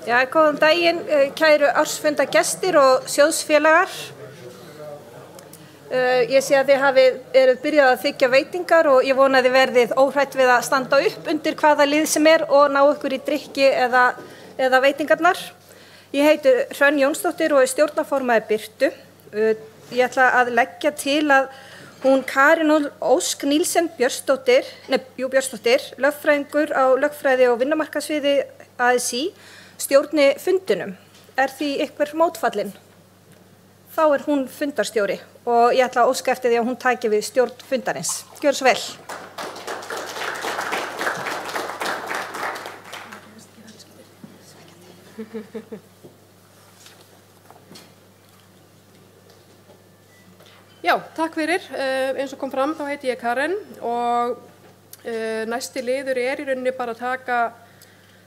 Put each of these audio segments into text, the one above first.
Já, góðan daginn, kæru ársfundagestir og sjóðsfélagar. Ég sé að þið hafið byrjað að þiggja veitingar og ég vona að þið verðið óhrætt við að standa upp undir hvaða lið sem og ná ykkur í drykki eða veitingarnar. Ég heiti Hrönn Jónsdóttir og stjórnarformaður Birtu. Ég ætla að leggja til að hún Karin Ósk Níelsen Björnsdóttir, lögfræðingur á lögfræði og vinnumarkaðssviði ASÍ, stjórni fundinum. Því einhver mótfallinn? Þá hún fundarstjóri og ég ætla að óska eftir því að hún taki við stjórn fundarins. Gjörðu svo vel. Já, takk fyrir. Eins og kom fram þá heiti ég Karen og næsti liður í rauninni bara að taka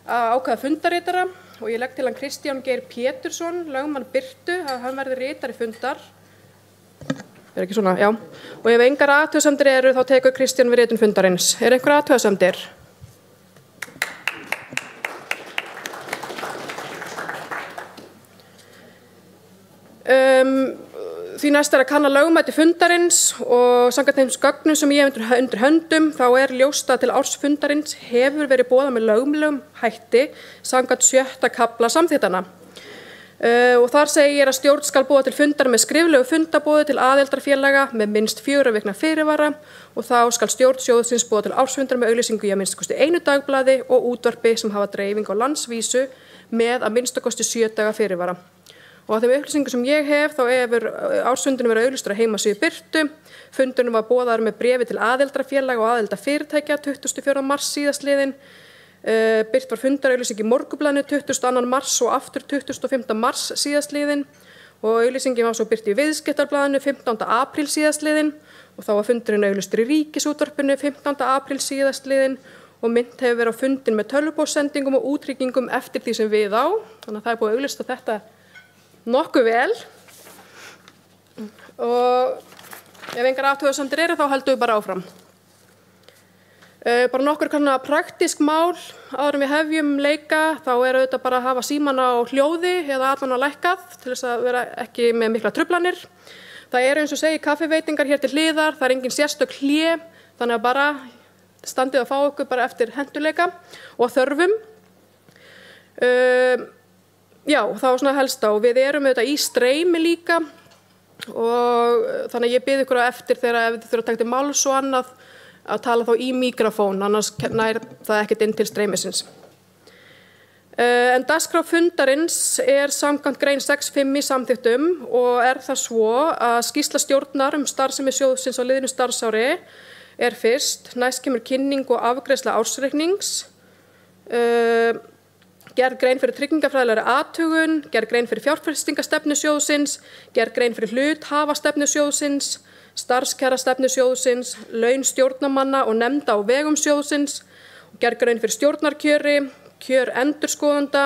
að ákveða fundarritara og ég legg til hann Kristján Geir Pétursson, lögmann Birtu, að hann verði ritari fundar. Ekki svona, já. Og ef engar athugasemdir þá tekur Kristján við ritun fundarins. Einhver athugasemdir? Því næst að kanna lögmæti fundarins og samkvæmt þeim gögnum sem ég hef undir höndum þá ljóst að til ársfundarins hefur verið boðað með lögmætum hætti samkvæmt 7. kafla samþykktanna. Og þar segir að stjórn skal boða til fundar með skriflegu fundarboði til aðildarfélaga með minnst 4 vikna fyrirvara og þá skal stjórn sjóðsins boða til ársfundar með auglýsingu í að minnst kosti 1 dagblaði og útvarpi sem hafa dreifing á landsvísu með að minnst kosti 7 daga fyrirvara. Og á þeim upplýsingum sem ég hef þá hefur ársfundurinn verið auglýstur á heimasíðu Birtu. Fundurinn var boðaður með bréfi til aðildarfélaga og aðildarfyrirtækja 24. mars síðastliðinn. Birt var fundarauglýsing í Morgunblaðinu 22. mars og aftur 25. mars síðastliðinn. Og auglýsingin var svo birt í Viðskiptablaðinu 15. apríl síðastliðinn. Og þá var fundurinn auglýstur í Ríkisútvarpinu 15. apríl síðastliðinn. Og mynd hefur verið á fundin með tölvupóstsendingum og útryggingum eftir því sem við á. Þannig að það búið að auglýsta þetta nokkuð vel og ef engar athugasemdir þá höldum við bara áfram. Bara nokkur kannar praktísk mál áður en við hefjum leika þá auðvitað bara að hafa símana á hljóði eða allan á lækkað til þess að vera ekki með mikla truflanir. Það eins og segi kaffiveitingar hér til hliðar, það engin sérstök hlé, þannig að bara standið að fá okkur bara eftir hentuleika og þörfum. Já, það var svona helsta og við auðvitað í streymi líka og þannig að ég bið ykkur á eftir þegar ef þið þurfa að taka til máls og annað að tala þá í míkrafón, annars nær það ekkert inn til streymisins. En dagskrá fundarins samkvæmt grein 6.5 í samþykktum og það svo að skýrsla stjórnar starfsemi sjóðsins á liðnu starfsári fyrst, næst kemur kynning og afgreiðsla ársreiknings, gerð grein fyrir tryggingafræðilegri athugun, gerð grein fyrir fjárfestingarstefnu sjóðsins, gerð grein fyrir hluthafastefnu sjóðsins, starfskjarastefnu sjóðsins, laun stjórnarmanna og nefnda á vegum sjóðsins, gerð grein fyrir stjórnarkjöri, kjör endurskoðenda,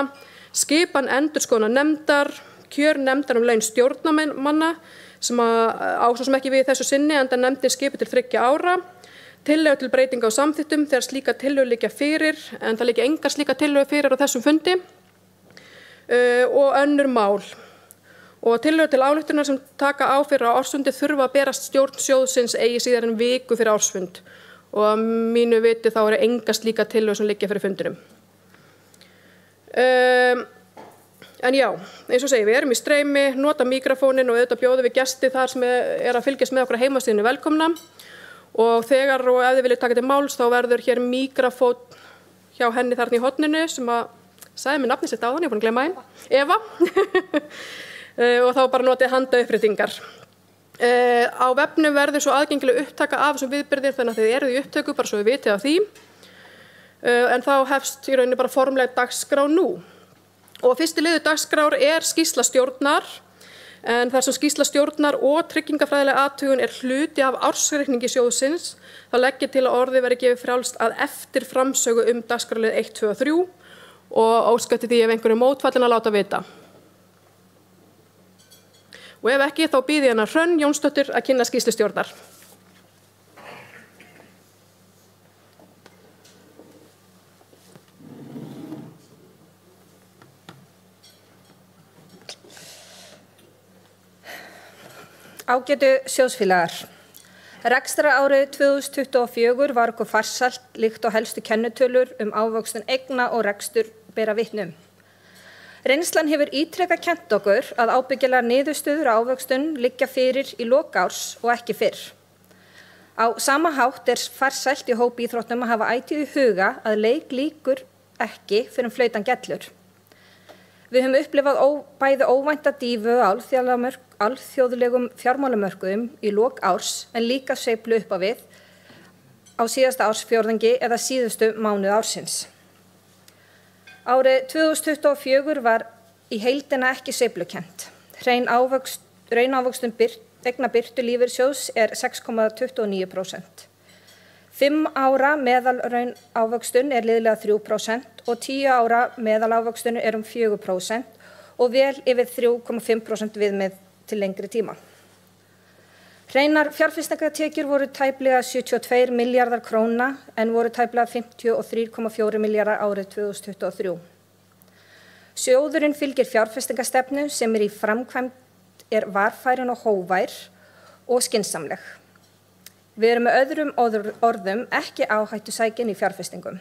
skipan endurskoðunarnefndar, kjör nefndar laun stjórnarmanna sem á svo sem ekki við þessu sinni enda nefndin skipuð til 3 ára. Tillögur til breytinga á samþykktum þegar slíkar tillögur liggja fyrir, en það liggja engar slíkar tillögur fyrir á þessum fundi og önnur mál. Og tillögur til ályktunar sem taka á fyrir á ársfundi þurfa að berast stjórn sjóðsins eigi síðar en viku fyrir ársfund og að mínu viti þá engar slíkar tillögur sem liggja fyrir fundinum. En já, eins og segi, við erum í streymi, nota míkrafónin og auðvitað bjóðum við gesti þar sem að fylgjast með okkur á heimasíðunni velkomna. Og þegar og ef þið viljið taka til máls þá verður hér míkrafón hjá henni þarna í horninu sem að sagði mér nafnið sitt áðan, ég er búin að gleyma henni, Eva. Og þá bara notið handauppréttingar. Á vefnum verður svo aðgengileg upptaka af þessum viðburðir þannig að þið eruð í upptöku bara svo við vitið af því. En þá hefst í rauninni bara formleg dagskrá nú. Og fyrsti liður dagskrár skýrsla stjórnar. En þar sem skýrsla stjórnar og tryggingafræðileg athugun hluti af ársreikningi sjóðsins, þá legg ég til að orðið verði gefið frjálst að eftir framsögu dagskrárlið 1, 2 og 3 og óska eftir því ef einhverju mótfallin að láta vita. Og ef ekki, þá býð ég hana Hrönn Jónsdóttur að kynna skýrslu stjórnar. Ágætu sjóðsfélagar. Rekstrarárið 2024 var okkur farsælt líkt og helstu kennitölur ávöxtun eigna og rekstur bera vitni um. Reynslan hefur ítrekað kennt okkur að ábyggilegar niðurstöður ávöxtun liggja fyrir í lok árs og ekki fyrr. Á sama hátt farsælt í hópi íþróttum að hafa ætíð í huga að leik lýkur ekki fyrr flautan gellur. Við höfum upplifað bæði óvænta dífu á alþjóðlegum fjármálamörkuðum í lok árs en líka sveiflu upp á við á síðasta ársfjórðungi eða síðustu mánuði ársins. Árið 2024 var í heildina ekki sveiflukennt. Hrein ávöxtun eigna birtu lífeyrissjóðs 6,29%. 5 ára meðalraun ávöxtun liðlega 3% og 10 ára meðalávöxtun 4% og vel yfir 3,5% viðmið til lengri tíma. Hreinar fjárfestingartekjur voru tæplega 72 milljarðar króna en voru tæplega 53,4 milljarðar árið 2023. Sjóðurinn fylgir fjárfestingarstefnu sem í framkvæmd varfærin og hógvær og skynsamleg. Við erum með öðrum orðum ekki áhættusækin í fjárfestingum.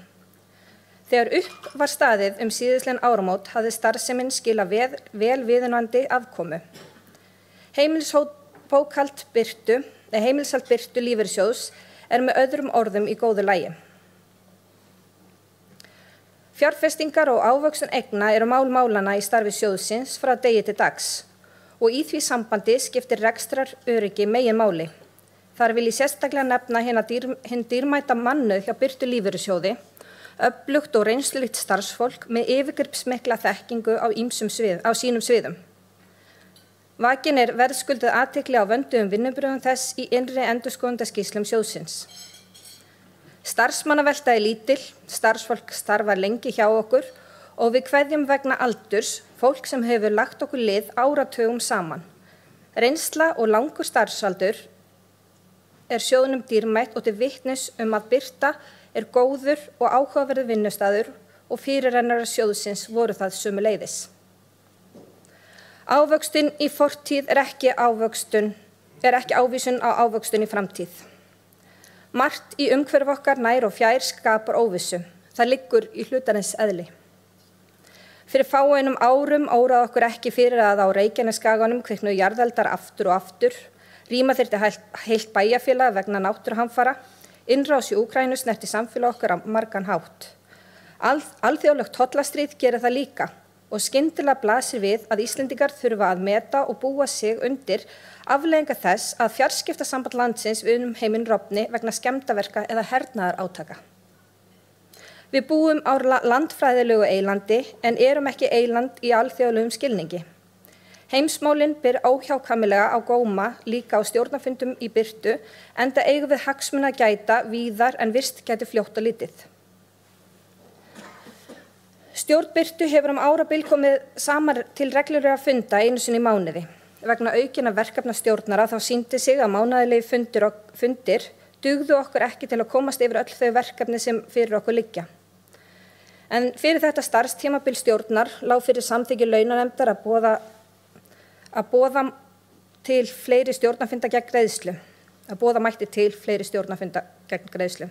Þegar upp var staðið síðastliðin áramót hafði starfsemin skilað vel viðunandi afkomu. Heimilishald birtu lífeyrissjóðs með öðrum orðum í góðu lagi. Fjárfestingar og ávöxtun eigna mál málanna í starfi sjóðsins frá degi til dags og í því sambandi skiptir rekstraröryggi meginmáli. Þar vil ég sérstaklega nefna hinn dýrmæta mannauð hjá birtu lífeyrissjóði, öflugt og reynsluríkt starfsfólk með yfirgripsmikla þekkingu á sínum sviðum. Vakin verðskulduð athygli á vönduðum vinnubrögðum þess í innri endurskoðunarskýrslum sjóðsins. Starfsmannavelta lítil, starfsfólk starfar lengi hjá okkur og við kveðjum vegna aldurs fólk sem hefur lagt okkur lið áratugum saman. Reynsla og langur starfsaldur sjóðnum dýrmætt og til vitnis að birta góður og áhugaverður vinnustaður og fyrirrennarar sjóðsins voru það sömuleiðis. Ávöxtun í fortíð ekki ávísun á ávöxtun í framtíð. Margt í umhverfi okkar nær og fjær skapar óvissu. Það liggur í hlutarins eðli. Fyrir fáeinum árum óraði okkur ekki fyrir að á Reykjanesskaganum kviknuðu jarðeldar aftur og aftur. Rýma þyrfti heilt bæjarfélag vegna náttúruhamfara. Innrás í Úkraínu snerti samfélag okkar á margan hátt. Alþjóðlegt tollastríð gerir það líka og skyndilega blasir við að Íslendingar þurfa að meta og búa sig undir afleiðingar þess að fjarskiptasamband landsins við heiminn rofni vegna skemmdarverka eða hernaðarátaka. Við búum á landfræðilegu eylandi en erum ekki eyland í alþjóðlegum skilningi. Heimsmálin ber óhjákvæmilega á góma líka á stjórnarfundum í birtu enda eigum við hagsmuna að gæta víðar en virst gæti fljótt og lítið. Stjórn birtu hefur árabil komið saman til reglulega funda einu sinni í mánuði. Vegna aukinna verkefna stjórnara þá sýndi sig að mánaðarlegir fundir dugðu okkur ekki til að komast yfir öll þau verkefni sem fyrir okkur liggja. En fyrir þetta starfstímabil stjórnar lá fyrir samþykki launanefndar að boða til fleiri stjórnarfunda gegn greiðslu.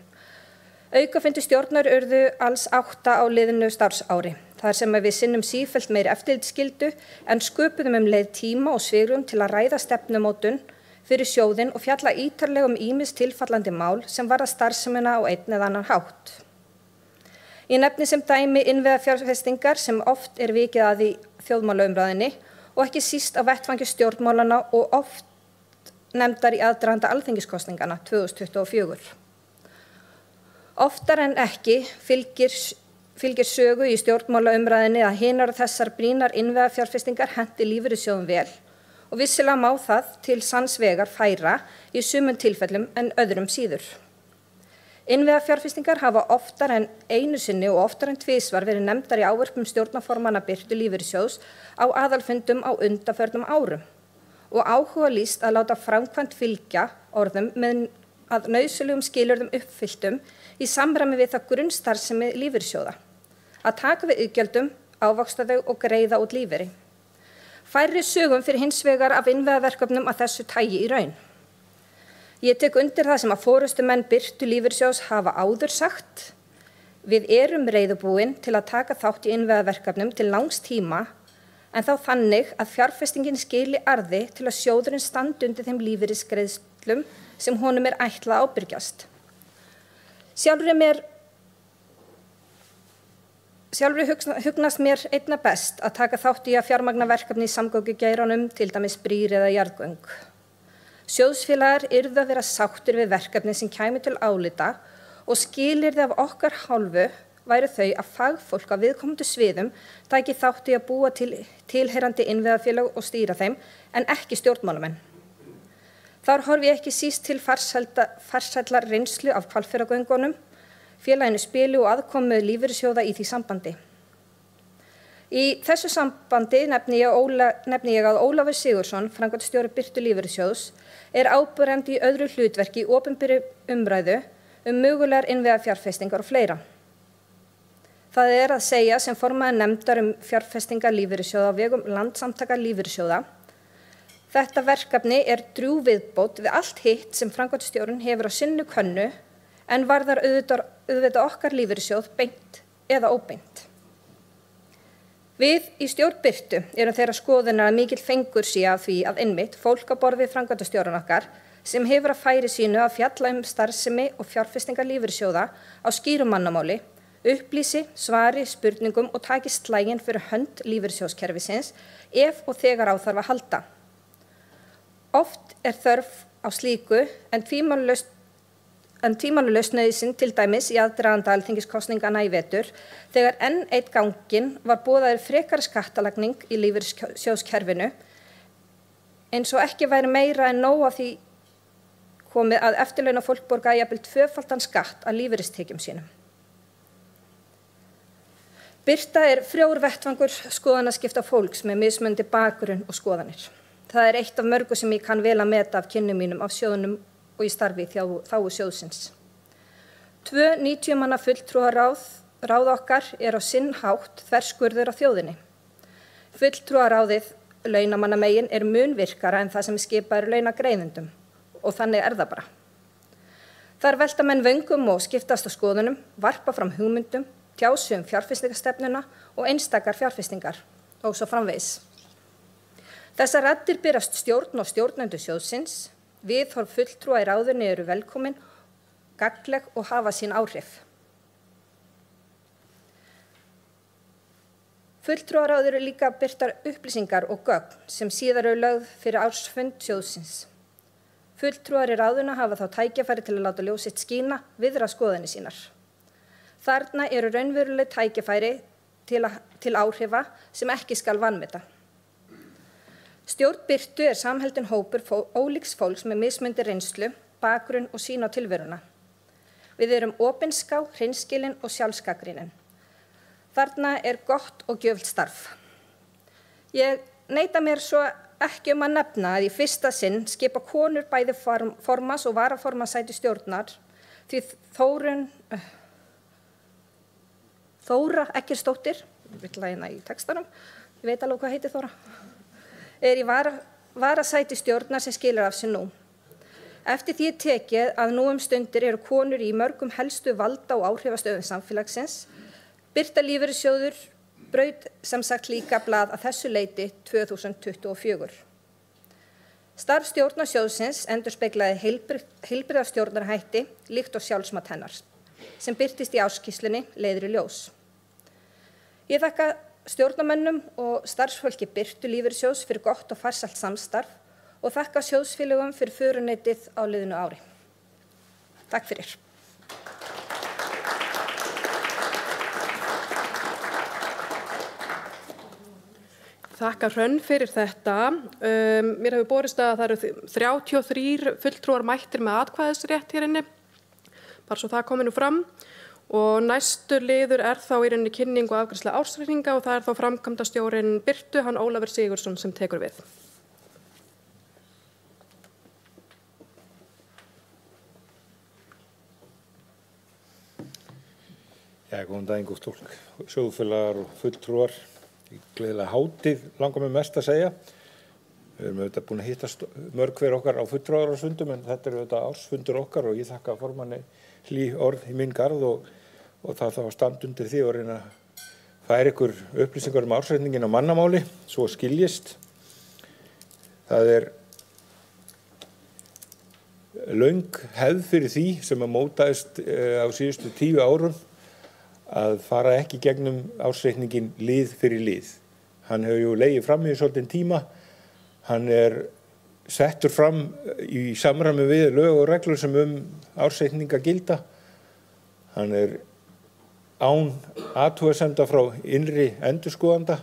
Aukafundir stjórnar urðu alls 8 á liðnu starfsári, þar sem við sinnum sífellt meiri eftirlitsskyldu en sköpuðum leið tíma og svigrúm til að ræða stefnumótun fyrir sjóðinn og fjalla ítarlega ýmis tilfallandi mál sem varða starfsemina á einn eða annan hátt. Ég nefni sem dæmi innviðafjárfestingar sem oft vikið að í þjóðmálaumræðunni og ekki síst á vettvangi stjórnmálanna og oft nefndar í aðdraganda alþingiskosninganna 2024. Oftar en ekki fylgir sögu í stjórnmálaumræðunni að hinar þessar brýnar innviðafjárfestingar henti lífeyrissjóðum vel og vissilega má það til sanns vegar færa í sumum tilfellum en öðrum síður. Innviðafjárfestingar hafa oftar en einu sinni og oftar en tvisvar verið nefndar í ávörpum stjórnarformanna birtu lífeyrissjóðs á aðalfundum á undanförnum árum og áhuga lýst að láta framkvæmd fylgja orðum með að nauðsynlegum skilyrðum uppfylltum í samræmi við það grunnstarfsemi lífeyrissjóða, að taka við iðgjöldum, ávaxta þau og greiða út lífeyri. Færri sögum fyrir hins vegar af innviðaverkefnum að þessu tagi í raun. Ég tek undir það sem að forystumenn Birtu lífeyrissjóðs hafa áður sagt. Við erum reiðubúin til að taka þátt í innviðaverkefnum til langs tíma, en þá þannig að fjárfestingin skili arði til að sjóðurinn standi undir þeim lífeyrisgreiðslum sem honum er ætlað að ábyrgjast. Sjálfri hugnast mér einna best að taka þátt í að fjármagna verkefni í samgöngugeiranum, til dæmis brýr eða jarðgöng. Sjóðsfélagar yrðu að vera sáttir við verkefni sem kæmi til álita og skilyrði af okkar hálfu væru þau að fagfólk á viðkomandi sviðum tæki þátt í að búa til tilheyrandi innviðafélög og stýra þeim, en ekki stjórnmálamenn. Þar horfi ég ekki síst til farsællar reynslu af Hvalfjarðargöngunum, félaginu Spili og aðkomu lífeyrissjóða í því sambandi. Í þessu sambandi nefni ég að Ólafur Sigurðsson, framkvæmdastjóri Birtu lífeyrissjóðs, er áberandi í öðru hlutverki í opinberri umræðu mögulegar innviðafjárfestingar og fleira. Það er að segja sem formaður nefndar fjárfestingar lífeyrissjóða á vegum Landssamtaka lífeyrissjóða. Þetta verkefni er drjúg viðbót við allt hitt sem framkvæmdastjórinn hefur á sinni könnu, en varðar auðvitað okkar lífeyrissjóð beint eða óbeint. Við í stjórn Birtu erum þeirra skoðunar að mikill fengur sé af því að einmitt fólk á borð við framkvæmdastjórann okkar sem hefur að færi sínu að fjalla starfsemi og fjárfestingar lífeyrissjóða á skýrum mannamáli, upplýsi, svari, spurningum og taki slaginn fyrir hönd lífeyrissjóðskerfisins ef og þegar á þarf að halda. Oft er þörf á slíku en tvímælalaust nauðsyn, til dæmis í aðdraganda alþingiskosninganna í vetur, þegar enn einn ganginn var boðaður frekari skattalagning í lífeyrissjóðskerfinu, eins og ekki væri meira en nóg af því komið að eftirlaunafólk borga jafnvel tvöfaldan skatt af lífeyristekjum sínum. Birta er frjór vettvangur skoðanaskipta fólks með mismunandi bakgrunn og skoðanir. Það er eitt af mörgu sem ég kann vel að meta af kynnum mínum af sjóðunum og í starfi þágu sjóðsins. 2 90 manna fulltrúaráð okkar er á sinn hátt þverskurður á þjóðinni. Fulltrúaráðið launamannamegin er mun virkara en það sem skipað eru launagreiðendum og þannig er það bara. Þar velta menn vöngum og skiptast á skoðunum, varpa fram hugmyndum, tjásu fjárfestingarstefnuna og einstakar fjárfestingar og svo framvegis. Þessar raddir berast stjórn og stjórnendur sjóðsins. Viðhorf fulltrúa í ráðunni eru velkomin, gagnleg og hafa sín áhrif. Fulltrúaráð eru líka birtar upplýsingar og gögn sem síðar eru lögð fyrir ársfund sjóðsins. Fulltrúar í ráðuna hafa þá tækifæri til að láta ljós sitt skína viðra skoðanir sínar. Þarna eru raunveruleg tækifæri til áhrifa sem ekki skal vanmeta. Stjórn Birtu er samheldinn hópur ólíks fólks með mismunandi reynslu, bakgrunn og sýn á tilveruna. Við erum opinská, hreinskilin og sjálfsgagnrýnin. Þarna er gott og gjöfult starf. Ég neita mér svo ekki að nefna að í fyrsta sinn skipa konur bæði formanns og varaformannssæti stjórnar, því Þóra Eggertsdóttir, í textanum, ég veit alveg hvað heitir Þóra, er í varasæti stjórnar sem skilur af sig nú. Eftir því tekið að nú stundir eru konur í mörgum helstu valda og áhrifastöðum samfélagsins. Birta lífeyrissjóður braut sem sagt líka blað að þessu leyti 2024. Starf stjórnarsjóðsins endurspeglaði heilbrigða stjórnarhætti líkt og sjálfsmat hennar, sem birtist í ársskýrslunni Leiðir í ljós. Ég þakka stjórnarmönnum og starfsfólki Birtu lífeyrissjóðs fyrir gott og farsælt samstarf og þakka sjóðsfélögum fyrir föruneytið á liðnu ári. Takk fyrir. Þakka Hrönn fyrir þetta. Mér hefur borist að það eru 33 fulltrúar mættir með atkvæðisrétt hér inni, bara svo það komi nú fram. Og næstur liður er þá í rauninni kynning og afgreiðsla ársreikninga og það er þá framkvæmdastjórinn Birtu, hann Ólafur Sigurðsson, sem tekur við. Góðan daginn, góð fólk, sjóðfélagar og fulltrúar. gleðilega hátíð langar mig mest að segja. Við erum auðvitað búin að hittast mörg hver okkar á fulltrúarráðsfundum en þetta auðvitað ársfundur okkar og ég þakka formanni hlý orð í minn garð og það þá að standa undir því og reyna að færa ykkur upplýsingar ársreikningin á mannamáli, svo skiljist. Það löng hefð fyrir því sem að mótaðist á síðustu 10 árum að fara ekki gegnum ársreikningin lið fyrir lið. Hann hefur jú legið fram í svolítinn tíma, hann settur fram í samræmi við lög og reglur sem ársreikninga gilda. Hann án athugasemda frá innri endurskoðanda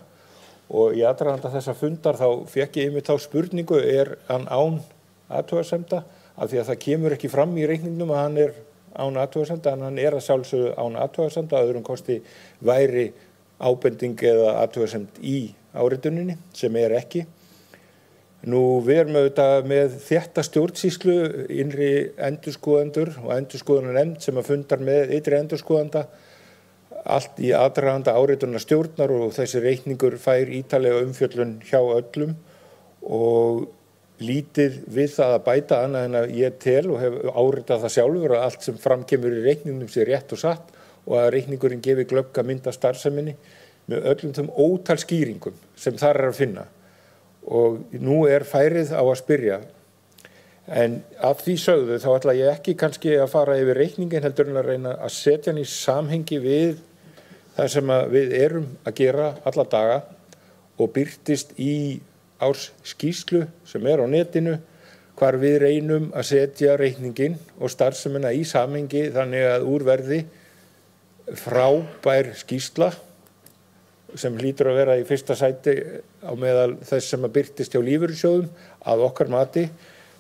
og í aðdraganda þessa fundar þá fékk ég einmitt þá spurningu, hann án athugasemda? Af því að það kemur ekki fram í reikningnum að hann án athugasemda, en hann að sjálfsögðu án athugasemda, öðrum kosti væri ábending eða athugasemd í árituninni, sem ekki. Nú, við erum auðvitað með þétta stjórnsýslu, innri endurskoðendur og endurskoðunarnefnd sem að fundar með ytri endurskoðanda, allt í aðdraganda áritunar stjórnar og þessi reikningur fær ítarlega umfjöllun hjá öllum og lítið við það að bæta annað en að ég tel og hef áritað það sjálfur að allt sem framkemur í reikningnum sé rétt og satt og að reikningurinn gefi glögga mynd af starfseminni með öllum þeim ótal skýringum sem þar að finna. Og nú færið á að spyrja. En af því sögðu þá ætla ég ekki kannski að fara yfir reikningin heldur en að reyna að setja hann í samhengi við það sem við erum að gera alla daga og birtist í ársskýrslu sem á netinu, hvar við reynum að setja reikningin og starfsemina í samhengi þannig að úr verði frábær skýrsla sem hlýtur að vera í fyrsta sæti á meðal þess sem að birtist hjá lífeyrissjóðum að okkar mati.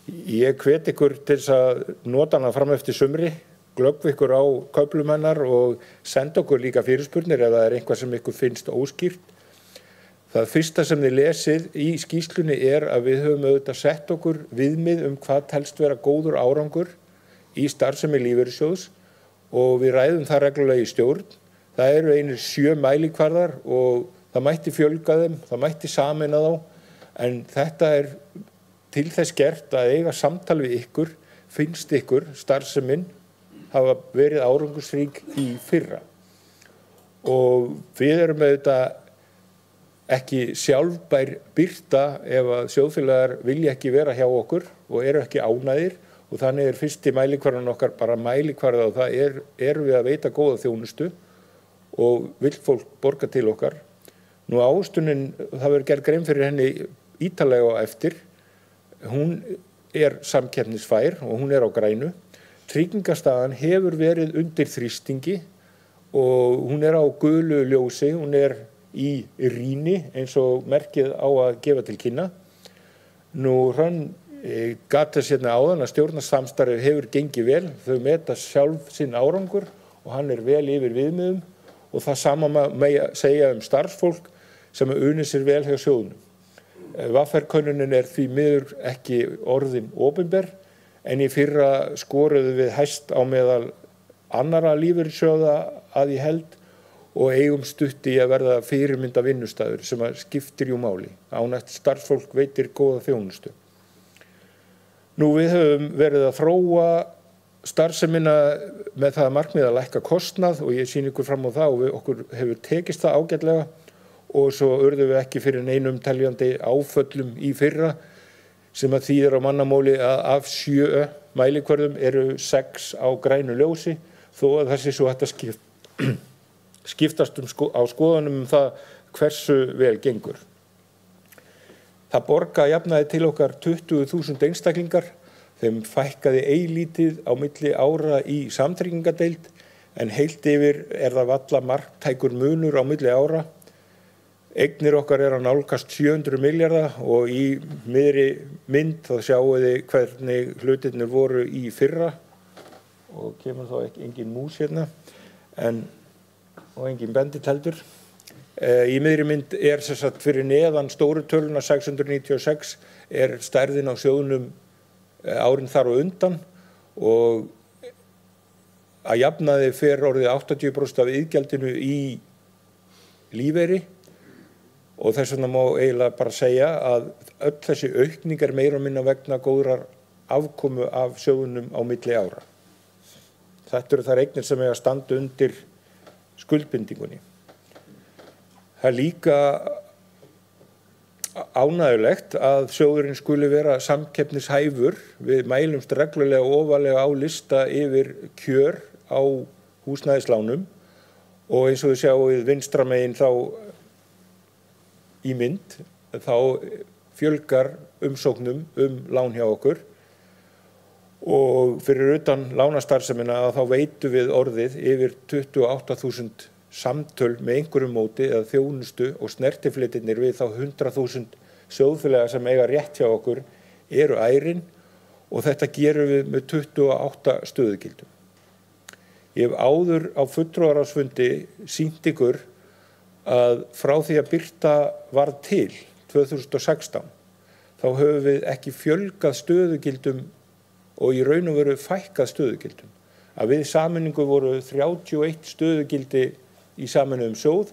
Ég hvet ykkur til þess að nota hana fram eftir sumri, glöggva ykkur á köflum hennar og senda okkur líka fyrirspurnir ef það eitthvað sem ykkur finnst óskýrt. Það fyrsta sem þið lesið í skýrslunni að við höfum auðvitað sett okkur viðmið hvað telst vera góður árangur í starfsemi lífeyrissjóðs og við ræðum það reglulega í stjórn. Það eru einir 7 mælikvarðar og það mætti fjölga þeim, það mætti sameina þá, en þetta til þess gert að eiga samtal við ykkur, finnst ykkur starfsemin hafa verið árangursrík í fyrra. Og við erum auðvitað ekki sjálfbær birta ef að sjóðfélagar vilja ekki vera hjá okkur og ekki ánægðir og þannig fyrsti mælikvarðan okkar bara mælikvarða og það við að veita góða þjónustu og vill fólk borga til okkar. Nú ástunin, það verður gerð grein fyrir henni ítarlega á eftir, hún samkeppnisfær og hún á grænu. Tryggingastaðan hefur verið undir þrýstingi og hún á gulu ljósi, hún í rýni eins og merkið á að gefa til kynna. Nú Hrönn gat þess áðan að stjórnarsamstarfið hefur gengið vel, þau meta sjálf sinn árangur og hann vel yfir viðmiðum og það sama með segja starfsfólk sem unir sér vel hjá sjóðunum. VR-könnunin því miður ekki orðin opinber en í fyrra skoruðu við hæst á meðal annarra lífeyrissjóða að ég held og eigum stutt í að verða fyrirmynda vinnustæður sem skiptir máli. Ánægt starfsfólk veitir góða þjónustu. Nú við höfum verið að þróa starfsemina með það markmið að lækka kostnað og ég sýni ykkur fram á það og okkur hefur tekist það ágætlega og svo urðum við ekki fyrir neinum teljandi áföllum í fyrra sem að þýðir á mannamáli að af 7 mælikvörðum eru 6 á grænu ljósi þó að það sé svo hægt að skiptast á skoðunum það hversu vel gengur. Það borga jafnaði til okkar 20.000 einstaklingar, þeim fækkaði eilítið á milli ára í samtryggingadeild en heilt yfir það valla marktækur munur á milli ára. Eignir okkar að nálgast 700 milljarða og í miðri mynd þá sjáum við hvernig hlutirnir voru í fyrra og kemur þá engin mús hérna og engin bendit heldur. Í miðri mynd sem sagt fyrir neðan stóru töluna 696 stærðin á sjóðnum árin þar og undan og að jafnaði fer orðið 80% af iðgjaldinu í lífeyri og þess vegna má eiginlega bara segja að öll þessi aukning meira og minna vegna góðrar afkomu af sjóðunum á milli ára. Þetta eru þær eignir sem eiga að standa undir skuldbindingunni. Það er líka ánægjulegt að sjóðurinn skuli vera samkeppnishæfur. Við mælumst reglulega og ofarlega á lista yfir kjör á húsnæðislánum og eins og við sjáum vinstra megin þá í mynd, þá fjölgar umsóknum lán hjá okkur og fyrir utan lánastarfsemina þá veitum við orðið yfir 28.000 samtöl með einhverjum móti eða þjónustu og snertiflitirnir við þá 100.000 sjóðfélaga sem eiga rétt hjá okkur eru ærin og þetta gerum við með 28 stöðugildum. Ég hef áður á fulltrúaráðsfundi sýnt ykkur að frá því að Birta varð til 2016 þá höfum við ekki fjölgað stöðugildum og í raun og veru fækkað stöðugildum. Að við sameiningu voru 31 stöðugildi í sameinuðum sjóð.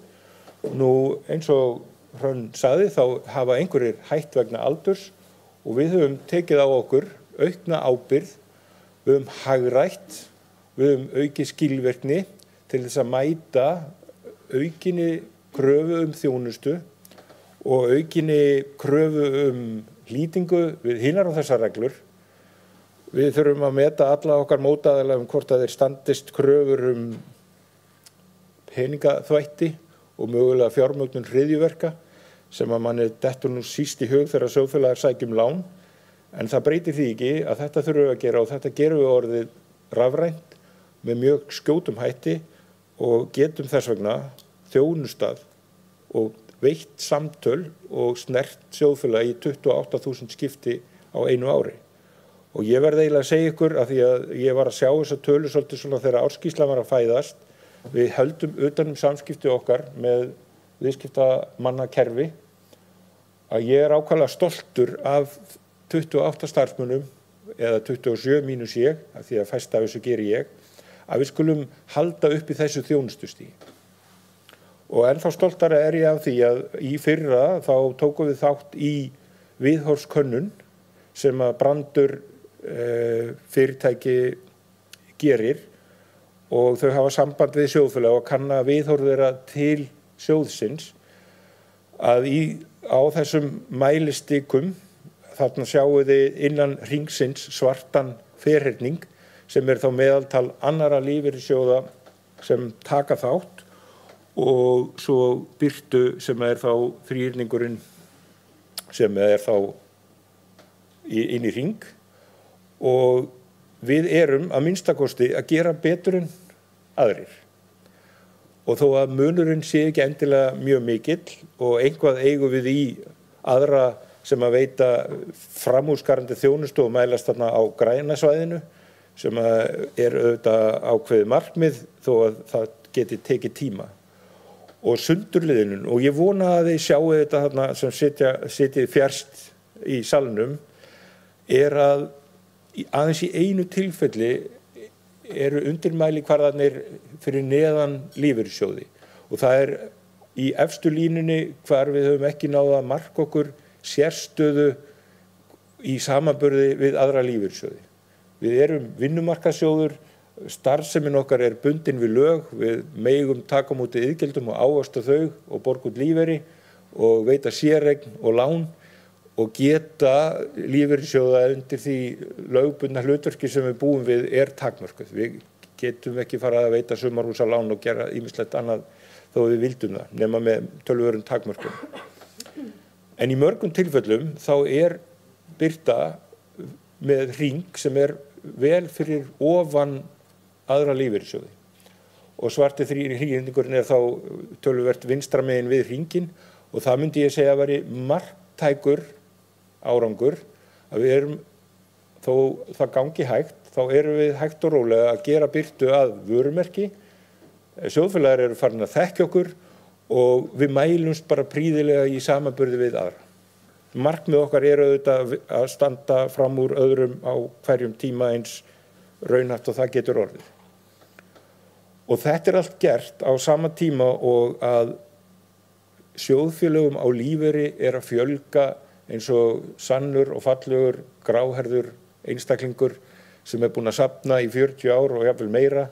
Nú eins og Hrönn sagði þá hafa einhverjir hætt vegna aldurs og við höfum tekið á okkur aukna ábyrgð, við höfum hagrætt, við höfum aukið skilvirkni til þess að mæta aukinni kröfu þjónustu og aukinni kröfu hlýtingu við hinar á þessar reglur. Við þurfum að meta alla okkar mótaðilega hvort að þeir standist kröfur peningaþvætti og mögulega fjármögnun hryðjuverka sem að manni dettur nú síst í hug þegar sjóðfélagar sækjum lán. En það breytir því ekki að þetta þurfum við að gera og þetta gerum við orðið rafrænt með mjög skjótum hætti og getum þess vegna þjónustað og veitt samtöl og snert sjóðfélag í 28.000 skipti á einu ári. Og ég verð eiginlega að segja ykkur að því að ég var að sjá þessa tölu svolítið svona þegar ársskýrslan var að fæðast. Við höldum utan samskipti okkar með viðskiptamannakerfi að ég er ákaflega stoltur af 28 starfsmönnum eða 27 mínus ég, af því að fæst af þessu geri ég, að við skulum halda upp í þessu þjónustustigi. Og ennþá stoltara er ég af því að í fyrra þá tókum við þátt í viðhorfskönnun sem að Brandur fyrirtæki gerir og þau hafa samband við sjóðfélag og kanna viðhorf þeirra til sjóðsins að á þessum mælistikum þarna sjáum þið innan hringsins svartan ferhyrning sem þá meðaltal annarra lífeyrissjóða sem taka þátt og svo Birtu sem þá þrýrningurinn sem þá inn í hring og við erum að minnstakosti að gera betur en aðrir. Og þó að munurinn sé ekki endilega mjög mikill og einhvað eigum við í aðra sem að veita framúrskarandi þjónustu og mælast þarna á grænasvæðinu sem auðvitað ákveðið markmið þó að það geti tekið tíma. Og sundurliðinun, og ég vona að þið sjáu þetta þarna sem sitjið fjærst í salnum, að aðeins í einu tilfelli eru undirmælikvarðarnir fyrir neðan lífeyrissjóði og það í efstu línunni hvar við höfum ekki náð að marka okkur sérstöðu í samanburði við aðra lífeyrissjóði. Við erum vinnumarkaðssjóður, starfsemin okkar bundin við lög, við megum taka á móti iðgjöldum og ávaxta þau og borga út lífeyri og veita séreign og lán og geta lífeyrissjóða undir því lögbundna hlutverki sem við búum við takmörkuð. Við getum ekki farið að veita sumarhúsalán og gera ýmislegt annað þó við vildum það, nema með töluverðum takmörkum. En í mörgum tilfellum þá Birta með hring sem vel fyrir ofan aðra lífeyrissjóði. Og svarti þrýrningurinn þá töluvert vinstra megin við hringinn og það myndi ég segja að veri marktækur árangur að við þó það gangi hægt, þá erum við hægt og rólega að gera Birtu að vörumerki. Sjóðfélagar eru farin að þekkja okkur og við mælumst bara prýðilega í samanburði við aðra. Markmið okkar auðvitað að standa fram úr öðrum á hverjum tíma eins raunhæft og það getur orðið. Og þetta allt gert á sama tíma og að sjóðfélögum á lífeyri að fjölga eins og sannur og fallegur gráherður einstaklingur sem búinn að safna í 40 ár og jafnvel meira,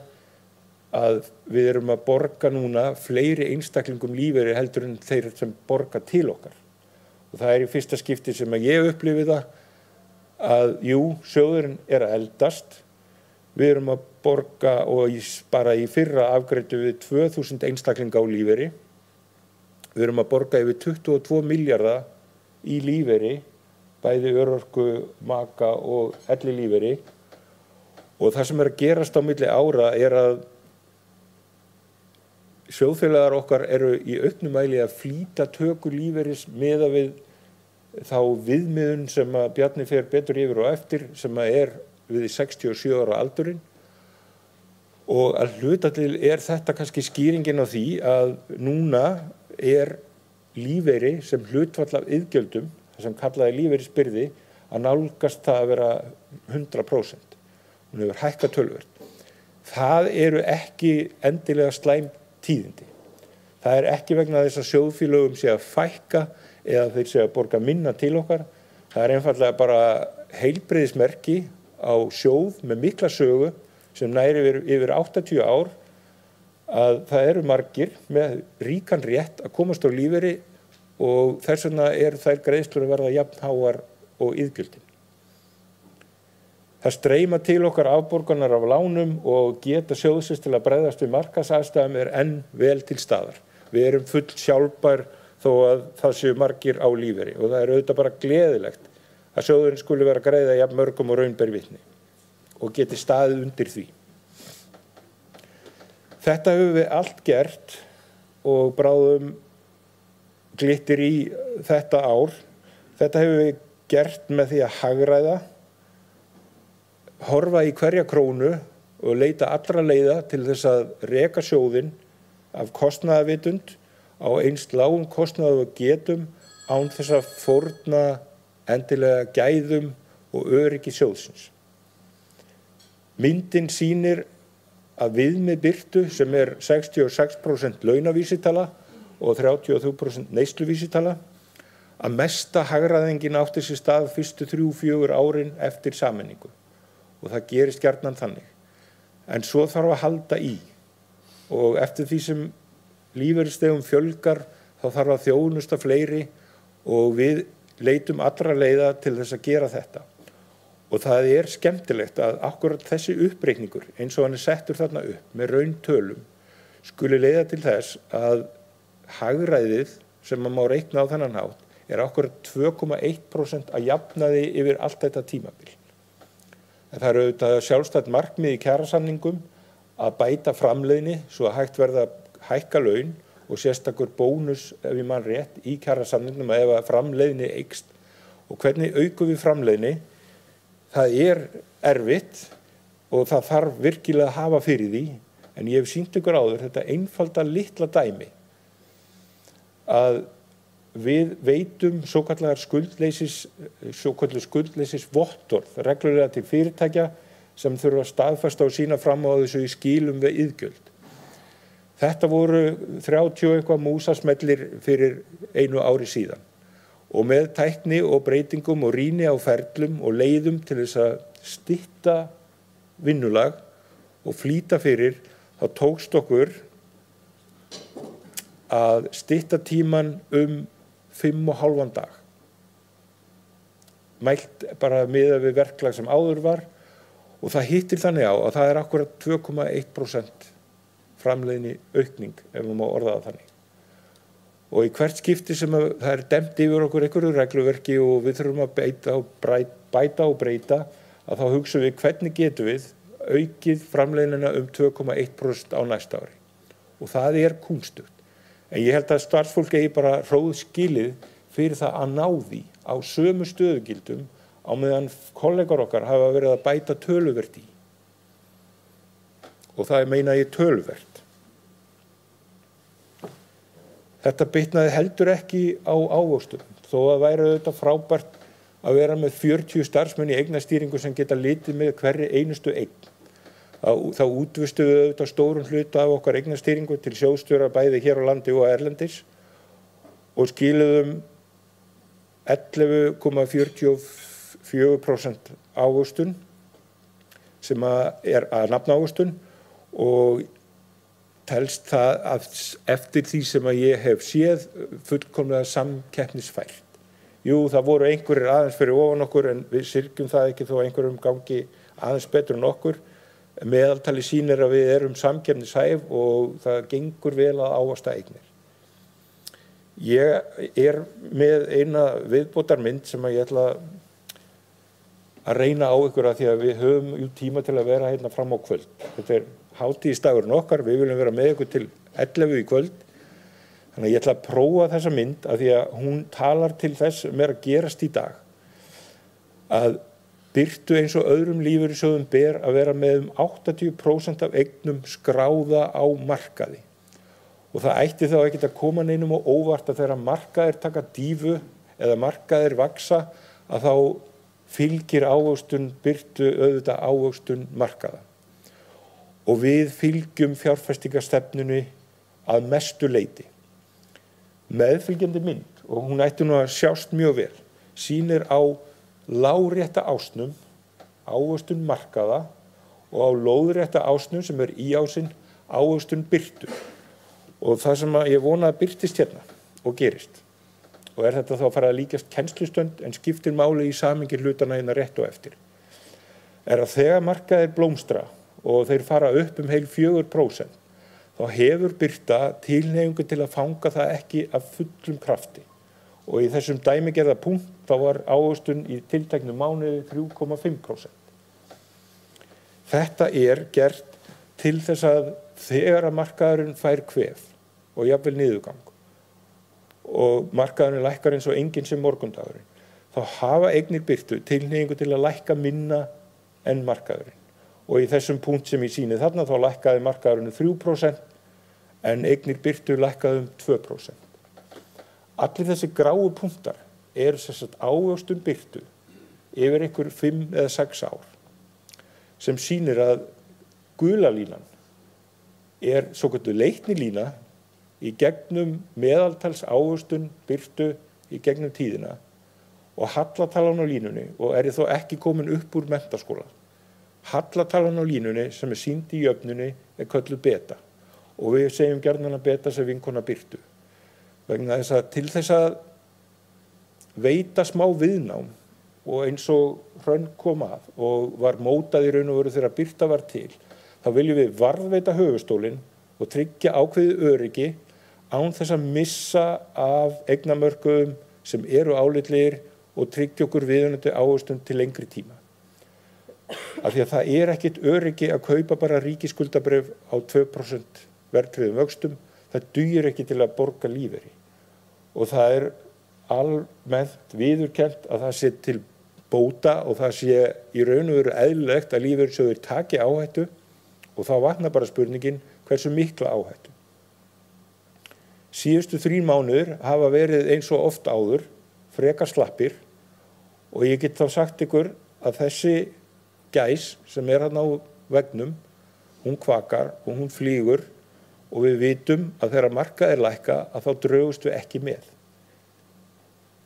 að við erum að borga núna fleiri einstaklingum lífeyri heldur en þeir sem borga til okkar. Og það í fyrsta skipti sem að ég upplifi það að jú, sjóðurinn að eldast. Við erum að borga og bara í fyrra afgreiddu við 2000 einstaklinga á lífeyri. Við erum að borga yfir 22 milljarða í lífeyri, bæði örorku, maka og ellilífeyri. Og það sem að gerast á milli ára að sjóðfélagar okkar eru í auknum mæli að flýta töku lífeyris miðað við þá viðmiðun sem að Bjarni fer betur yfir og eftir, sem að við 67 ára aldurinn. Og að hluta til þetta kannski skýringin á því að núna lífeyri sem hlutfall af iðgjöldum, það sem kallaði lífeyrisbyrði, að nálgast það að vera 100%. Hún hefur hækkað töluvert. Það eru ekki endilega slæm tíðindi. Það ekki vegna þess að sjóðfélögum sé að fækka eða þeir sé að borga minna til okkar. Það einfaldlega bara heilbrigðismerki á sjóð með mikla sögu sem næri yfir 80 ár að það eru margir með ríkan rétt að komast á lífeyri og þess vegna þær greiðslur að verða jafnháar og iðgjöldin. Það streyma til okkar afborganar af lánum og geta sjóðsins til að bregðast við markaðsaðstæðum enn vel til staðar. Við erum full sjálfbær þó að það séu margir á lífeyri og það auðvitað bara gleðilegt að sjóðurinn skuli vera að greiða jafn mörgum og raun ber vitni og geti staðið undir því. Þetta höfum við allt gert og bráðum glittir í þetta ár. Þetta höfum við gert með því að hagræða, horfa í hverja krónu og leita allra leiða til þess að reka sjóðinn af kostnaðarvitund á eins lágum kostnaði og getum án þess að fórna endilega gæðum og öryggi sjóðsins. Myndin sýnir að viðmið birtu sem 66% launavísitala og 33% neysluvísitala, að mesta hagræðingin átti sér stað fyrstu 3-4 árin eftir sameiningu og það gerist gjarnan þannig. En svo þarf að halda í og eftir því sem lífeyrisþegum fjölgar þá þarf að þjónusta fleiri og við leitum allra leiða til þess að gera þetta. Og það skemmtilegt að akkurat þessi uppreikningur eins og hann settur þarna upp með rauntölum skuli leiða til þess að hagræðið sem má reikna á þennan hátt akkurat 2,1% að jafnaði yfir allt þetta tímabil. En það auðvitað sjálfstætt markmið í kjarasamningum að bæta framleiðni svo að hægt verða að hækka laun og sérstakur bónus ef ég man rétt í kjarasamningnum ef að framleiðni eykst. Og hvernig aukum við framleiðni? Það erfitt og það þarf virkilega að hafa fyrir því, en ég hef sýnt ykkur áður þetta einfalda litla dæmi að við veitum svokallað skuldleysisvottorð reglulega til fyrirtækja sem þurfa að staðfesta og sýna fram á þessu í skilum við iðgjöld. Þetta voru 30 eitthvað músasmellir fyrir 1 ári síðan. Og með tækni og breytingum og rýni á ferlum og leiðum til þess að stytta vinnulag og flýta fyrir, þá tókst okkur að stytta tíman 5,5 dag. Mælt bara miðað við verklag sem áður var og það hittir þannig á að það akkurat 2,1% framleiðni aukning ef maður má orða það þannig. Og í hvert skipti sem það dempt yfir okkur einhverju regluverki og við þurfum að bæta og breyta, að þá hugsum við hvernig getum við aukið framleiðnina 2,1% á næsta ári. Og það kúnstugt. En ég held að starfsfólk bara hróð skilið fyrir það að ná því á sömu stöðugildum á meðan kollegar okkar hafa verið að bæta töluvert í. Og það meina ég töluvert. Þetta bitnaði heldur ekki á ávöxtum, þó að væri auðvitað frábært að vera með 40 starfsmenn í eignastýringu sem geta litið með hverri einustu eign. Þá útvistuðu auðvitað stórum hluta af okkar eignastýringu til sjóðstjóra bæði hér á landi og erlendis og skiluðum 11,44% ávöxtun sem að nafnávöxtun og telst það eftir því sem að ég hef séð fullkomlega samkeppnisfært. Jú, það voru einhverjir aðeins fyrir ofan okkur en við syrgjum það ekki þó einhverjum gangi aðeins betur en okkur. Meðaltali sýnir að við erum samkeppnishæf og það gengur vel að ávaxta eignir. Ég með eina viðbótarmynd sem að ég ætla að reyna á ykkur að því að við höfum tíma til að vera hérna fram á kvöld. Þetta hátíðisdagurinn okkar, við viljum vera með ykkur til 11 í kvöld. Þannig að ég ætla að prófa þessa mynd af því að hún talar til þess sem að gerast í dag. Að Birtu eins og öðrum lífeyrissjóðum ber að vera með 80% af eignum skráða á markaði. Og það ætti þá ekkert að koma neinum á óvart að þegar markaðir taka dýfu eða markaðir vaksa að þá fylgir ávöxtun Birtu auðvitað ávöxtun markaða. Og við fylgjum fjárfestingarstefnunni að mestu leyti. Meðfylgjandi mynd, og hún ætti nú að sjást mjög vel, sýnir á lárétta ásnum, ávöxtun markaða og á lóðrétta ásnum sem íásinn ávöxtun Birtu. Og það sem ég vona að birtist hérna og gerist, og þetta þá að fara að líkjast kennslustönd en skiptir máli í samhengi hlutana hérna rétt og eftir, að þegar markaðir blómstra og þeir fara upp heil 4%, þá hefur Birta tilhneigingu til að fanga það ekki af fullum krafti. Og í þessum dæmigerða punkt þá var ávöxtun í tilteknum mánuði 3,5%. Þetta gert til þess að þegar að markaðurinn fær kvef og jafnvel niðurgang og markaðurinn lækkar eins og enginn sem morgundagurinn, þá hafa eignir Birtu tilhneigingu til að lækka minna en markaðurinn. Og í þessum punkt sem ég sýni þarna þá lækkaði markaðurinn 3% en eignir Birtu lækkaði 2%. Allir þessi gráu punktar sem sagt ávöxtun Birtu yfir einhver 5 eða 6 ár sem sýnir að gula línan svokölluð Leitni-lína í gegnum meðaltals ávöxtun Birtu í gegnum tíðina og hallatalan á línunni, og ég þó ekki komin upp úr menntaskóla. Hallatalan á línunni sem sýnd í jöfnunni kölluð beta og við segjum gjarnan að beta sem vinkona Birtu. Vegna þess að til þess að veita smá viðnám og eins og Hrönn kom að og var mótað í raun og veru þegar Birta var til, þá viljum við varðveita höfuðstólinn og tryggja ákveðið öryggi án þess að missa af eignamörkuðum sem eru álitlegir og tryggja okkur viðunandi ávöxtun til lengri tíma. Af því að það ekkert öryggi að kaupa bara ríkisskuldabréf á 2% verðtryggðum vöxtum, það dugir ekki til að borga lífeyri. Og það almennt viðurkennt að það sé til bóta og það sé í raun og veru eðlilegt að lífeyrissjóðir taki áhættu og þá vaknar bara spurningin hversu mikla áhættu. Síðustu 3 mánuðir hafa verið eins og oft áður frekar slappir og ég get þá sagt ykkur að þessi gæs sem þarna á veggnum, hún kvakar og hún flýgur og við vitum að þegar markaðir lækka að þá draugust við ekki með.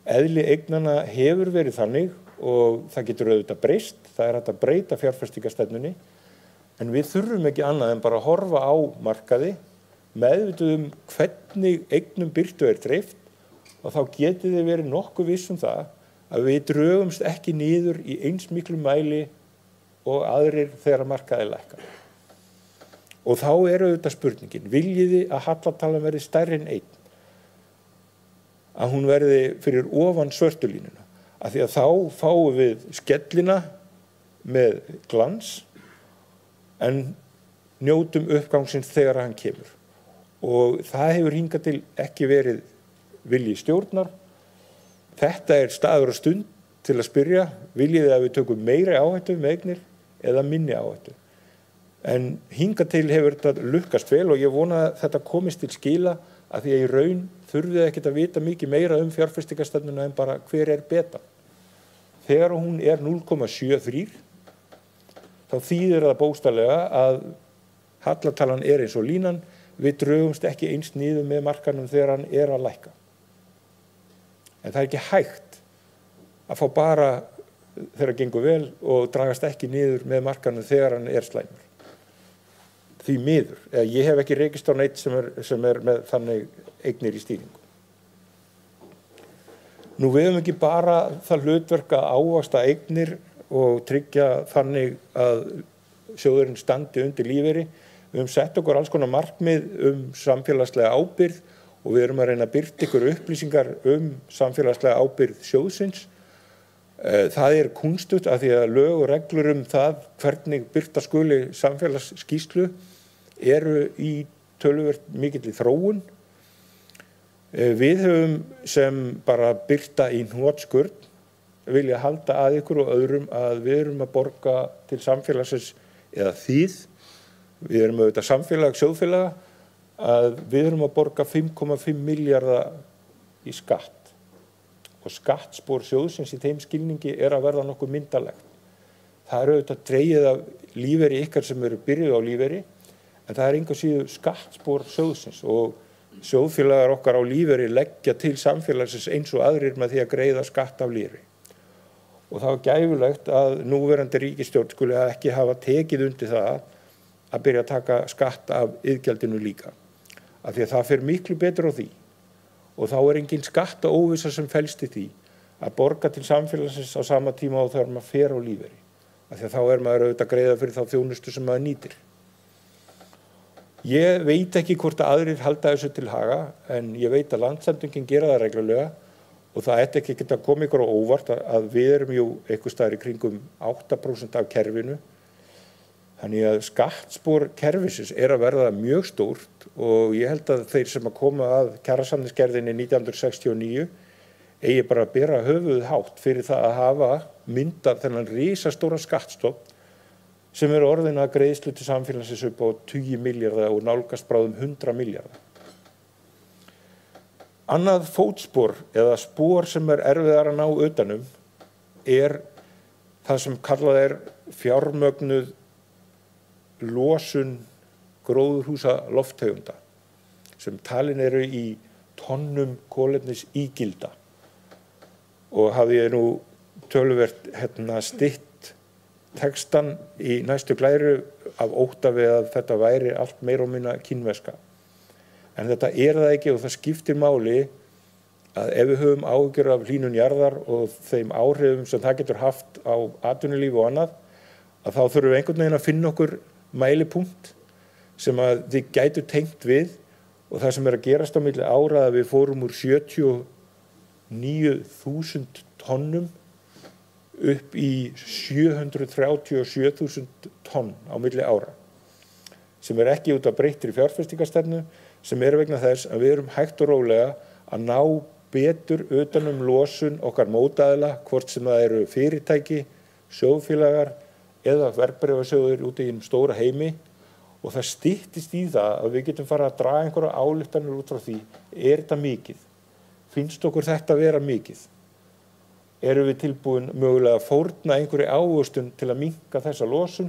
Eðli eignanna hefur verið þannig og það getur auðvitað breyst, það hægt að breyta fjárfestingarstefnunni, en við þurfum ekki annað en bara að horfa á markaði, meðvituð hvernig eignum Birtu dreift og þá getið þið verið nokkuð viss það að við draugumst ekki niður í eins miklu mæli og aðrir þegar markaði lækka. Og þá auðvitað spurningin, viljiði að hallatalan verði stærri en 1? Að hún verði fyrir ofan svörtulínuna, af því að þá fáum við skellina með glans en njótum uppgangsins þegar hann kemur. Og það hefur hingað til ekki verið vilji stjórnar. Þetta staður og stund til að spyrja, viljiði að við tökum meiri áhættu með eignir eða minni áhættu. En hingað til hefur þetta lukkast vel og ég vona að þetta komist til skila að því að í raun þurfið ekkert að vita mikið meira fjárfestingarstefnuna en bara hver beta. Þegar hún 0,73 þá þýðir það bókstaflega að hallatalan eins og línan, við draugumst ekki eins niður með markanum þegar hann að lækka. En það ekki hægt að fá bara þegar gengur vel og dragast ekki niður með markanum þegar hann slæmur. Því miður. Ég hef ekki rekist á neitt sem með þannig eignir í stýringu. Nú við höfum ekki bara það hlutverk að ávaxta eignir og tryggja þannig að sjóðurinn standi undir lífeyri. Við höfum sett okkur alls konar markmið samfélagslega ábyrgð og við erum að reyna að birta ykkur upplýsingar samfélagslega ábyrgð sjóðsins. Það kúnstugt af því að lög og reglur það hvernig birta skuli samfélagsskýrslu eru í töluvert mikilli þróun. Við höfum sem bara birta í hnotskurn vilja halda að ykkur og öðrum að við erum að borga til samfélagsins eða þýð. Við erum auðvitað samfélag, sjóðfélaga, að við erum að borga 5,5 milljarða í skatt. Og skattspor sjóðsins í þeim skilningi að verða nokkuð myndalegt. Það auðvitað dregið af lífeyri ykkar sem eru byrjuð á lífeyri, en það engu síður skattspor sjóðsins og sjóðfélagar okkar á lífeyri leggja til samfélagsins eins og aðrir með því að greiða skatt af lífeyri. Og það gæfulegt að núverandi ríkisstjórn skuli ekki hafa tekið undir það að byrja að taka skatt af iðgjaldinu líka. Af því að það fer miklu betur á því. Og þá engin skattaóvissa sem felst í því að borga til samfélagsins á sama tíma og þegar maður fer á lífeyri. Af því að þá maður auðvitað að greiða fyrir þá þjónustu sem maður nýtir. Ég veit ekki hvort að aðrir halda þessu til haga, en ég veit að Landssamtökin gera það reglulega og það ekki geta komið ykkur á óvart að við erum jú einhvers staðar í kringum 8% af kerfinu. Þannig að skattspor kerfisins að verða mjög stórt og ég held að þeir sem að koma að kjarasamningsgerðinni 1969 eigi bara að bera höfuðið hátt fyrir það að hafa myndað þennan risastóra skattstofn sem orðin að greiðslu til samfélagsins upp á 20 milljarða og nálgast bráðum 100 milljarða. Annað fótspor eða spor sem erfiðar að ná utanum það sem kallað fjármögnuð losun gróðurhúsaloftegunda sem talin eru í tonnum kolefnis ígilda og hafði ég nú töluvert stytt textan í næstu glæru af ótta við að þetta væri allt meira og minna kínverska. En þetta það ekki og það skiptir máli að ef við höfum áhyggjur af hlýnun jarðar og þeim áhrifum sem það getur haft á atvinnulíf og annað, að þá þurfum við einhvern veginn að finna okkur mælipunkt sem að þið gætu tengt við og það sem að gerast á milli ára að við fórum úr 79.000 tonnum upp í 737.000 tonn á milli ára sem ekki út af breyttri fjárfestingarstefnu sem vegna þess að við erum hægt og rólega að ná betur utan losun okkar mótaðila hvort sem það eru fyrirtæki, sjóðfélagar eða verðbréfasjóðir út í stóra heimi og það styttist í það að við getum fara að draga einhverja ályktanir út frá því, þetta mikið? Finnst okkur þetta vera mikið? Erum við tilbúin mögulega að fórna einhverju ávöxtun til að minnka þessa losun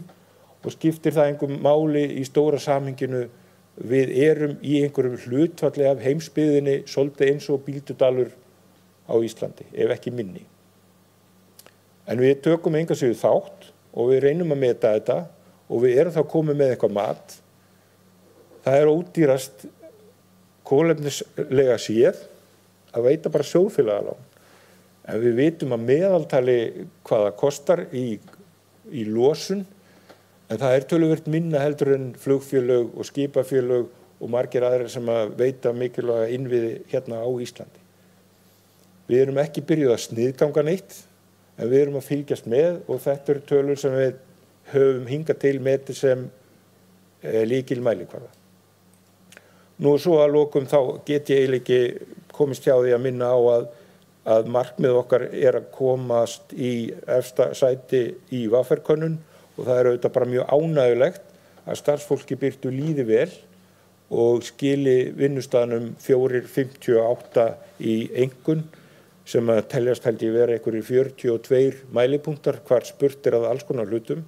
og skiptir það einhverjum máli í stóra samhenginu við erum í einhverjum hlutfalli af heimsbyggðinni svolítið eins og Bíldudalur á Íslandi, ef ekki minni. En við tökum enga síður þátt og við reynum að meta þetta og við erum þá komið með eitthvað mat. Það ódýrast kolefnislega séð að veita bara sjóðfélagalán. En við vitum að meðaltali hvað það kostar í losun, en það töluvert minna heldur en flugfélög og skipafélög og margir aðrir sem að veita mikilvæga innviði hérna á Íslandi. Við erum ekki byrjuð að sniðganga neitt, en við erum að fylgjast með og þetta tölur sem við höfum hingað til metið sem lykilmælikvarða. Nú svo að lokum þá get ég eiginlega ekki komist hjá því að minna á að markmið okkar að komast í efsta sæti í VR-könnun og það auðvitað bara mjög ánægjulegt að starfsfólki byrtu líði vel og skili vinnustaðnum 4,58 í einkunn sem að teljast held ég vera einhverjir 42 mælipunktar hvar spurt að alls konar hlutum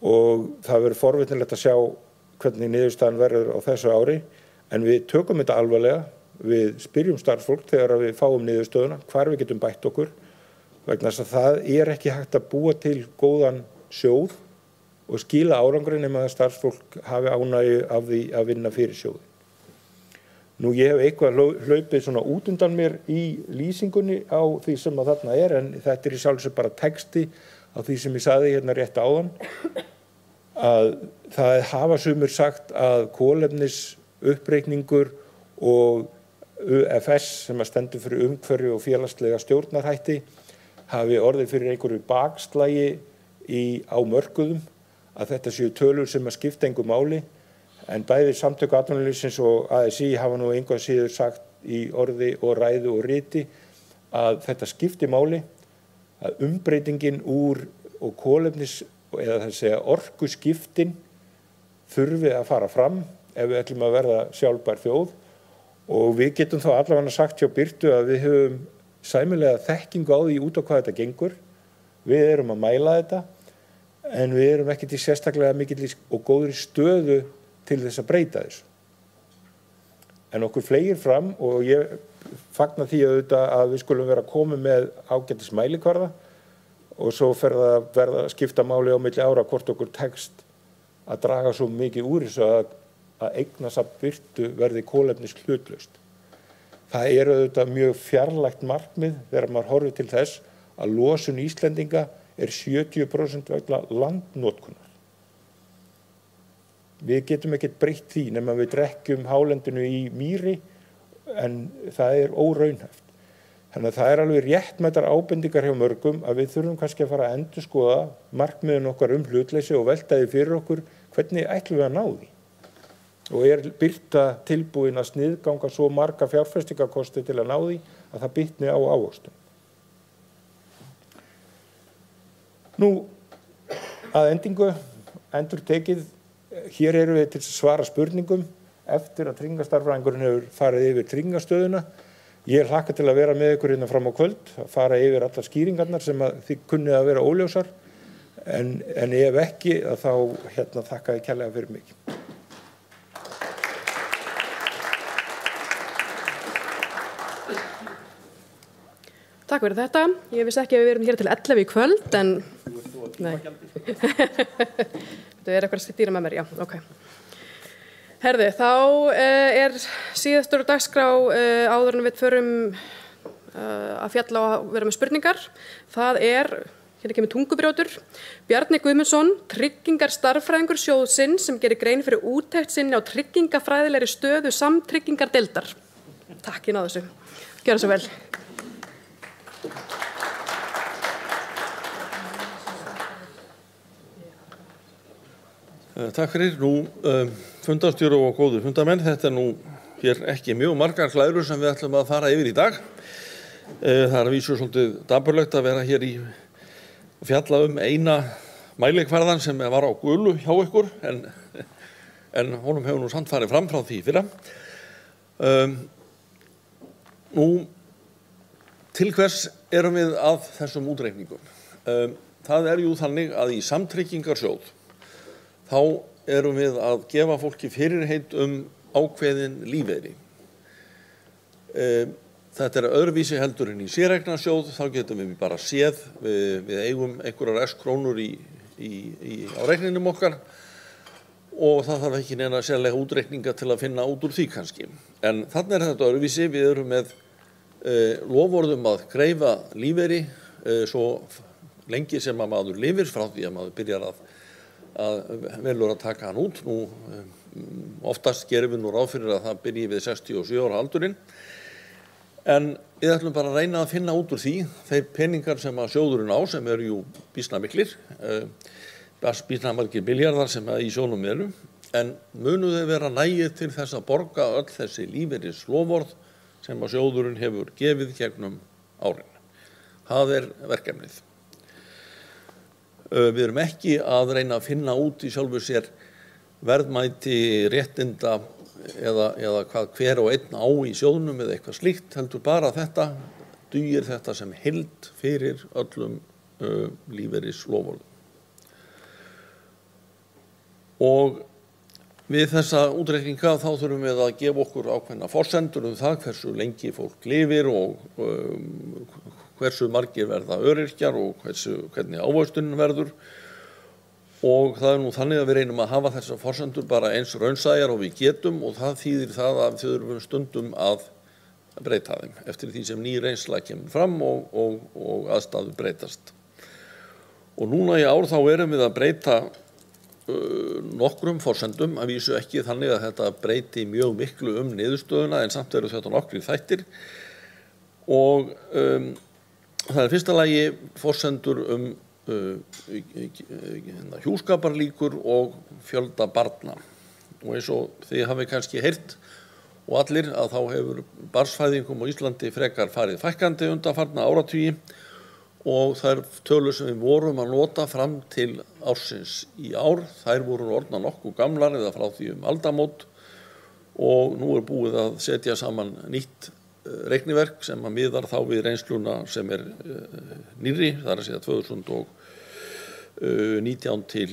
og það verður forvitnilegt að sjá hvernig niðurstaðan verður á þessu ári en við tökum þetta alvarlega við spyrjum starfsfólk þegar við fáum niðurstöðuna, hvar við getum bætt okkur, vegna þess að það ekki hægt að búa til góðan sjóð og skila árangri nema að starfsfólk hafi ánægju af því að vinna fyrir sjóði. Nú ég hef eitthvað hlaupið svona út undan mér í lýsingunni á því sem að þarna en þetta í sjálfsög bara texti á því sem ég sagði hérna rétt áðan, að það hafa sumir sagt að kolefnisuppreikningur og UFS sem að stendur fyrir umhverfi og félagslega stjórnarhætti hafi orðið fyrir einhverju bakslagi á mörkuðum, að þetta séu tölur sem að skipta engu máli, en bæði Samtök atvinnulífsins og ASÍ hafa nú einhvað síður sagt í orði og ræðu og riti að þetta skipti máli, að umbreytingin úr og kolefnis eða það segja orkuskiptin þurfi að fara fram ef við ætlum að verða sjálfbær þjóð, og við getum þá allavega sagt hjá Birtu að við höfum sæmilega þekkingu á því út á hvað þetta gengur. Við erum að mæla þetta, en við erum ekki til sérstaklega mikill og góðri stöðu til þess að breyta þessu. En okkur fleygir fram og ég fagna því að við skulum vera komið með ágætis mælikvarða og svo fer það að verða að skipta máli á milli ára hvort okkur tekst að draga svo mikið úr þessu að eignasafn Birtu verði kolefnishlutlaust. Það auðvitað mjög fjarlægt markmið þegar maður horfir til þess að losun Íslendinga 70% vegna landnotkunar. Við getum ekkert breytt því nema við drekkjum hálendinu í mýri, en það óraunhæft. Þannig að það alveg réttmætar ábendingar hjá mörgum að við þurfum kannski að fara að endurskoða markmiðin okkar hlutleysi og velta því fyrir okkur hvernig ætlum við að ná því. Og Birta tilbúin að sniðganga svo marga fjárfestingarkosti til að ná því að það bitni á ávöxtum. Nú, að endingu, endurtekið, hér erum við til að svara spurningum eftir að tryggingastarfræðingurinn hefur farið yfir tryggingastöðuna. Ég hlakka til að vera með ykkur hérna fram á kvöld, að fara yfir allar skýringarnar sem að þið kunnið að vera óljósar, en ef ekki, að þá þakka ég kærlega fyrir mig. Takk fyrir þetta. Ég vissi ekki að við erum hér til 11 í kvöld, en... Nei. Þetta eitthvað að dýra með mér, já, ok. Herði, þá síðastur dagskrá áður en við förum að fjalla og vera með spurningar. Það hérna kemur tungubrjótur, Bjarni Guðmundsson, tryggingarstarfræðingur sjóðsins sem gerir grein fyrir úttekt sinni á tryggingafræðilegri stöðu samtryggingardeildar. Takk, ég náðu þessu. Gjörðu svo vel. Takk fyrir. Nú, fundarstjóri og góður fundamenn, þetta nú hér ekki mjög margar hlærur sem við ætlum að fara yfir í dag. Það að vísu svolítið dapurlegt að vera hér að fjalla eina mælikvarðan sem var á gulu hjá ykkur, en honum hefur nú samt farið fram frá því fyrra. Nú, til hvers erum við að þessum útreikningum? Það jú þannig að í samtryggingarsjóð þá erum við að gefa fólki fyrirheit ákveðin lífeyri. Þetta öðruvísi heldur en í séreignarsjóð, þá getum við bara séð, við eigum einhverjar krónur á reikninum okkar og það þarf ekki neina sérlega útreikninga til að finna út úr því kannski. En þarna þetta öðruvísi, við erum með loforðum að greifa lífeyri svo lengi sem að maður lifir frá því að maður byrjar að velur að taka hann út. Nú, oftast gerum við nú ráð fyrir að það byrji við 67 ára aldurinn, en við ætlum bara að reyna að finna út úr því þeir peningar sem að sjóðurinn á, sem jú býsna miklir, býsna margir miljardar sem í sjónum eru, en munu þau vera nægir til þess að borga öll þessi lífeyrisloforð sem að sjóðurinn hefur gefið gegnum árin. Það verkefnið. Við erum ekki að reyna að finna út í sjálfu sér verðmæti réttinda eða hvað hver og einn á í sjóðnum eða eitthvað slíkt, heldur bara dugir þetta sem heild fyrir öllum lífeyrisloforðum. Og Við þessa útreikninga þá þurfum við að gefa okkur ákveðna forsendur það hversu lengi fólk lifir og hversu margir verða öryrkjar og hvernig ávöxtunin verður. Og það nú þannig að við reynum að hafa þessar forsendur bara eins raunsæjar og við getum og það þýðir það að við þurfum stundum að breyta þeim eftir því sem ný reynsla kemur fram og aðstæður breytast. Og núna í ár þá erum við að breyta nokkrum forsendum, að vísu ekki þannig að þetta breyti mjög miklu niðurstöðuna en samt eru þetta nokkrir þættir og það fyrsta lagi forsendur hjúskaparlíkur og fjölda barna og eins og þið hafi kannski heyrt og allir að þá hefur barnsfæðingum á Íslandi frekar farið fækkandi undanfarna áratugi og þær tölur sem við vorum að nota fram til ársins í ár, þær voru orðnar nokkuð gamlar eða frá því aldamót og nú búið að setja saman nýtt reikniverk sem að miðar þá við reynsluna sem nýrri, það að segja 2019 til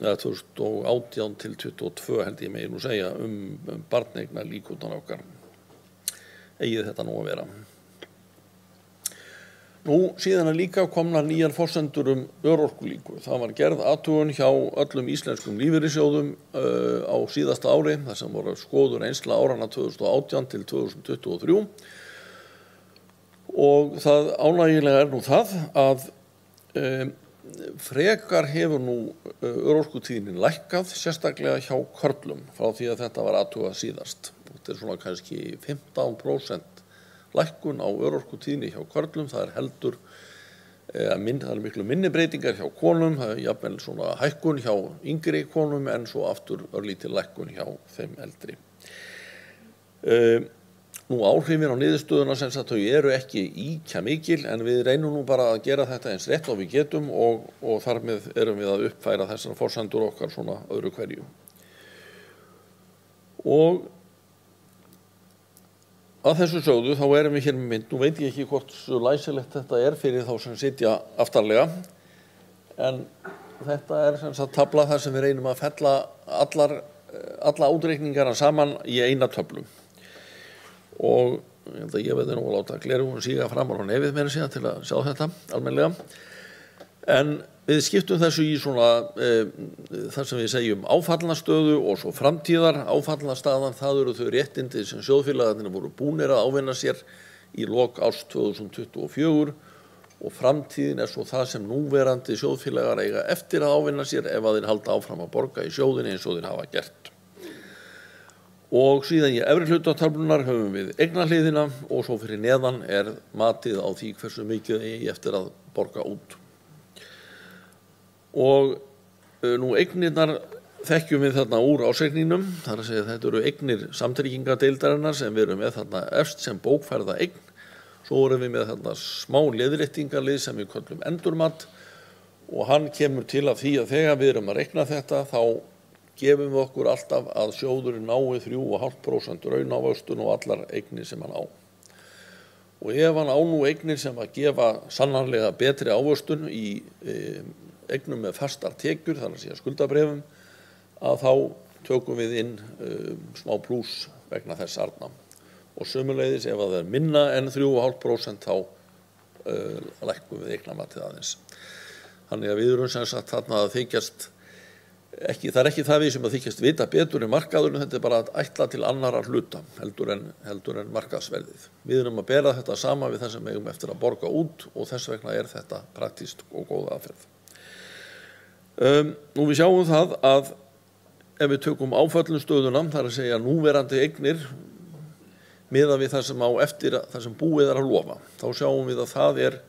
2018 til 22 held ég megi nú segja barneigna líkurnar okkar eigið þetta nú að vera. Nú síðan líka komna nýjar forsendur örorkulíkur. Það var gerð athugun hjá öllum íslenskum lífeyrissjóðum á síðasta ári, þar sem voru skoður reynsla árana 2018 til 2023 og það ánægjulega nú það að frekar hefur nú örorkutíðnin lækkað, sérstaklega hjá körlum frá því að þetta var athugað síðast. Þetta svona kannski 15% lækkun á örorkutíðni hjá körlum, það heldur það miklu minni breytingar hjá konum, það jafnvel svona hækkun hjá yngri konum en svo aftur örlítil lækkun hjá þeim eldri. Nú áhrifin á niðurstöðuna sem sagt þau eru ekki ýkja mikil en við reynum nú bara að gera þetta eins rétt og við getum og þar með erum við að uppfæra þessar forsendur okkar svona öðru hverju. Og að þessu sögðu þá erum við hér með mynd, nú veit ég ekki hvort svo læsilegt þetta fyrir þá sem sitja aftarlega, en þetta sem sagt tabla þar sem við reynum að fella alla útreikningarna saman í eina töflu. Og ég held að ég veit nú að láta gleraugun síga fram á nefið meira síðan til að sjá þetta almennilega. En við skiptum þessu í svona þar sem við segjum áfallnastöðu og svo framtíðar. Áfallnastaðan, það eru þau réttindi sem sjóðfélagarnir voru búnir að ávinna sér í lok árs 2024 og framtíðin svo það sem núverandi sjóðfélagar eiga eftir að ávinna sér ef að þeir halda áfram að borga í sjóðin eins og þeir hafa gert. Og síðan í efri hluta töflunnar höfum við eignahliðina og svo fyrir neðan matið á því hversu mikið eigi eftir að borga út. Og nú eignirnar þekkjum við þarna úr ársreikningnum, þar að segja þetta eru eignir samtryggingadeildarinnar sem við erum með þarna efst sem bókfærða eign. Svo erum við með þarna smá leiðréttingarlið sem við köllum endurmat og hann kemur til af því að þegar við erum að reikna þetta þá gefum við okkur alltaf að sjóðurinn nái 3,5% raunávöxtun og allar eignir sem hann á. Og ef hann á nú eignir sem að gefa sannarlega betri ávöxtun í eignum með fastar tekjur, þannig að segja skuldabréfum, að þá tökum við inn smá plús vegna þess arna. Og sömuleiðis ef það minna en 3,5% þá lækkum við eignamatið aðeins. Þannig að við erum sem sagt þarna að þykjast ekki, það ekki það við sem að þykjast vita betur en markaðurinn, þetta bara að ætla til annarra hluta heldur en markaðsverðið. Við erum að bera þetta sama við það sem eigum eftir að borga út og þess vegna þetta praktískt og góð aðferð. Nú við sjáum það að ef við tökum áföllnunstöðuna, þar að segja núverandi eignir miðað við það sem á eftir það sem búið að lofa, þá sjáum við að það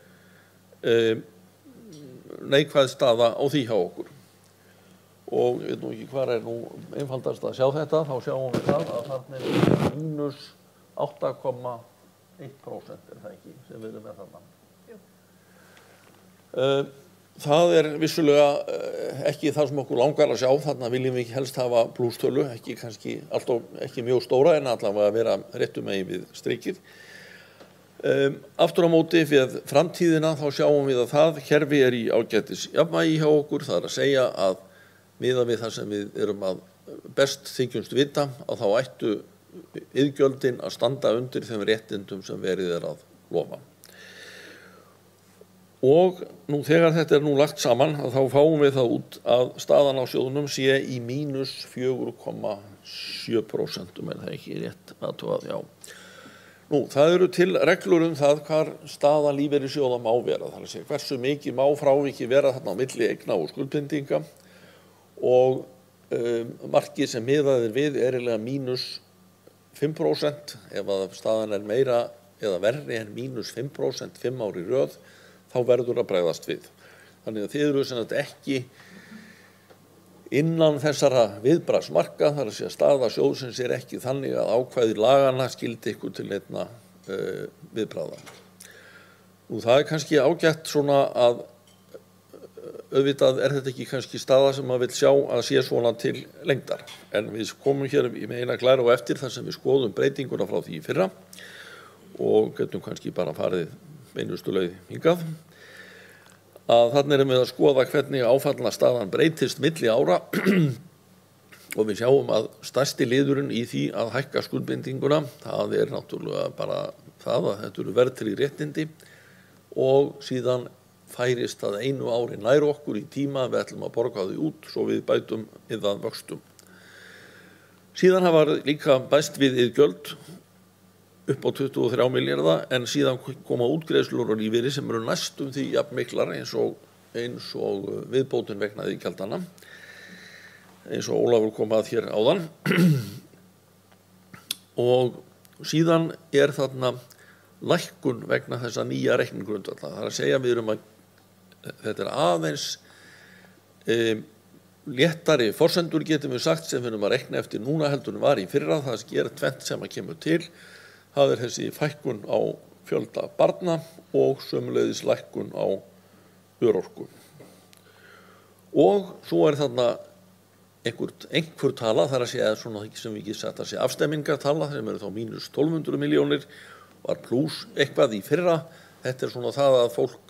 neikvæð staða á því hjá okkur. Og ég veit nú ekki hvað nú einfaldast að sjá þetta, þá sjáum við það að þarna mínus 8,1% það ekki sem við erum með þarna. Jú. Það vissulega ekki það sem okkur langar að sjá, þarna viljum við ekki helst hafa plústölu, ekki kannski alltaf ekki mjög stóra en allavega að vera réttum megin við strikið. Aftur á móti við framtíðina þá sjáum við að það kerfi í ágætis jafnvægi hjá okkur, það að segja að miðað við það sem við erum að best þykjumst vita, að þá ættu iðgjöldin að standa undir þeim réttindum sem verið að lofa. Og nú þegar þetta nú lagt saman, þá fáum við það út að staðan á sjóðnum sé í mínus 4,7%, það ekki rétt athugað, já. Nú, það eru til reglur það hvar staða lífeyrissjóða má vera, það segja hversu mikið má fráviki vera þarna á milli eigna og skuldbindinga og markið sem miðað við eiginlega mínus 5%, ef að staðan meira eða verri en mínus 5% 5 ár í röð, þá verður að bregðast við. Þannig að þið eru sem þetta ekki innan þessara viðbragðsmarka, þar að segja staða sjóðsins ekki þannig að ákvæði lagana skildi ykkur til einna viðbragða. Nú það kannski ágætt svona að auðvitað þetta ekki kannski staða sem maður vill sjá að sé svona til lengdar. En við komum hér í meina glæra og eftir þar sem við skoðum breytinguna frá því í fyrra og getum kannski bara farið beinustu leið hingað. Að þarna erum við að skoða hvernig áfallna staðan breytist milli ára og við sjáum að stærsti liðurinn í því að hækka skuldbindinguna, það náttúrulega bara það að þetta eru verðtryggð réttindi og síðan færist það einu ári nær okkur í tíma, við ætlum að borga því út svo við bætum við það vöxtum. Síðan hafa líka bæst við iðgjöld upp á 23 milljarða en síðan koma útgreiðslur og lífeyri sem eru næstum því jafnmiklar eins og viðbótin vegna iðgjaldana eins og Ólafur kom að hér áðan og síðan þarna lækkun vegna þessa nýja reiknigrundvalla. Það að segja við erum að þetta aðeins léttari forsendur getum við sagt sem við erum að reikna eftir núna heldur en var í fyrra. Það tvennt sem að kemur til. Það þessi fækkun á fjölda barna og sömuleiðis lækkun á örorku. Og svo þarna einhver tala, þar að segja svona sem við ekki sett að segja afstemmingartala, sem eru þá mínus 1200 milljónir, var pluss eitthvað í fyrra. Þetta svona það að fólk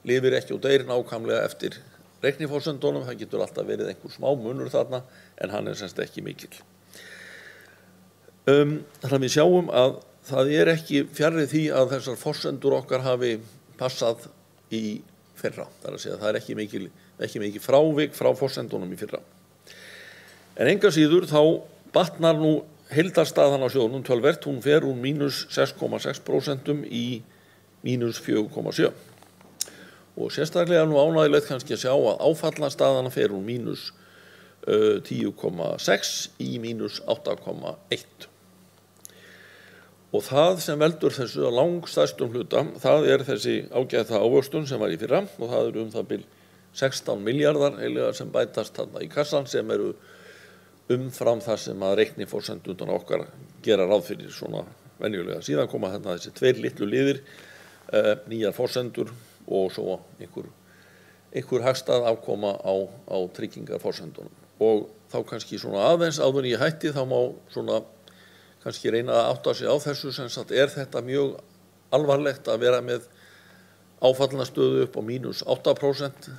lifir ekki og deyr nákvæmlega eftir reikniforsendunum, það getur alltaf verið einhver smá munur þarna, en hann semst ekki mikill. Þannig að við sjáum að það ekki fjarri því að þessar forsendur okkar hafi passað í fyrra. Það að segja það ekki mikil frávik frá forsendunum í fyrra. En enga síður þá batnar nú heildarstaðan á sjóðnum töluvert, hún fer úr mínus 6,6% í mínus 4,7%. Og sérstaklega nú ánægilegt kannski að sjá að áfallastaðan fer úr mínus 10,6 í mínus 8,1. Og það sem veldur þessu að langstærstum hluta, það þessi ágæta ávöxtun sem var í fyrra og það það bil 16 milljarðar sem bætast þarna í kassan sem eru umfram það sem að reikniforsendurnar okkar gera ráð fyrir svona venjulega. Síðan koma þarna þessi tveir litlu liðir, nýjar forsendur og svo einhver hagstæð afkoma á tryggingarforsendunum. Og þá kannski svona aðeins áður en ég hætti þá má svona kannski reyna að átta sig á þessu sem sagt þetta mjög alvarlegt að vera með áfallnastöðu upp á mínus 8%.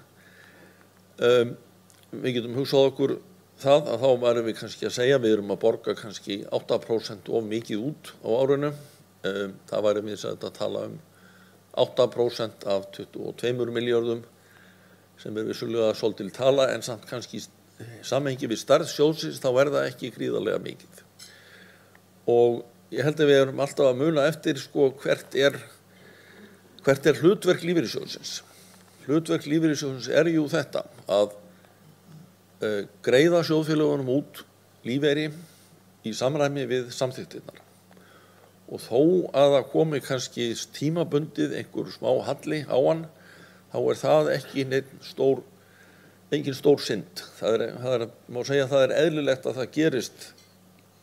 Við getum hugsað okkur það að þá varum við kannski að segja við erum að borga kannski 8% of mikið út á árinu. Það væri við að tala 8% af 22 milljörðum sem vissulega svolítil tala en samt kannski samhengi við stærð sjóðsins þá það ekki gríðarlega mikið. Og ég held að við erum alltaf að muna eftir hvert hlutverk lífeyrissjóðsins. Hlutverk lífeyrissjóðsins jú þetta að greiða sjóðfélögunum út lífeyri í samræmi við samþykktirnar. Og þó að það komi kannski tímabundið einhver smá halli á hann, þá það ekki engin stór synd. Má segja að það eðlilegt að það gerist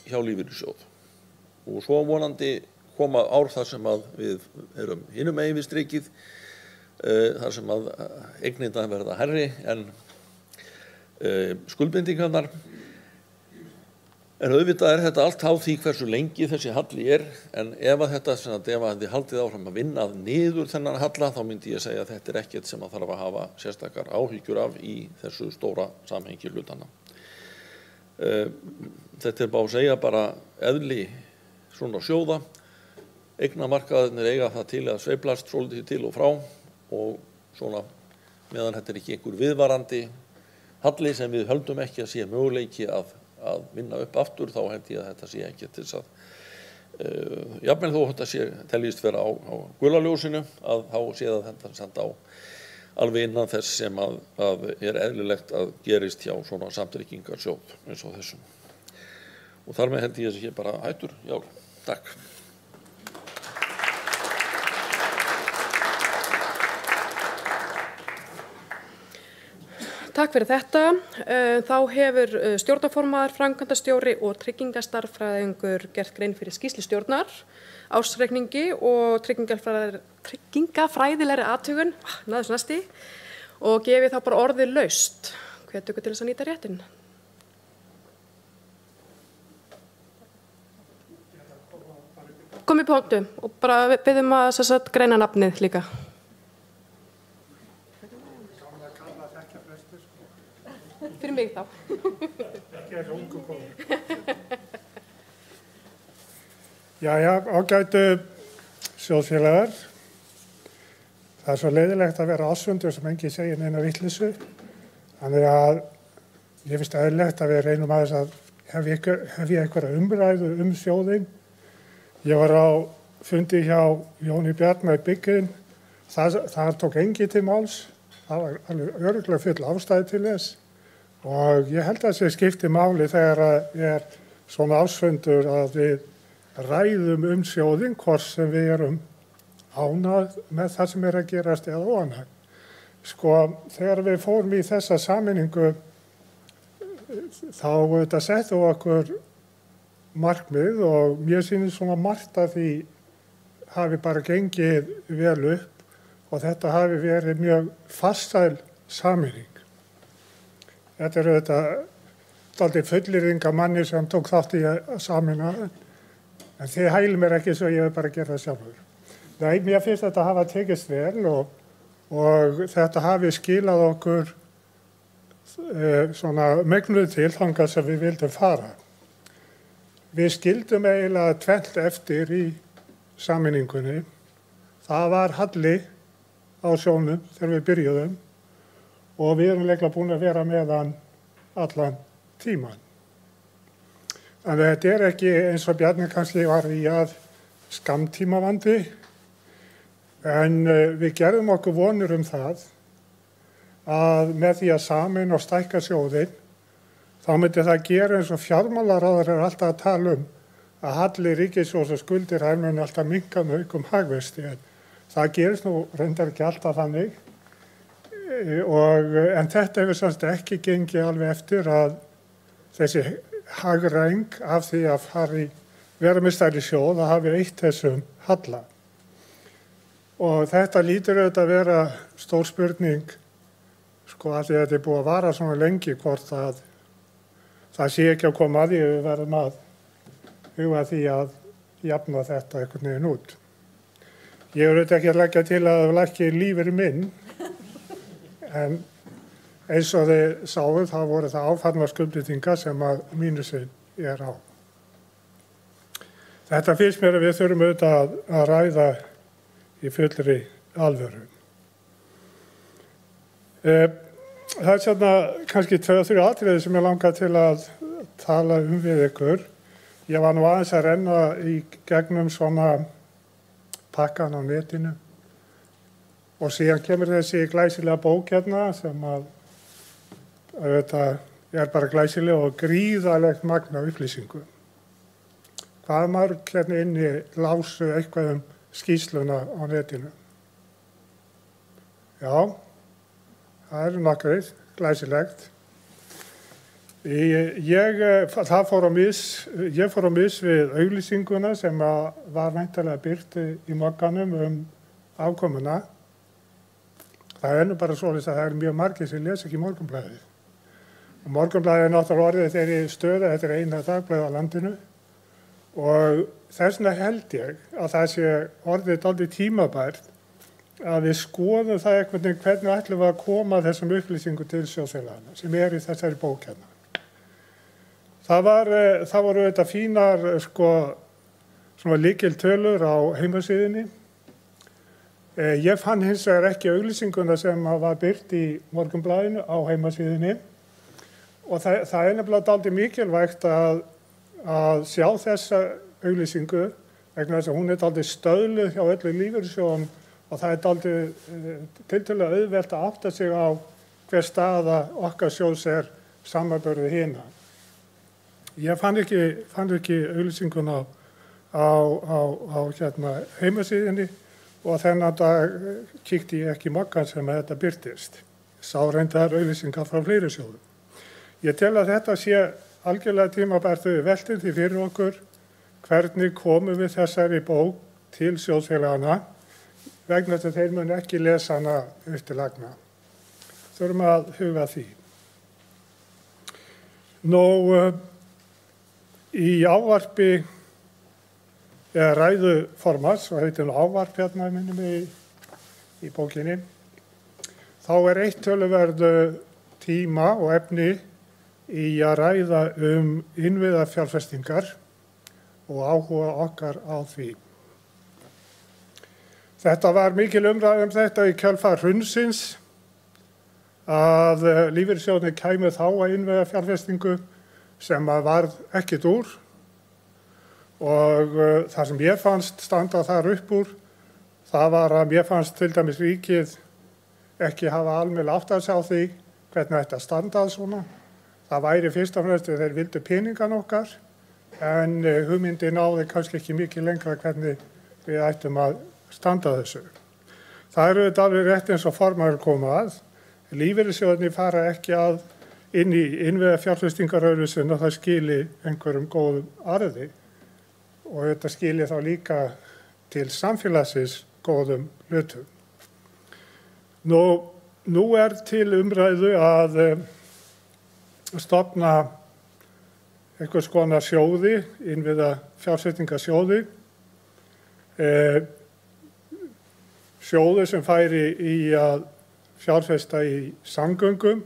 hjá lífeyrissjóð. Og svo vonandi koma ár þar sem að við erum hinum megin við strikið, þar sem að eignirnar verða hærri en skuldbindingarnar. En auðvitað þetta allt á því hversu lengi þessi halli en ef að þið haldið áfram að vinna niður þennan halla, þá myndi ég segja að þetta ekkert sem að þarf að hafa sérstakar áhyggjur af í þessu stóra samhengi hlutanna. Þetta bara að segja bara eðli svona sjóða. Eignamarkaðirnir eiga það til að sveiflast svolítið til og frá og svona meðan þetta ekki einhver viðvarandi halli sem við höldum ekki að sé möguleiki að vinna upp aftur, þá held ég að þetta sé ekki til þess að jafnvel þó þetta sé teljist vera á gulaljósinu, að þá sé það þetta samt á alveg innan þess sem að eðlilegt að gerist hjá svona samtryggingarsjóð eins og þessum. Og þar með held ég að sé bara hættur. Já, takk. Takk fyrir þetta. Þá hefur stjórnarformaður, framkvæmdastjóri og tryggingastarfræðingur gert grein fyrir skýrslu stjórnar, ársreikningi og tryggingafræðilegri athugun, náðu svo næsti, og gefið þá bara orðið laust. Hvet ykkur til þess að nýta réttinn? Komið í punktu og bara biðjum að greina nafnið líka. Fyrir mig þá. Ekki þessu ungu konu. Jæja, ágætu sjóðfélagar. Það svo leiðilegt að vera ásundur sem engi segir neina vitleysu. Þannig að ég finnst eðlilegt að við reynum aðeins að hefja einhverja umræðu sjóðinn. Ég var á fundi hjá Jóni Bjarna í Byggin. Það tók engi til máls. Það var alveg örugglega full ástæði til þess. Og ég held að þessi skipti máli þegar svona ársfundur að við ræðum sjóðinn hvort sem við erum ánægð með það sem að gerast eða óánægð. Sko, þegar við fórum í þessa sameiningu þá þetta settum okkur markmið og mér sýnist svona margt að því hafi bara gengið vel upp og þetta hafi verið mjög farsæl sameining. Þetta þetta dálítið fullyrðing af manni sem tók þátt í að sameina, en þið hælið mér ekki svo ég vil bara gera það sjálfur. Nei, mér finnst þetta hafa tekist vel og þetta hafi skilað okkur svona megnuð til þangað sem við vildum fara. Við skildum eiginlega tvennt eftir í sameiningunni. Það var halli á sjónum þegar við byrjuðum. Og við erum líklega búin að vera með hann allan tíman. Þannig að þetta ekki eins og Bjarni kannski var í að skammtímavandi, en við gerðum okkur vonur það að með því að sameina og stækka sjóðinn, þá myndi það gera eins og fjármálaráðherrar alltaf að tala að halli ríkissjóðs og skuldir muni alltaf minnka með auknum hagvexti. Það gerist nú reyndar ekki alltaf þannig. En þetta hefur semst ekki gengið alveg eftir að þessi hagræðing af því að vera með stærri sjóð að hafi eytt þessum halla. Og þetta lítur auðvitað að vera stór spurning, sko, af því að þetta er búið að vara svona lengi hvort að það sé ekki að koma að því við verðum að huga því að jafna þetta einhvern veginn út. Ég er auðvitað ekki að leggja til að það lækki lífeyri minn, en eins og þið sáuð þá voru það áfallnarskuldbindingar sem að mínusinn á. Þetta finnst mér að við þurfum auðvitað að ræða í fullri alvöru. Það svona kannski 2-3 atriði sem ég langar til að tala við ykkur. Ég var nú aðeins að renna í gegnum svona pakkan á netinu. Og síðan kemur þessi glæsilega bók hérna sem að þetta bara glæsilega og gríðarlegt magn af upplýsingu. Hvað mörg hérna inni lásu eitthvað skýrsluna á netinu? Já, það eru nokkrir, glæsilegt. Ég fór á mis við auglýsinguna sem var væntanlega birt í Mogganum afkomuna. Það nú bara svoleiðis að það eru mjög margir sem lesa ekki Morgunblaðið. Morgunblaðið er náttúrulega orðið þeirri stöðu, þetta er eina dagblaðið á landinu og þess vegna held ég að það sé orðið dálítið tímabært að við skoðum það einhvern veginn hvernig ætlum við að koma þessum upplýsingum til sjóðfélagana sem er í þessari bók hérna. Það voru þetta fínar svona lykiltölur á heimasíðunni. Ég fann hins vegar ekki auglýsinguna sem var birt í Morgunblaðinu á heimasíðunni og það er nefnilega dálítið mikilvægt að sjá þessa auglýsingu vegna þess að hún er dálítið stöðluð hjá öllu lífeyrissjóðum og það er dálítið tiltölulega auðvelt að átta sig á hver staða okkar sjóðs er samanburði hina. Ég fann ekki auglýsinguna á heimasíðunni og þennan dag kíkti ég ekki í Moggann sem þetta birtist. Sá reyndar auglýsingar frá fleiri sjóðum. Ég tel að þetta sé algjörlega tímabært við veltum því fyrir okkur hvernig komum við þessari bók til sjóðfélagana vegna þess að þeir mun ekki lesa hana eftirlagna. Þurfum að huga því. Nú, í ávarpi eða ræðu formats, og heitir ávarp hérna minnum í bókinni, þá er eitt töluverðu tíma og efni í að ræða innviðafjárfestingar og áhuga okkar á því. Þetta var mikil umræða þetta í kjölfar hrunsins að lífeyrissjóðirnir kæmu þá að innviðafjárfestingu sem varð ekkert úr og það sem ég fannst standa þar upp úr, það var að mér fannst til dæmis ríkið ekki hafa almennilega átt að sjá því hvernig þetta standað svona. Það væri fyrst og fremst þeir vildu peningan okkar en hugmyndin náði kannski ekki mikið lengra hvernig við ættum að standa þessu. Það eru þetta alveg rétt eins og formaður koma að. Lífeyrissjóðirnir fara ekki inn í innviðafjárfestingarauglýsin og það skili einhverjum góðum arði og þetta skili þá líka til samfélagsins góðum hlutum. Nú er til umræðu að stofna einhvers konar sjóði, innviðafjárfestingarsjóði, sjóði sem færi í að fjárfesta í samgöngum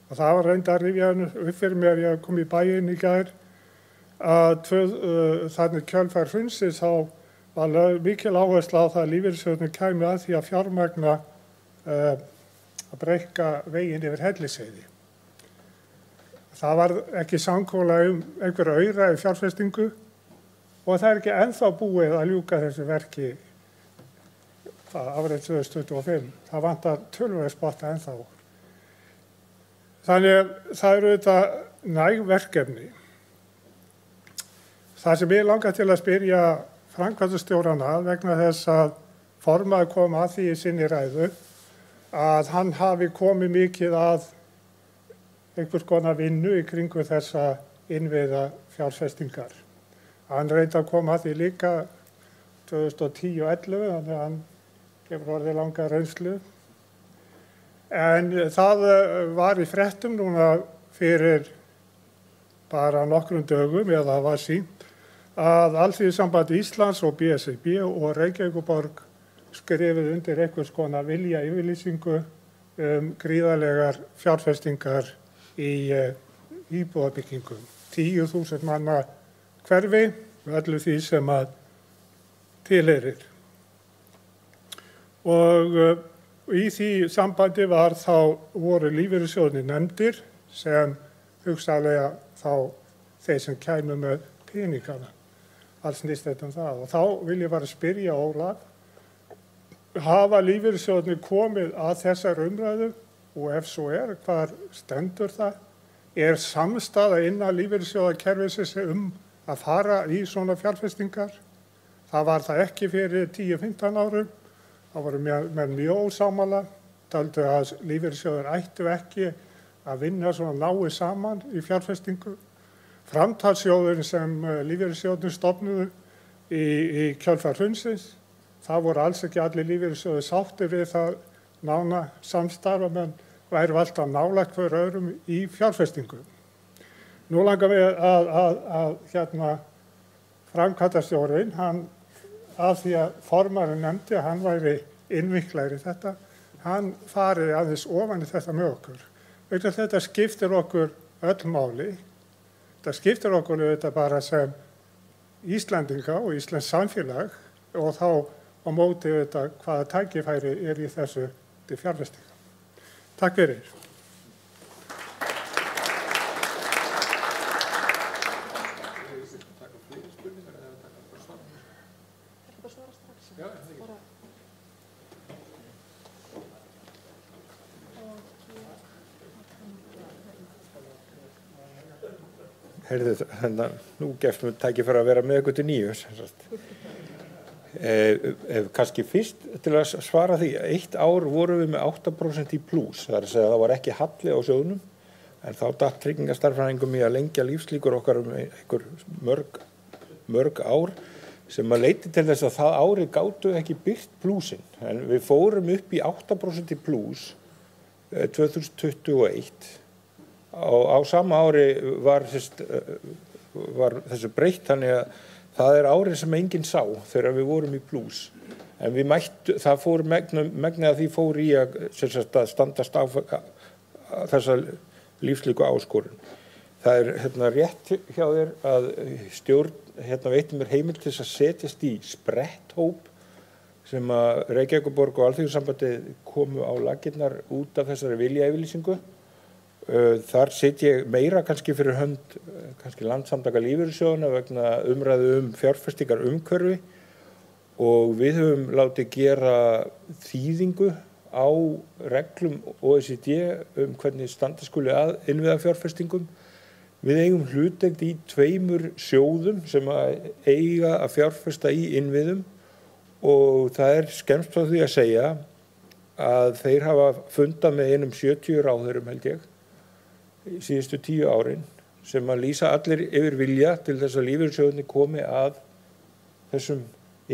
og það var reyndar upp fyrir mér, ég kom í bæinn í gær, að þannig kjölfar hrunsins þá var mikil áhersla á það að lífeyrissjóðirnir kæmu að því að fjármagna að breikka veginn yfir Hellisheiði. Það var ekki samkomulag einhverja aura í fjárfestingu og það er ekki ennþá búið að ljúka þessu verki árið 2025. Það vantar töluvert spotta ennþá. Þannig það eru þetta næg verkefni. Það sem ég langar til að spyrja framkvæmdastjórana vegna þess að formaður kom að því í sinni ræðu að hann hafi komið mikið að einhvers konar vinnu í kringu þessa innviða fjárfestingar. Hann reyndi að koma að því líka 2010 og 2011, þannig að hann gefur orðið langa reynslu. En það var í fréttum núna fyrir bara nokkrum dögum, eða það var sýnt, að Alþýðusamband Íslands og BSRB og Reykjavíkurborg skrifuðu undir einhvers konar viljayfirlýsingu gríðarlegar fjárfestingar í íbúðarbyggingum. 10.000 manna hverfi og öllu því sem að tilheyrir. Og í því sambandi voru lífeyrissjóðirnir nefndir sem hugsanlega þá þeir sem kæmu með peningana. Alls snýst þetta það. Og þá vil ég bara spyrja Ólaf, hafa lífeyrissjóðirnir komið að þessar umræðu og ef svo hvar stendur það? Er samstaða innan lífeyrissjóðakerfisins að fara í svona fjárfestingar? Það var það ekki fyrir 10-15 árum. Það voru menn mjög ósammála, töldu að lífeyrissjóðir ættu ekki að vinna svona náið saman í fjárfestingu. Framtalssjóðurinn sem lífeyrissjóðirnir stofnuðu í kjölfar hrunsins, það voru alls ekki allir lífeyrissjóðir sáttir við það nána samstarf, menn værum alltaf nálægt hver öðrum í fjárfestingu. Nú langar við að framkvæmdastjórinn, hann af því að formaðurinn nefndi að hann væri innviklaður í þetta, hann fari aðeins ofan í þetta með okkur. Vegna þetta skiptir okkur öll máli. Þetta skiptir okkur þetta bara sem Íslendinga og Íslands samfélag og þá á móti þetta hvaða tækifæri í þessu til fjárfestinga. Takk fyrir. Heyrðu, nú gefst mér tækifæri að vera með ykkur til 9. Kannski fyrst til að svara því, 1 ár vorum við með 8% í plús, það er að segja að það var ekki halli á sjóðnum, en þá datt tryggingastarfræðingum í að lengja lífslíkur okkar einhver mörg ár, sem að leiti til þess að það ári gátu ekki byrt plúsin, en við fórum upp í 8% í plús 2021. Á sama ári var þessu breytt, þannig að það er árið sem enginn sá þegar við vorum í plús. En það fór megnið að því fór í að standast á þessa lífslíku áskorun. Það er rétt hjá þér að stjórn veitir mér heimild til þess að setjast í spretthóp sem að Reykjavíkurborg og Alþýðusambandið komu á laggirnar út af þessari viljayfirlýsingu. Þar set ég meira kannski fyrir hönd kannski Landssamtaka lífeyrissjóðanna vegna umræðu fjárfestingar umhverfi og við höfum látið gera þýðingu á reglum OECD hvernig standa skuli að innviðafjárfestingum. Við eigum hlutdeild í 2 sjóðum sem eiga að fjárfesta í innviðum og það er skemmst frá því að segja að þeir hafa fundað með einum 70 ráðherrum held ég síðustu 10 árin sem að lýsa allir yfir vilja til þess að lífeyrissjóðirnir komi að þessum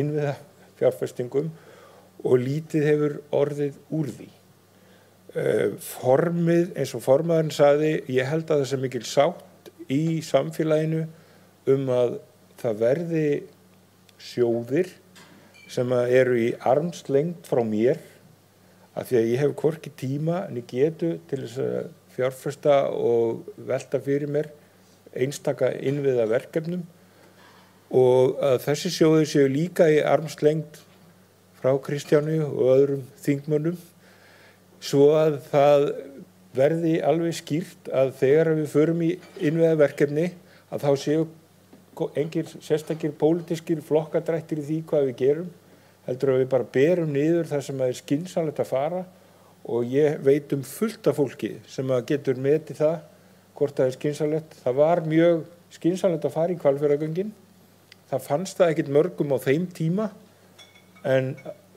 innviðafjárfestingum og lítið hefur orðið úr því. Formið, eins og formaðurinn sagði, ég held að það sé mikil sátt í samfélaginu að það verði sjóðir sem eru í armslengd frá mér af því að ég hef hvorki tíma en ég getu til þess að fjárfesta og velta fyrir mér einstaka innviða verkefnum og að þessi sjóðir séu líka í armslengd frá Kristjáni og öðrum þingmönnum svo að það verði alveg skýrt að þegar við förum í innviða verkefni að þá séu engir sérstakir pólitískir flokkadrættir í því hvað við gerum heldur að við bara berum niður það sem er skynsamlegt að fara og ég veit fullt af fólki sem getur metið það hvort það er skynsamlegt. Það var mjög skynsamlegt að fara í Hvalfjarðargöngin. Það fannst það ekkert mörgum á þeim tíma en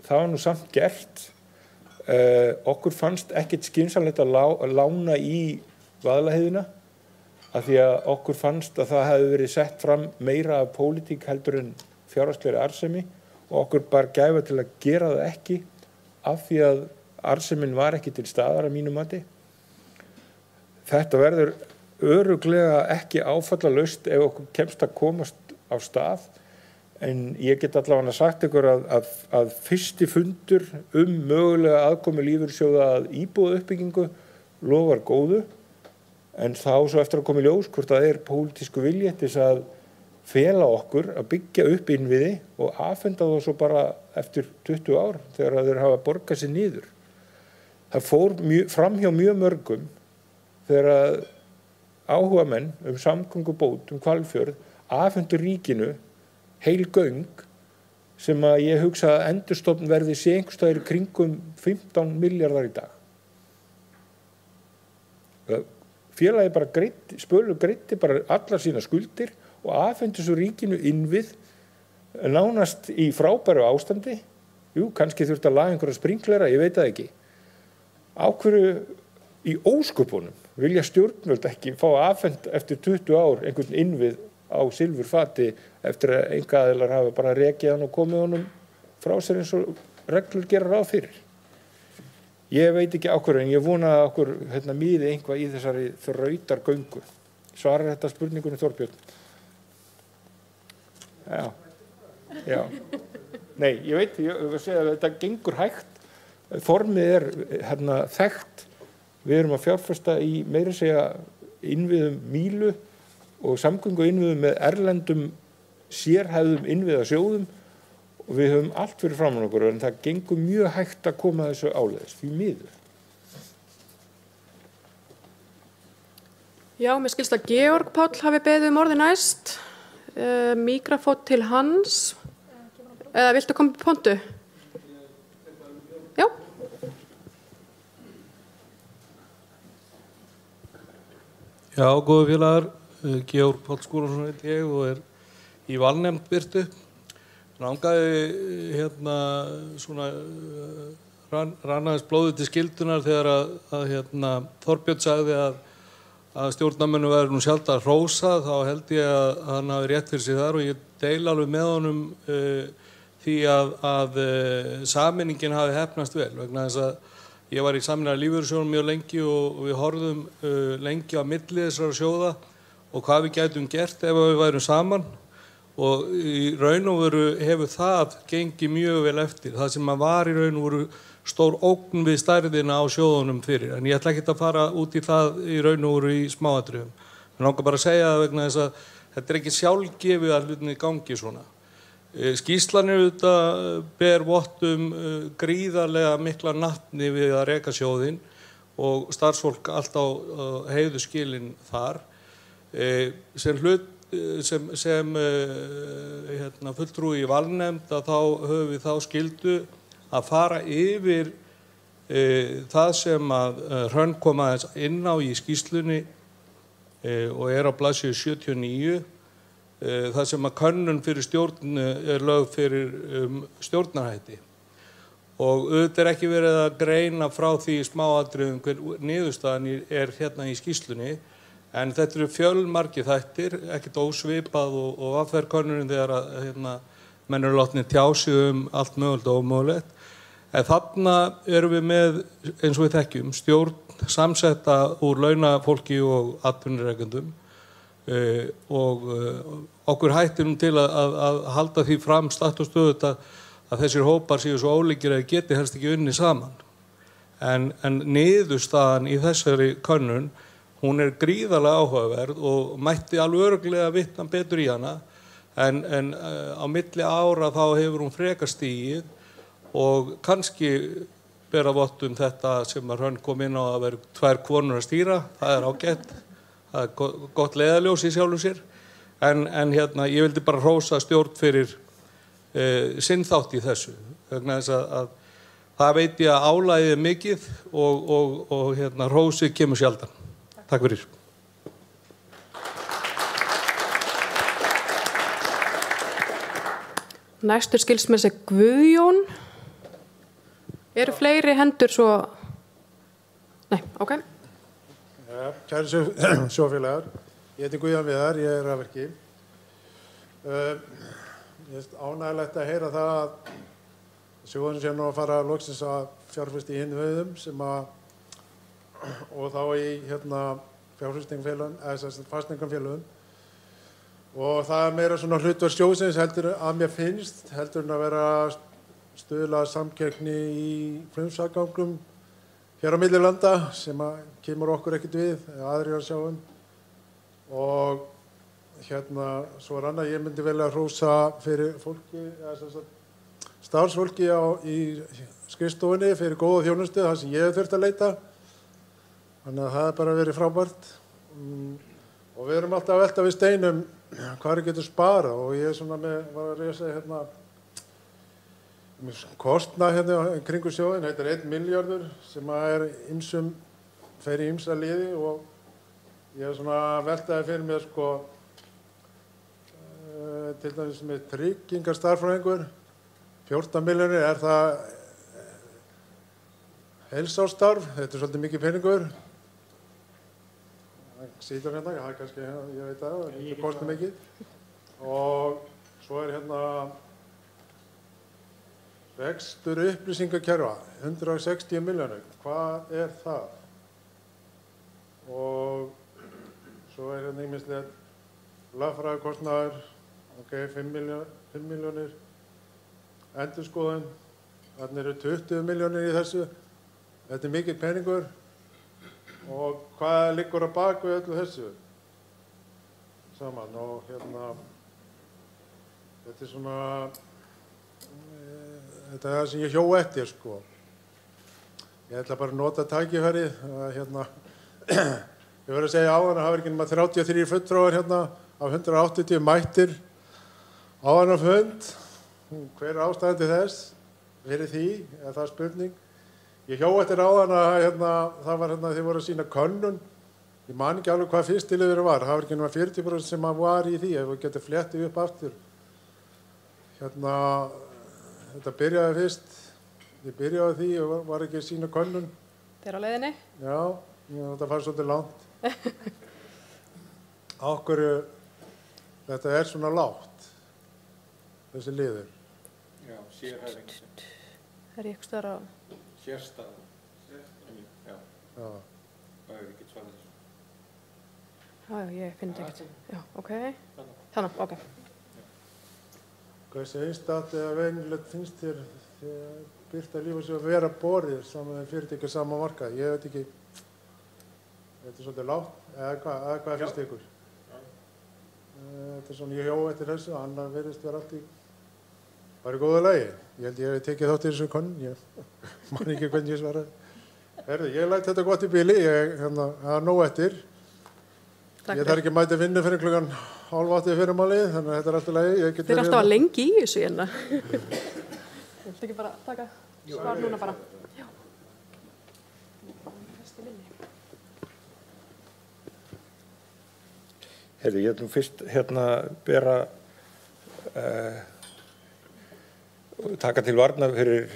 það var nú samt gert. Okkur fannst ekkert skynsamlegt að lána í Vaðlaheiðina af því að okkur fannst að það hefði verið sett fram meira af pólitík heldur en fjárhagslegri arðsemi og okkur bara gæfa til að gera það ekki af því að arðsemin var ekki til staðar að mínu mati. Þetta verður örugglega ekki áfallalaust ef okkur kemst að komast á stað en ég get allavega sagt ykkur að fyrsti fundur mögulega aðkomu lífeyrissjóða að íbúðauppbyggingu lofar góðu en þá svo eftir að koma í ljós hvort það er pólitísku vilji til þess að fela okkur að byggja upp innviði og afhenda þá svo bara eftir 20 ár þegar þeir hafa borgað sér niður. Það fór fram hjá mjög mörgum þegar áhugamenn samgöngubót Hvalfjörð afhentu ríkinu heil göng sem að ég hugsa að endurstofn verði sé einhvers staðar í kringum 15 milljarðar í dag. Félagið bara Spölur greiddi bara allar sína skuldir og afhentu svo ríkinu innvið nánast í frábæru ástandi. Jú, kannski þurfti að laga einhverja sprinklera, ég veit það ekki. Á hverju í ósköpunum vilja stjórnvöld ekki fá afhent eftir 20 ár einhvern innvið á silfurfati eftir að einkaaðilar hafa bara rekið hann og komið honum frá sér eins og reglur gera ráð fyrir. Ég veit ekki á hverju, en ég vona að okkur miði einhvað í þessari þrautargöngu. Svarar þetta spurningunni, Þorbjörn? Já. Nei, ég veit, ég segja að þetta gengur hægt. Formið þekkt. Við erum að fjárfesta í meira segja innviðum Mílu og samgöngu innviðum með erlendum sérhæfðum innviðasjóðum og við höfum allt fyrir framan okkur en það gengur mjög hægt að koma þessu áleiðis, því miður. Já, mér skilst að Georg Páll hafi beðið orðið næst. Míkrafót til hans. Eða viltu koma upp í pontu? Já. Já, góðu félagar, Georg Páll Skúlason heit ég og í valnefnd birtu. Langaði svona rann aðeins blóðið til skyldunar þegar að Þorbjörn sagði að stjórnarmönnum væri nú sjaldan að hrósa, þá held ég að hann hafi rétt fyrir sig þar og ég deila alveg með honum því að sameiningin hafi heppnast vel vegna þess að ég var í sameiningar lífeyrissjóðum mjög lengi og við horfðum lengi á milli þessara sjóða og hvað við gætum gert ef við værum saman og í raun og veru hefur það gengið mjög vel eftir. Það sem var í raun og veru stór ógn við stærðina á sjóðunum fyrir en ég ætla ekki að fara út í það í raun og veru í smáatriðum. Ég langar bara að segja það vegna þess að þetta ekki sjálfgefið að hlutinni gangi svona. Skýrslan auðvitað ber vottum gríðarlega mikla natni við að reka sjóðinn og starfsfólk allt á heiðuskilin þar. Sem fulltrúi í valnefnd að þá höfum við þá skyldu að fara yfir það sem að Hrönn kom aðeins inn á í skýrslunni og á blaðsíðu 79 það sem að könnun fyrir stjórn lögð fyrir stjórnarhætti og auðvitað ekki verið að greina frá því smáatriðum hver niðurstaðan hérna í skýrslunni en þetta eru fjölmargir þættir, ekkert ósvipað og afferðkönnunin þegar að menn eru látnir tjá sig allt mögulegt og ómögulegt. En þarna erum við með, eins og við þekkjum, stjórn samsetta úr launafólki og atvinnurekendum og okkur hættir til að halda því fram statt og stöðugt að þessir hópar séu svo ólíkir að geti helst ekki unnið saman. En niðurstaðan í þessari könnun hún gríðarlega áhugaverð og mætti alveg örugglega vitna betur í hana en á milli ára þá hefur hún frekar stigið og kannski bera vott þetta sem að Hrönn kom inn á að vera 2 konur að stýra, það ágætt, það gott leiðarljós í sjálfu sér en ég vildi bara hrósa stjórn fyrir sinn þátt í þessu vegna þess að það veit ég að álagið mikið og hrósið kemur sjaldan. Takk fyrir. Næstur skilst mér sig Guðjón. Eru fleiri hendur svo? Nei, ok. Ja, kæri sjófélagar, ég heiti Guðjón Viðar, ég rafvirki. Ég ánægilegt að heyra það að sjóðurinn sé nú að fara loksins að fjárfesta í hinum höfðum sem að og þá í fjárfestingafélögum eða fasteignafélögum og það meira svona hlutverk sjóðsins heldur að mér finnst heldur en að vera stuðla samkeppni í frumsamgöngum hér á milli landa sem að kemur okkur ekkert við eða aðrir að sjá og svo annað ég myndi vel að hrósa fyrir fólki starfsfólki í skrifstofunni fyrir góða þjónustu þar sem ég hef þurft að leita. Þannig að það bara verið frábært og við erum alltaf að velta við steinum hvað getur spara og ég var að reysa kostnað kringu sjóðin, þetta 1 milljarður sem fer í ýmsa liði og ég veltaði fyrir mér til dæmis með tryggingastarfræðingur 14 milljónir það heilsárstarf, þetta svolítið mikið peningur Sýtur hérna, það kannski, ég veit það, þetta kostar mikið og svo Rekstur upplýsingakerfa, 160 milljónir. Hvað er það? Og svo hérna ýmislegt lagfræðikostnaður, ok, 5 milljónir. Endurskoðun, þarna eru 20 milljónir í þessu. Þetta er mikill peningur. Og hvað liggur á bak við öllu þessu saman? Og hérna, þetta er svona, þetta er það sem ég hjó eftir, sko. Ég ætla bara að nota tækifærið. Hérna, ég verður að segja áðan að hafa ekki nema 33 fulltrúar hérna af 180 mættir á þennan fund. Hver er ástæðan til þess? Fyrir því, er það spurning. Ég hjó eftir áðan að hérna, það var hérna þið voru að sýna könnun. Ég man ekki alveg hvað fyrstilegur var. Það var ekki nema 40% sem var í því, ef við getum flettið upp aftur. Hérna, þetta byrjaði fyrst. Ég byrjaði því og var ekki að sýna könnun. Þið er á leiðinni? Já, þetta fær svolítið langt. Á hverju þetta er svona lágt, þessi liður. Já, sérhæfing. Er ég eitthvað stöðar á? Sérstæðan. Já. Já. Það er ekki svarað þessu. Já, ég finn þetta ekkert. Já, ok. Þannig, ok. Hversu einstakt eða venjulegt finnst þér þegar birta lífeyrissjóð að vera borið saman með fyrirtæki á sama markað? Ég veit ekki, þetta er svolítið lágt, eða hvað finnst ykkur? Þetta er svona, ég hjó eftir þessu, annar verðist vera allt í bara í góðu lagi. Ég held ég hef tekið þátt í þessu könnun, ég man ekki hvernig ég svaraði. Herðu, ég læt þetta gott í bíli, það er nóg eftir. Ég þarf ekki að mæta vinnu fyrir klukkan 7:30 fyrir málið, þannig að þetta er alltaf lagi. Þið er alltaf að lengi í þessu hérna. Ég ætla ekki bara að taka svar núna bara. Já. Heyrðu, ég ætlum fyrst hérna bera taka til varna fyrir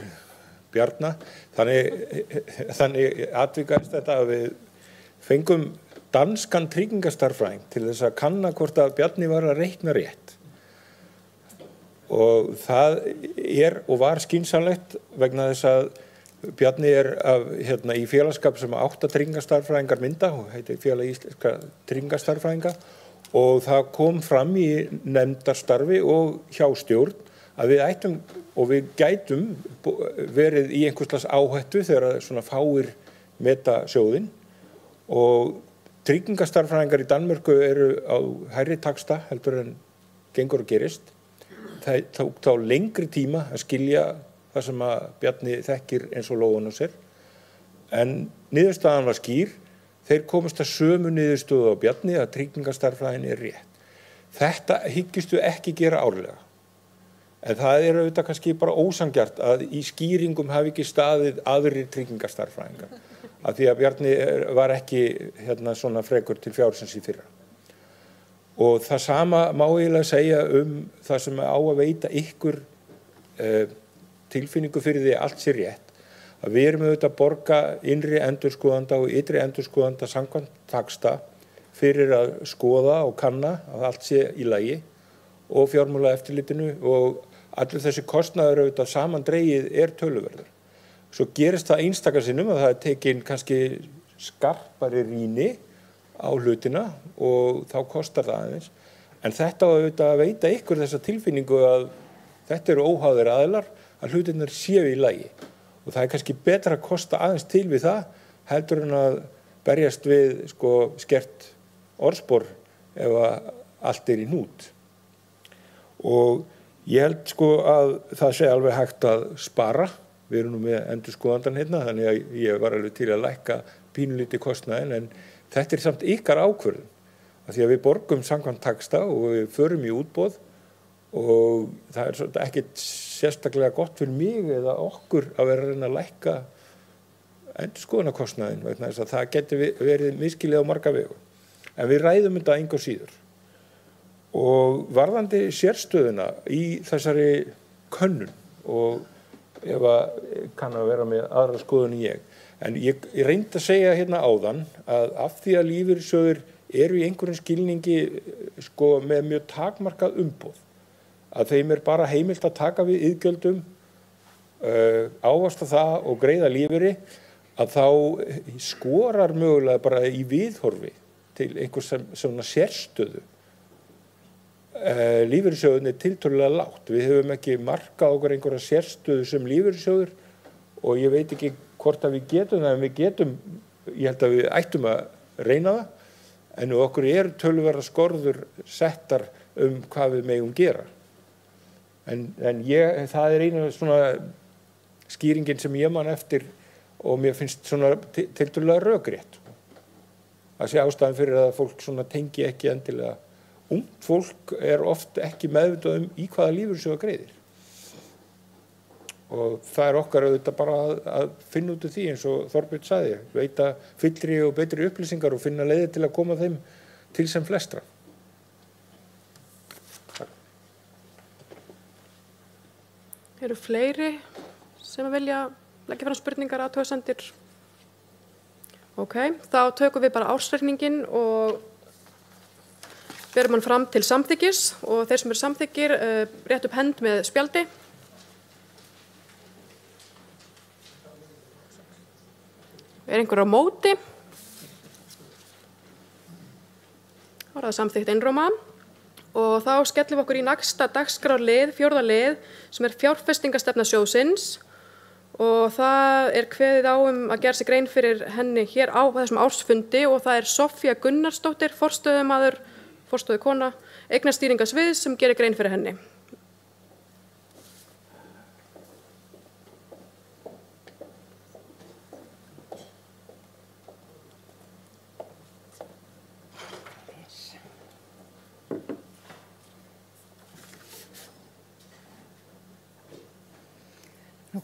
Bjarna. Þannig atvikaðist þetta að við fengum danskan tryggingastarfræðing til þess að kanna hvort að Bjarni var að reikna rétt. Og það er og var skynsamlegt vegna þess að Bjarni er hérna, í félagskap sem 8 tryggingastarfræðingar mynda og heitir Félag íslenska tryggingastarfræðinga og það kom fram í nefndarstarfi og hjá stjórn að við ættum og við gætum verið í einhvers slags áhættu þegar svona fáir meta sjóðinn og tryggingastarfræðingar í Danmörku eru á hærri taxta heldur en gengur og gerist. Það tók þá lengri tíma að skilja það sem að Bjarni þekkir eins og lóðan á sér. En niðurstaðan var skýr. Þeir komast að sömu niðurstöðu á Bjarni að tryggingastarfræðin er rétt. Þetta hyggistu ekki gera árlega. En það er auðvitað kannski bara ósangjart að í skýringum hafi ekki staðið aðrir tryggingastarfræðingar. Af því að Bjarni var ekki hérna, svona frekur til fjársins í fyrra. Og það sama má eiginlega segja það sem á að veita ykkur tilfinningu fyrir því að allt sé rétt. Að við erum auðvitað að borga innri endurskoðanda og ytri endurskoðanda samkvæmt taxta fyrir að skoða og kanna að allt sé í lagi og fjármálaeftirlitinu og allur þessi kostnaður auðvitað samandregið er töluverður. Svo gerist það einstaka sinnum að það er tekin kannski skarpari rýni á hlutina og þá kostar það aðeins. En þetta á auðvitað að veita ykkur þessa tilfinningu að þetta eru óháðir aðilar, að hlutirnir séu í lagi. Og það er kannski betra að kosta aðeins til við það heldur en að berjast við skert orðspor ef að allt er í hnút. Og ég held að það sé alveg hægt að spara. Við erum nú með endurskoðandan hérna, þannig að ég var alveg til að lækka pínulítið kostnaðinn, en þetta er samt ykkar ákvörðun. Því að við borgum samkvæmt taxta og við förum í útboð og það er ekkert sérstaklega gott fyrir mig eða okkur að vera að reyna að lækka endurskoðunarkostnaðinn, vegna þess að það getur verið misskilið á marga vegu. En við ræðum þetta engu síður. Og varðandi sérstöðuna í þessari könnun og ef að kann að vera með aðra skoðun en ég. En ég reyndi að segja hérna áðan að af því að lífeyrissjóðir eru í einhverjum skilningi með mjög takmarkað umboð. Að þeim er bara heimilt að taka við iðgjöldum ávaxta það og greiða lífeyri, að þá skorar mögulega bara í viðhorfi til einhvers svona sérstöðu. Lífeyrissjóðurinn tiltölulega lágt. Við höfum ekki markað okkur einhverja sérstöðu sem lífeyrissjóður og ég veit ekki hvort að við getum það, en við getum, ég held að við ættum að reyna það, en okkur töluverða skorður settar hvað við megum gera. En það einu svona skýringin sem ég man eftir og mér finnst svona tiltölulega rökrétt. Það sé ástæðan fyrir að fólk svona tengi ekki endilega. Ungt fólk oft ekki meðvitað í hvaða lífeyrissjóður greiðir. Og það okkar auðvitað bara að finna út úr því eins og Þorbjörn sagði, veita fyllri og betri upplýsingar og finna leiðir til að koma þeim til sem flestra. Eru fleiri sem vilja leggja fram spurningar, athugasemdir? Ok, þá tökum við bara ársreikningin og berum hann fram til samþykkis og þeir sem eru samþykkir rétt upp hend með spjaldi. Einhver á móti? Þá það samþykkt einróma og þá skellum við okkur í næsta dagskrárlið, 4. lið, sem fjárfestingastefna sjóðsins og það kveðið á að gera sig grein fyrir henni hér á þessum ársfundi og það Soffía Gunnarsdóttir, forstöðukona eignastýringasviðs sem gerir grein fyrir henni.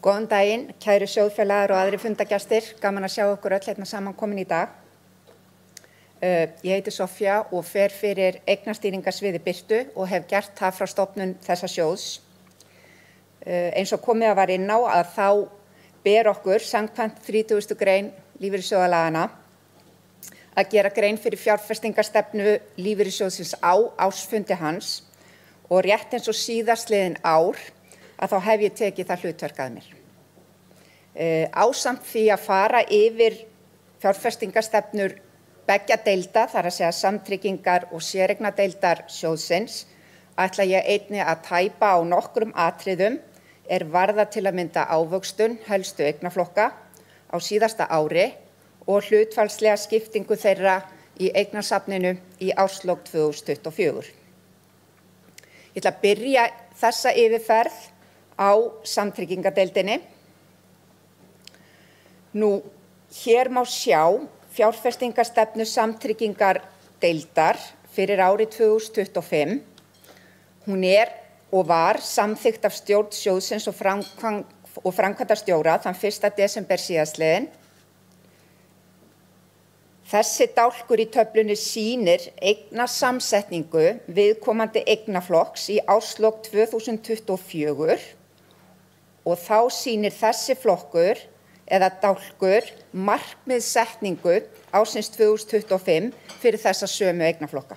Góðan daginn, kæru sjóðfélagar og aðrir fundagestir, gaman að sjá okkur öll hérna samankomin í dag. Ég heiti Soffía og fer fyrir eignastýringasviði Birtu og hef gert það frá stofnun þessa sjóðs. Eins og komið að var inn á að þá ber okkur samkvæmt 30. grein lífeyrissjóðalagana að gera grein fyrir fjárfestingastefnu lífeyrissjóðsins á ársfundi hans og rétt eins og síðastliðin ár að þá hef ég tekið það hlutverk að mér. Ásamt því að fara yfir fjárfestingastefnur beggja deilda, þar að segja samtryggingar og séreignadeildar sjóðsins, ætla ég einnig að tæpa á nokkrum atriðum varða til að mynda ávöxtun helstu eignaflokka á síðasta ári og hlutfallslega skiptingu þeirra í eignasafninu í árslok 2024. Ég ætla að byrja þessa yfirferð á samtryggingadeildinni. Hér má sjá fjárfestingastefnu samtryggingardeildar fyrir árið 2025. Hún og var samþykkt af stjórn sjóðsins og framkvæmdastjóra þann 1. desember síðastliðinn. Þessi dálkur í töflunni sýnir eignasamsetningu viðkomandi eignaflokks í árslok 2024 og þá sýnir þessi flokkur eða dálkur markmiðssetningu ársins 2025 fyrir þessa sömu eignaflokka.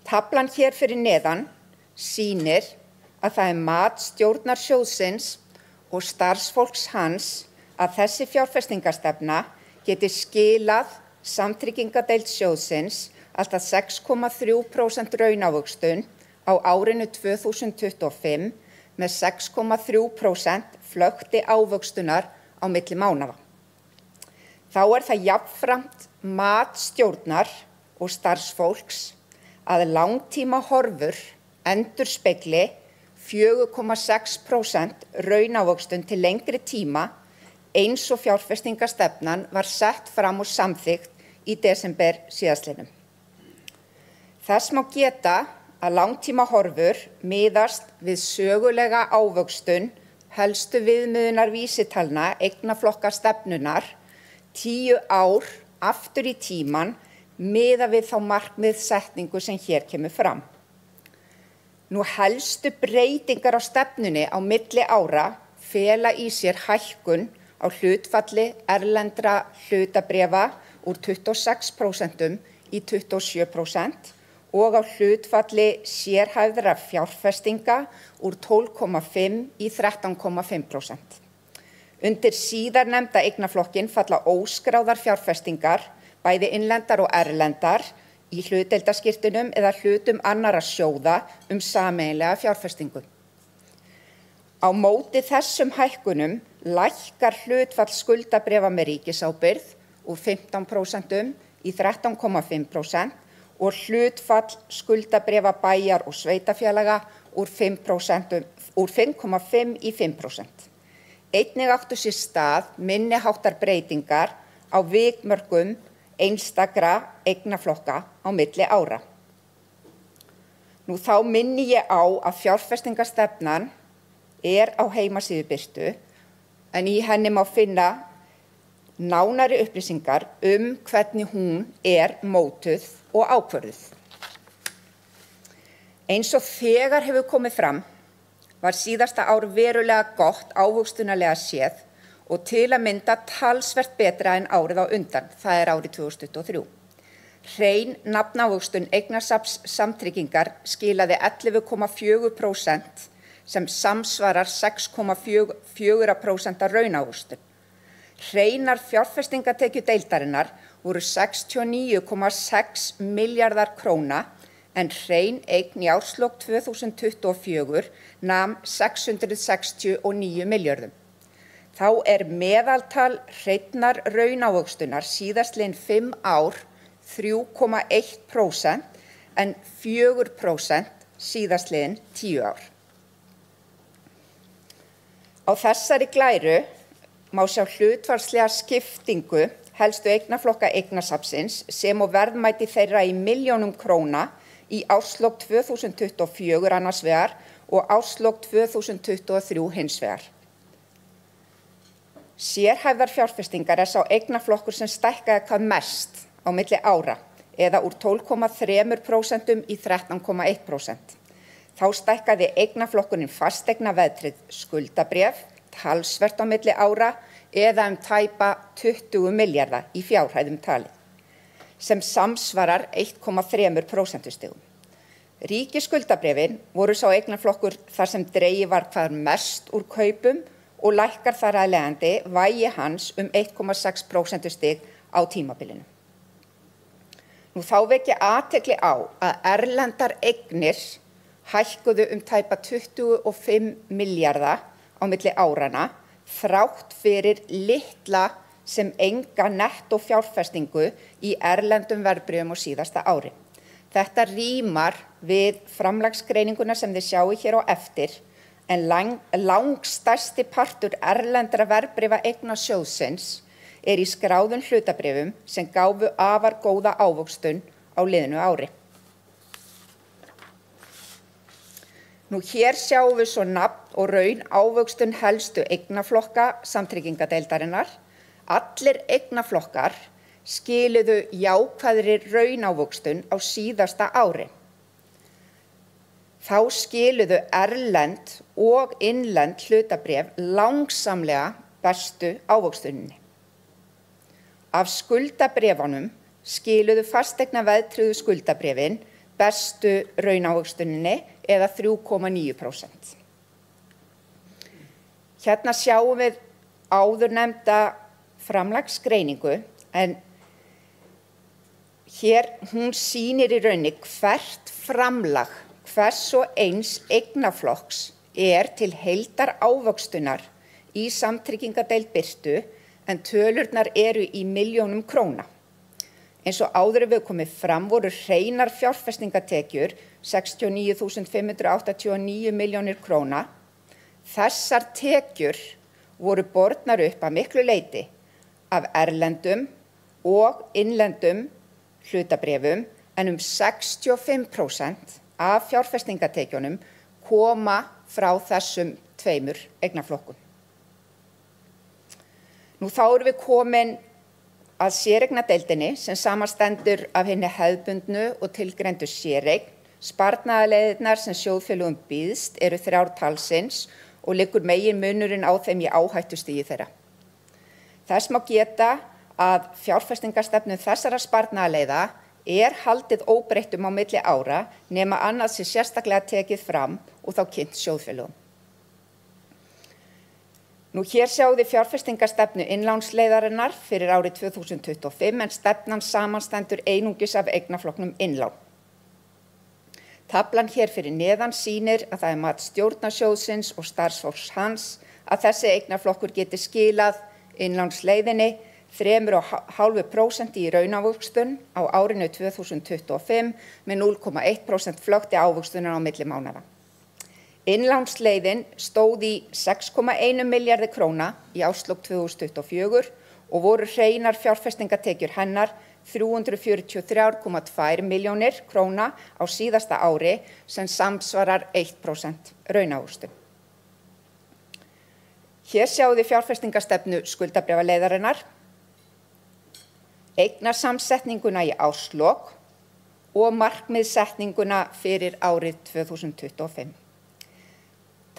Taflan hér fyrir neðan sýnir að það mat stjórnar sjóðsins og starfsfólks hans að þessi fjárfestingastefna geti skilað samtryggingadeild sjóðsins alltaf 6,3% raunávöxtun á árinu 2025 með 6,3% flökti ávöxtunar á milli mánaða. Þá það jafnframt mat stjórnar og starfsfólks að langtíma horfur endurspegli 4,6% raunávöxtun til lengri tíma eins og fjárfestingastefnan var sett fram og samþykkt í desember síðastliðnum. Þess má geta að langtíma horfur miðast við sögulega ávöxtun helstu viðmiðunar vísitalna eignaflokka stefnunar 10 ár aftur í tíman miða við þá markmiðssetningu sem hér kemur fram. Helstu breytingar á stefnunni á milli ára fela í sér hækkun á hlutfalli erlendra hlutabréfa úr 26% í 27% og á hlutfalli sérhæfðra fjárfestinga úr 12,5 í 13,5%. Undir síðarnefnda eignaflokkin falla óskráðar fjárfestingar, bæði innlendar og erlendar, í hlutdeildarskírteinum eða hlutum annarra sjóða sameiginlega fjárfestingu. Á móti þessum hækkunum lækkar hlutfall skuldabréfa með ríkisábyrgð úr 15% í 13,5% og hlutfall skuldabréfa bæjar- og sveitarfélaga úr 5,5 í 5%. Einnig áttu sér stað minni háttar breytingar á vikmörkum einstakra eignaflokka á milli ára. Nú þá minni ég á að fjárfestingarstefnan á heimasíðu Birtu, en í henni má finna nánari upplýsingar hvernig hún mótuð og ákvörðuð. Eins og þegar hefur komið fram var síðasta ár verulega gott ávöxtunarlega séð og til að mynda talsvert betra en árið á undan, það árið 2023. Hrein nafnávöxtun eignasafns samtryggingar skilaði 11,4% sem samsvarar 6,4% raunávöxtun. Hreinar fjárfestingatekjur deildarinnar voru 69,6 milljarðar króna en hrein eign í árslok 2024 nam 669 milljörðum. Þá meðaltal hreinnar raunávöxtunar síðastliðin 5 ár 3,1% en 4% síðastliðin 10 ár. Á þessari glæru má sjá hlutfallslega skiptingu helstu eignaflokka eignasafnsins sem og verðmæti þeirra í milljónum króna í árslok 2024 annars vegar og árslok 2023 hins vegar. Sérhæfðar fjárfestingar sá eignaflokkur sem stækkaði hvað mest á milli ára eða úr 12,3% í 13,1%. Þá stækkaði eignaflokkurinn fasteignaveðtryggð skuldabréf talsvert á milli ára eða tæpa 20 milljarða í fjárhæðum talið, sem samsvarar 1,3%. Ríkisskuldabréfin voru sá eignaflokkur þar sem dregið var hvað mest úr kaupum og lækkar þar að leiðandi vægi hans 1,6% á tímabilinu. Nú þá vekja athygli á að erlendar eignir hækkuðu tæpa 25 milljarða á milli árana þrátt fyrir litla sem enga nettó fjárfestingu í erlendum verðbréfum á síðasta ári. Þetta rímar við framlagsgreininguna sem þið sjáu hér á eftir, en langstærsti partur erlendra verðbréfa eigna sjóðsins í skráðum hlutabréfum sem gáfu afar góða ávöxtun á liðnu ári. Nú hér sjáum við svo nafn og raun ávöxtun helstu eignaflokka samtryggingadeildarinnar. Allir eignaflokkar skiluðu jákvæðri raunávöxtun á síðasta ári. Þá skiluðu erlend og innlend hlutabréf langsamlega bestu ávöxtuninni. Af skuldabréfunum skiluðu fasteignaveðtryggðu skuldabréfin bestu raunávöxtuninni eða 3,9%. Hérna sjáum við áðurnefnda framlagsgreiningu, en hér hún sýnir í rauninni hvert framlag hvers og eins eignaflokks til heildar ávöxtunar í samtryggingadeild Birtu, en tölurnar eru í milljónum króna. Eins og áður við komið fram voru hreinar fjárfestingatekjur 69.589 milljónir króna. Þessar tekjur voru bornar upp að miklu leyti af erlendum og innlendum hlutabréfum, en 65% af fjárfestingatekjunum koma frá þessum tveimur eignaflokkum. Nú þá erum við komin að séreignadeildinni sem samanstendur af hinni hefðbundnu og tilgreindu séreign. Sparnaðarleiðirnar sem sjóðfélögum býðst eru 3 talsins og liggur meginmunurinn á þeim í áhættustigi þeirra. Þess má geta að fjárfestingarstefnu þessara sparnaðarleiða haldið óbreyttum á milli ára nema annað sé sérstaklega tekið fram og þá kynnt sjóðfélögum. Nú hér sjáum við fjárfestingarstefnu innlánsleiðarinnar fyrir árið 2025 en stefnan samanstendur einungis af eignaflokknum innlán. Taflan hér fyrir neðan sýnir að það mat stjórnarsjóðsins og starfsfólks hans að þessi eignaflokkur geti skilað innlánsleiðinni 3,5% í raunávöxtun á árinu 2025 með 0,1% flökti ávöxtunar á milli mánaða. Innlánsleiðin stóð í 6,1 milljarði króna í árslok 2024 og voru hreinar fjárfestingatekjur hennar 343,2 milljónir króna á síðasta ári sem samsvarar 1% raunávöxtun. Hér sjáum við fjárfestingarstefnu skuldabréfaleiðarinnar, eignasamsetninguna í árslok og markmiðsetninguna fyrir árið 2025.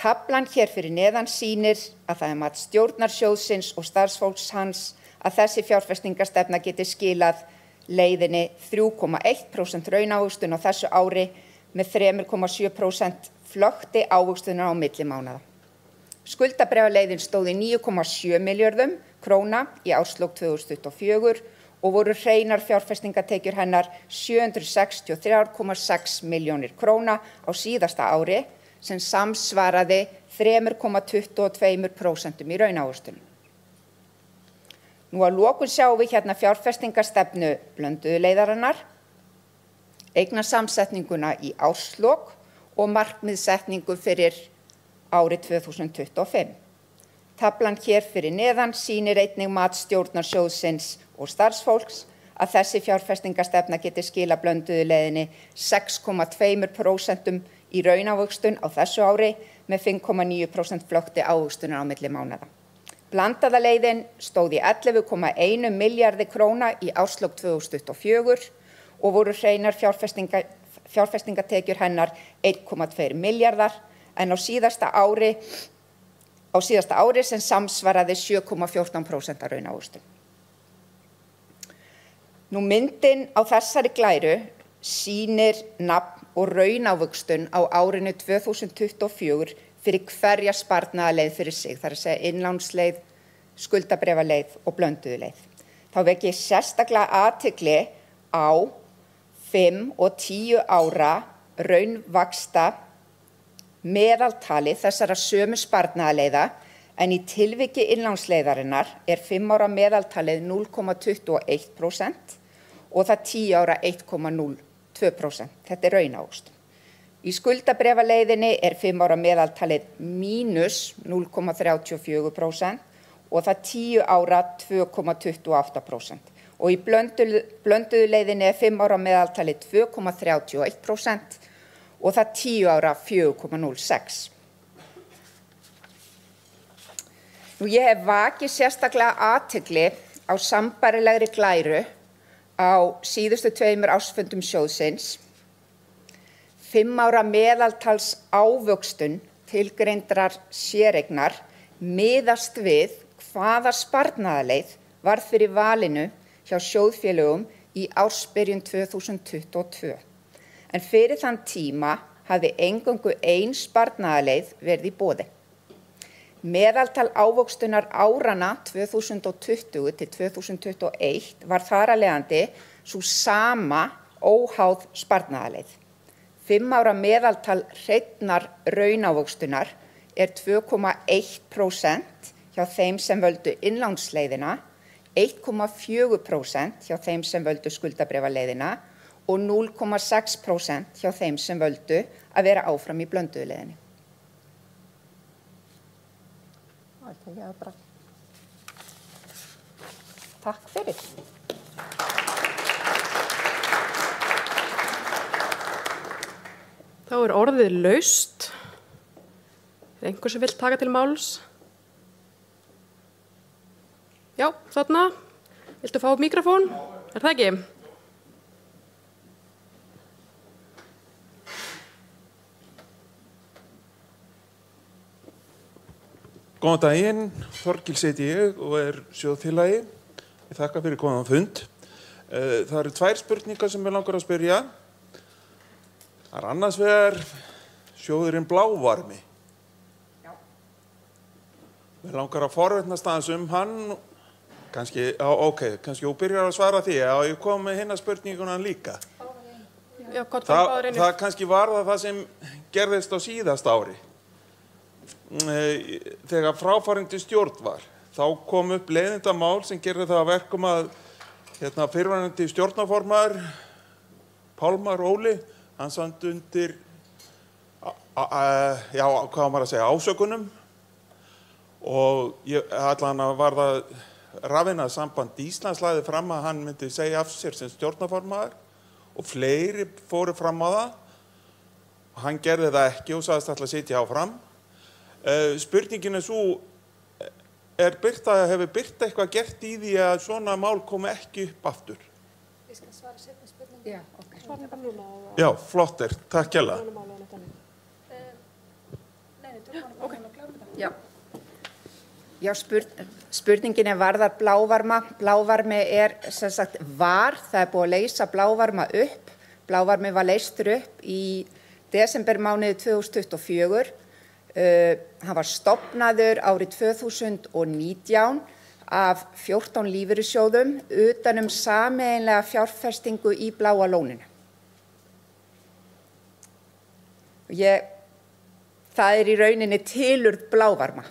Taflan hér fyrir neðan sýnir að það mat stjórnarsjóðsins og starfsfólks hans að þessi fjárfestingarstefna geti skilað leiðinni 3,1% raunávöxtun á þessu ári með 3,7% flökti ávöxtunar á milli mánaða. Skuldabréfaleiðin stóð í 9,7 milljörðum króna í árslok 2024 og voru hreinar fjárfestingatekjur hennar 763,6 milljónir króna á síðasta ári sem samsvaraði 3,22% í raunávöxtun. Nú að lokum sjáum við hérna fjárfestingarstefnu blönduðu leiðarinnar, eignasamsetninguna í árslok og markmiðsetningu fyrir árið 2025. Taflan hér fyrir neðan sýnir einnig mat stjórnarsjóðsins og starfsfólks að þessi fjárfestingarstefna geti skila blönduðu leiðinni 6,2% í raunávöxtun á þessu ári með 5,9% flökti ávöxtunar á milli mánaða. Blandaða leiðin stóð í 11,1 milljarði króna í árslok 2024 og voru hreinar fjárfestingatekjur hennar 1,2 milljarðar en á síðasta ári sem samsvaraði 7,14% raunávöxtun. Nú myndin á þessari glæru sýnir nafn og raunávöxtun á árinu 2024 fyrir hverja sparnaðarleið fyrir sig, þar að segja innlánsleið, skuldabréfaleið og blönduðu leið. Þá vek ég sérstaklega athygli á 5 og 10 ára raunvaxta meðaltali þessara sömu sparnaðarleiða en í tilviki innlánsleiðarinnar 5 ára meðaltalið 0,21% og það 10 ára 1,02%. Þetta raunávöxtun. Í skuldabréfaleiðinni 5 ára meðaltalið mínus 0,34% og það 10 ára 2,28%. Og í blönduðu leiðinni 5 ára meðaltalið 2,31% og það 10 ára 4,06%. Nú ég hef vakið sérstaklega athygli á sambærilegri glæru á síðustu 2 ársfundum sjóðsins. 5 ára meðaltals ávöxtun tilgreindrar séreignar miðast við hvaða sparnaðarleið varð fyrir valinu hjá sjóðfélögum í ársbyrjun 2022. En fyrir þann tíma hafði eingöngu ein sparnaðarleið verið í boði. Meðaltal ávöxtunar árana 2020 til 2021 var þar af leiðandi sú sama óháð sparnaðarleið. 5 ára meðaltal hreinnar raunávöxtunar 2,1% hjá þeim sem völdu innlánsleiðina, 1,4% hjá þeim sem völdu skuldabréfaleiðina og 0,6% hjá þeim sem völdu að vera áfram í blönduðu leiðinni. Takk fyrir. Þá orðið laust. Einhver sem vill taka til máls? Já, þarna. Viltu fá mikrofón? Það ekki? Góðan daginn, Þorgils heiti ég og sjóðfélagi. Ég þakka fyrir góðan fund. Það eru tvær spurningar sem ég langar að spyrja. Það er annars vegar sjóðurinn Blávarmi. Já. Mér langar að forvitnast aðeins hann. Kannski þú byrjar að svara því. Já, ég kom með hinna spurninguna líka. Já, það kannski var það sem gerðist á síðast ári. Þegar fráfarandi stjórn var, þá kom upp leiðindamál sem gerði það að verkum að fyrrverandi stjórnarformaður Pálmar Óli, hann samt undir ásökunum og allan var það Rafiðnaðarsamband Íslands lagði fram að hann myndi segja af sér sem stjórnarformaður og fleiri fóru fram á það og hann gerði það ekki og sagðist ætla að sitja áfram. Spurningin er svo, hefur Birta eitthvað gert í því að svona mál komi ekki upp aftur? Ég skal svara seinni spurningu. Já, ok. Svarna bara núna. Já, flott takk hérlega. Já. Já, spurningin varðar blávarma. Blávarmi sem sagt það er búið að leysa blávarma upp. Blávarmi var leystur upp í desembermánuði 2024. Hann var stofnaður árið 2019 af 14 lífeyrissjóðum utan sameiginlega fjárfestingu í Bláa lóninu. Það í rauninni tilurð blávarma.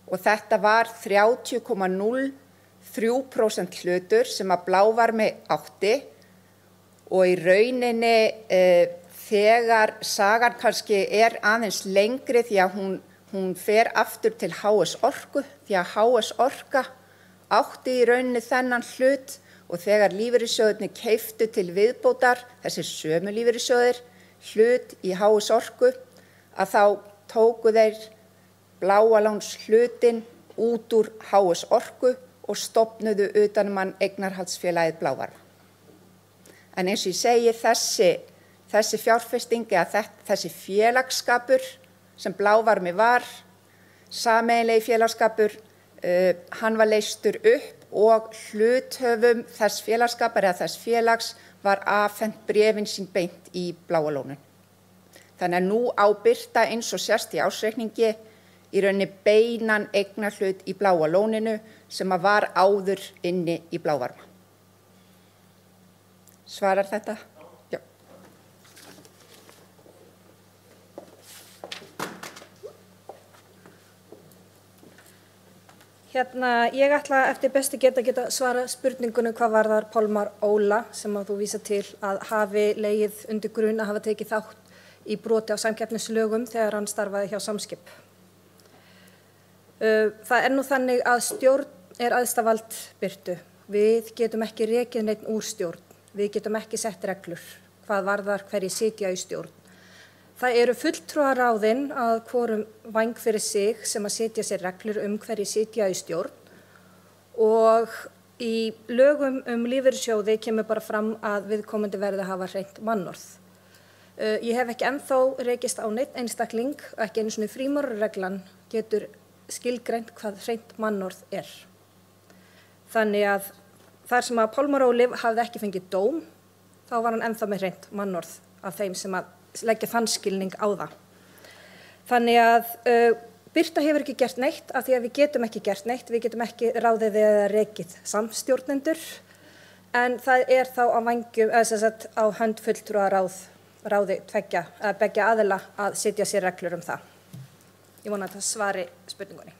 Og þetta var 30,03% hlutur sem að Blávarmi átti og í rauninni þegar sagan kannski aðeins lengri því að hún fer aftur til HS Orku því að HS Orka átti í rauninni þennan hlut og þegar lífeyrissjóðirnir keyptu til viðbótar, þessir sömu lífeyrissjóðir, hlut í HS Orku að þá tóku þeir Bláa láns hlutin út úr HS Orku og stofnuðu utanum eignarhaldsfélagið Blávarma. En eins og ég segi, þessi fjárfesting eða þessi félagsskapur sem Blávarmi var, sameiginlegi félagsskapur, hann var leystur upp og hluthöfum þess félagsskapar eða þess félags var afhent bréfin sín beint í Bláa lóninu. Þannig að nú á Birta eins og sést í ársreikningi í rauninni beinan eignarhlut í Bláa lóninu sem var áður inni í Blávarma. Svarar þetta? Já. Ég ætla eftir bestu geta svara spurningunum hvað varðar Pálmar Óla sem að þú vísa til að hafi legið undir grun að hafa tekið þátt í broti á samkeppnislögum þegar hann starfaði hjá Samskip. Það nú þannig að stjórn æðsta vald Birtu. Við getum ekki rekið neitt úr stjórn. Við getum ekki sett reglur hvað varðar hverjir sitja í stjórn. Það eru fulltrúaráðin að hvorum væng fyrir sig sem að setja sér reglur hverjir sitja í stjórn og í lögum lífeyrissjóði kemur bara fram að viðkomandi verði að hafa hreint mannorð. Ég hef ekki ennþá rekist á neitt einstakling, ekki einu svona frímúrarreglan getur skilgreint hvað hreint mannorð er. Þannig að þar sem að Pálmar Óli hafði ekki fengið dóm, þá var hann ennþá með hreint mannorð af þeim sem að leggja þann skilning á það. Þannig að Birta hefur ekki gert neitt af því að við getum ekki gert neitt, við getum ekki ráðið eða rekið samstjórnendur, en það þá á vængjum, á hönd fulltrúaráði beggja aðila að setja sér reglur það. Ég vona að það svari spurningunni.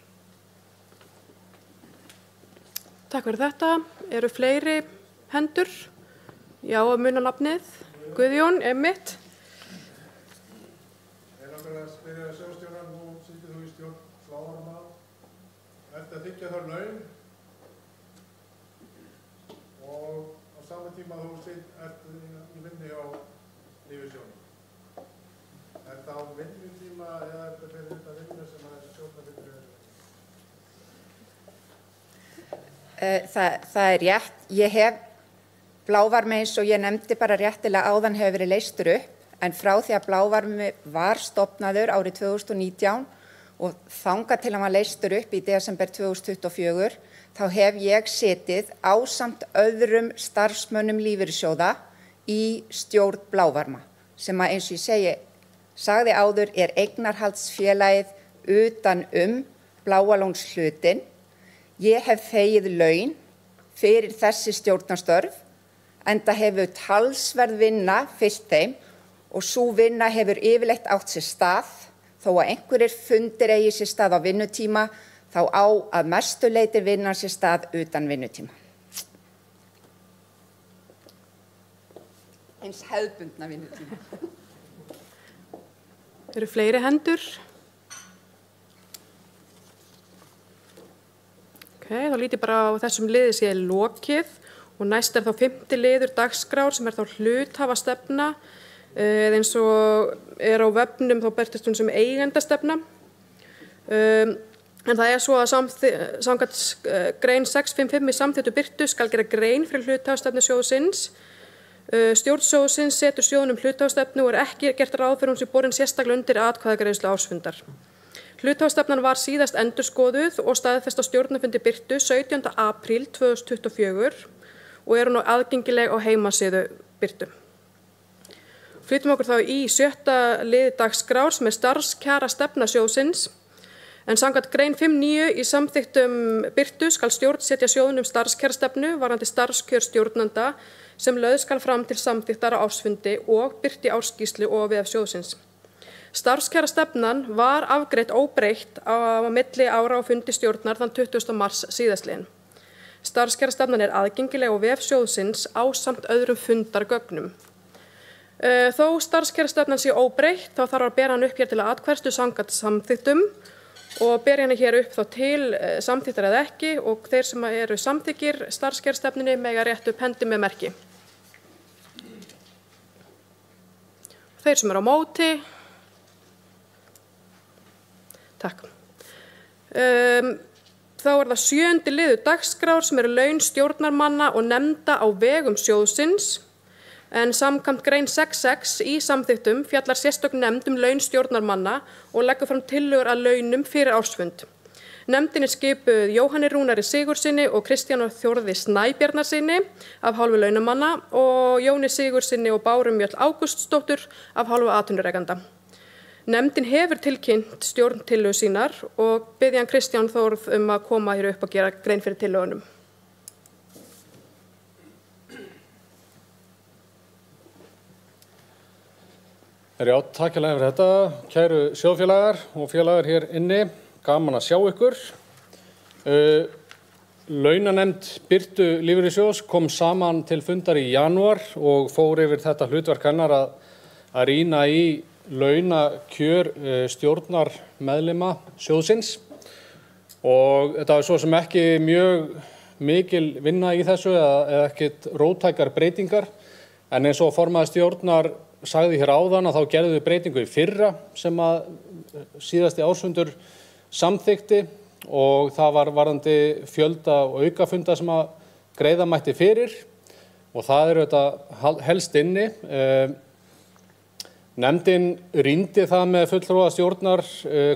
Takk fyrir þetta. Eru fleiri hendur? Já, að muna nafnið. Guðjón, Emmitt. Ég langar að spyrja sjóðstjórann, nú situr þú í stjórn Blávarma. Ertu að þiggja þar laun og á sama tíma þú ert í vinnu hjá lífeyrissjóðnum. Er það á vinnutíma eða er þetta fyrir þetta vinnu sem að stjórnarvinnu er? Það er rétt. Ég hef Blávarmi eins og ég nefndi bara réttilega áðan hefur verið leystur upp en frá því að Blávarmi var stofnaður árið 2019 og þangað til hann var leystur upp í desember 2024 þá hef ég setið ásamt öðrum starfsmönnum lífeyrissjóða í stjórn Blávarma sem að eins og ég sagði áður eignarhaldsfélagið utan Bláalónshlutin. Ég hef þegið laun fyrir þessi stjórnarstörf enda hefur talsverð vinna fylgt þeim og sú vinna hefur yfirleitt átt sér stað þó að einhverjir fundir eigi sér stað á vinnutíma þá á að mestu leyti vinna sér stað utan vinnutíma. Eins hefðbundna vinnutíma. Eru fleiri hendur? Þá lít ég bara á þessum liði sé lokið og næst þá 5. liður dagskrár sem þá hluthafastefna eða eins og á vefnum þá birtist hún sem eigendastefna. En það svo að samkvæmt grein 655 í samþykktu birtu skal gera grein fyrir hluthafastefnu sjóðsins. Stjórn sjóðsins setur sjóðnum hluthafastefnu og ekki gert ráð fyrir hún sem borin sérstaklega undir atkvæðagreiðslu ársfundar. Hluthafastefnan var síðast endurskoðuð og staðfest á stjórnarfundi birtu 17. apríl 2024 og nú aðgengileg á heimasíðu birtu. Flytjum okkur þá í 7. lið dagskrár sem starfskjara stefna sjóðsins. En samkvæmt grein 5.9 í samþykktum birtu skal stjórn setja sjóðnum starfskjarastefnu varðandi starfskjör stjórnanda sem lögð skal fram til samþykktar á ársfundi og birti ársskýrslu og vef sjóðsins. Starfskjarastefnan var afgreidd óbreytt á milli ára á fundi stjórnar þann 20. mars síðastliðinn. Starfskjarastefnan aðgengileg á vef sjóðsins ásamt öðrum fundargögnum. Þó starfskjarastefnan sé óbreytt þá þarf að bera hann upp hér til atkvæðslu samkvæmt samþykktum og ber hérna hér upp þá til samþykktar eða ekki og þeir sem eru samþykkir starfskjarastefnunni mega rétt upp hendi með merki. Þeir sem eru á móti. Takk. Þá það 7. liður dagskrár sem eru laun stjórnarmanna og nefnda á vegum sjóðsins. En samkvæmt grein 6.6 í samþykktum fjallar sérstök nefnd laun stjórnarmanna og leggur fram tillögur að launum fyrir ársfund. Nefndin skipuð Jóhanni Rúnari Sigurðssyni og Kristjáni Þórði Snæbjarnarsyni af hálfu launamanna og Jóni Sigurðssyni og Báru Mjöll Ágústsdóttur af hálfu atvinnurekanda. Nefndin hefur tilkynnt stjórntillögur sínar og biðja hann Kristján Þórð að koma hér upp og gera grein fyrir tillögunum. Já, takk fyrir þetta, kæru sjóðfélagar og félagar hér inni, gaman að sjá ykkur. Launanefnd Birtu lífeyrissjóðs kom saman til fundar í janúar og fór yfir þetta hlutverk hennar að rýna í launakjör stjórnarmeðlima sjóðsins og þetta svo sem ekki mjög mikil vinna í þessu eða ekkert róttækar breytingar en eins og formaður stjórnar sagði hér áðan að þá gerðu við breytingu í fyrra sem að síðasti ársfundur samþykti og það var varðandi fjölda og aukafunda sem að greiða mætti fyrir og það þetta helst inni. Nefndin rýndi það með fulltrúa stjórnar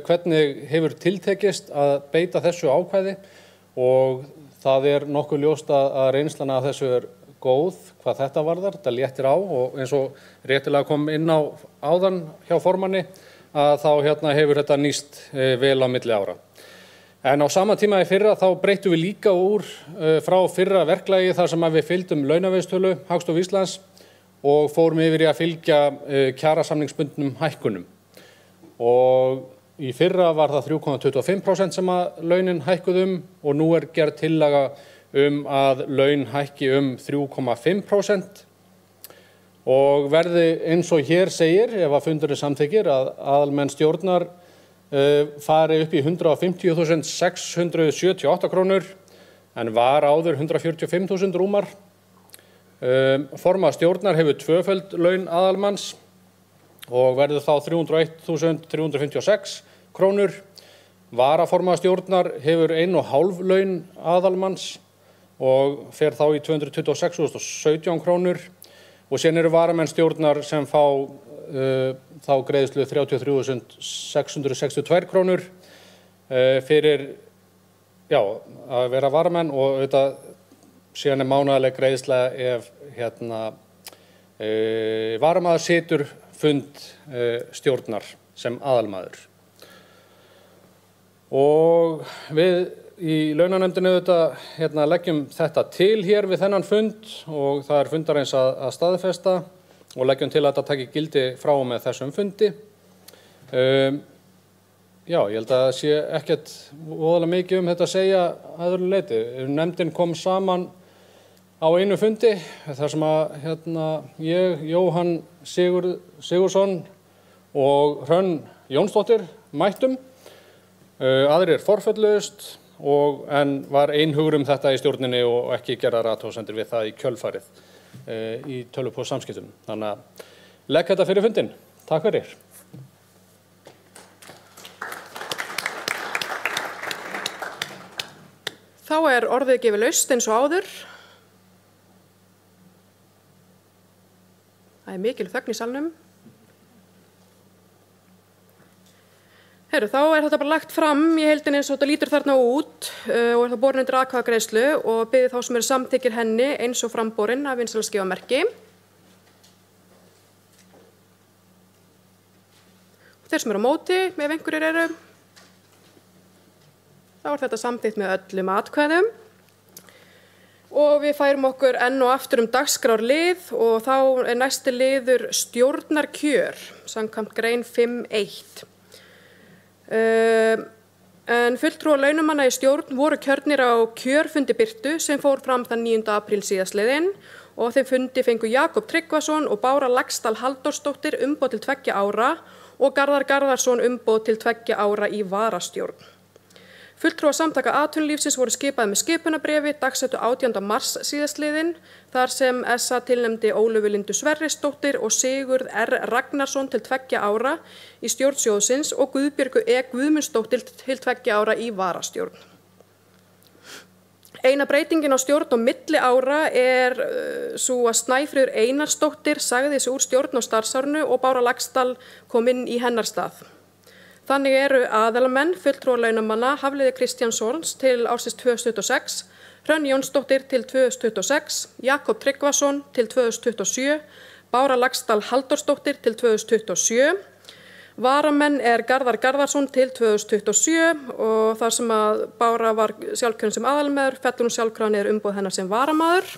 hvernig hefur tiltekist að beita þessu ákvæði og það nokkuð ljóst að reynslan af þessu góð hvað þetta varðar, þetta léttir á og eins og réttilega kom inn á áðan hjá formanni að þá hefur þetta nýst vel á milli ára. En á sama tíma í fyrra þá breyttum við líka úr frá fyrra verklagi þar sem við fylgdum launavísitölu Hagstofu Íslands og fórum yfir í að fylgja kjarasamningsbundnum hækkunum. Og í fyrra var það 3,25% sem að launin hækkuð og nú gerð tillaga að laun hækki 3,5% og verði eins og hér segir ef að fundurinn samþykkir að aðalmenn stjórnar fari upp í 150.678 krónur en var áður 145.000 rúmar. Formaður stjórnar hefur tvöföld laun aðalmanns og verður þá 301.356 krónur. Varaformaður stjórnar hefur 1,5 laun aðalmanns og fer þá í 226.017 krónur og síðan eru varamenn stjórnar sem fá þá greiðslu 33.662 krónur fyrir að vera varamenn og auðvitað síðan mánaðarleg greiðsla ef varamaður situr fund stjórnar sem aðalmaður. Og við í launanefndinni auðvitað leggjum þetta til hér við þennan fund og það fundarins að staðfesta og leggjum til að þetta taki gildi frá og með þessum fundi. Ég held að það sé ekkert voðalega mikið þetta að segja að öðru leyti. Nefndin kom saman á einu fundi þar sem að ég, Jóhann Sigurðsson og Hrönn Jónsdóttir mættum. Aðrir forfölluðust en var einhugur þetta í stjórninni og ekki gerðar athugasemdir við það í kjölfarið í tölvupóstsamskiptum. Þannig að legg þetta fyrir fundinn. Takk fyrir. Þá orðið gefið laust eins og áður. Það mikil þögn í salnum. Þá þetta bara lagt fram í heildinni eins og þetta lítur þarna út og það borin undir atkvæðagreiðslu og biðið þá sem samþykkir henni eins og framborin af vinsældaskifamerki. Þeir sem á móti, ef einhverjir eru, þá þetta samþykkt með öllum atkvæðum. Og við færum okkur enn og aftur dagskrárlið og þá næsti liður stjórnarkjör, samkvæmt grein 5.1. En fulltrúar launamanna í stjórn voru kjörnir á kjörfundi Birtu sem fór fram þann 9. apríl síðastliðinn og þeim fundi fengu Jakob Tryggvason og Bára Laxdal Halldórsdóttir umboð til 2 ára og Garðar Garðarsson umboð til 2 ára í varastjórn. Fulltrúar samtaka atvinnulífsins voru skipaði með skipunarbréfi dagsettu 18. mars síðastliðinn þar sem SA tilnefndi Ólöfu Lindu Sverrisdóttir og Sigurð R. Ragnarsson til 2 ára í stjórn sjóðsins og Guðbjörgu E. Guðmundsdóttir til 2 ára í varastjórn. Eina breytingin á stjórn á milli ára sú að Snæfríður Einarsdóttir sagði sig úr stjórn á starfsárinu og Bára Laxdal kom inn í hennar stað. Þannig eru aðalmenn fulltrúar launamanna Hafliði Kristjánssons til ársins 2026, Hrönn Jónsdóttir til 2026, Jakob Tryggvason til 2027, Bára Laxdal Halldórsdóttir til 2027. Varamenn Garðar Garðarsson til 2027 og þar sem að Bára var sjálfkjörinn sem aðalmaður, fellur hún sjálfkrafa niður umboð hennar sem varamaður.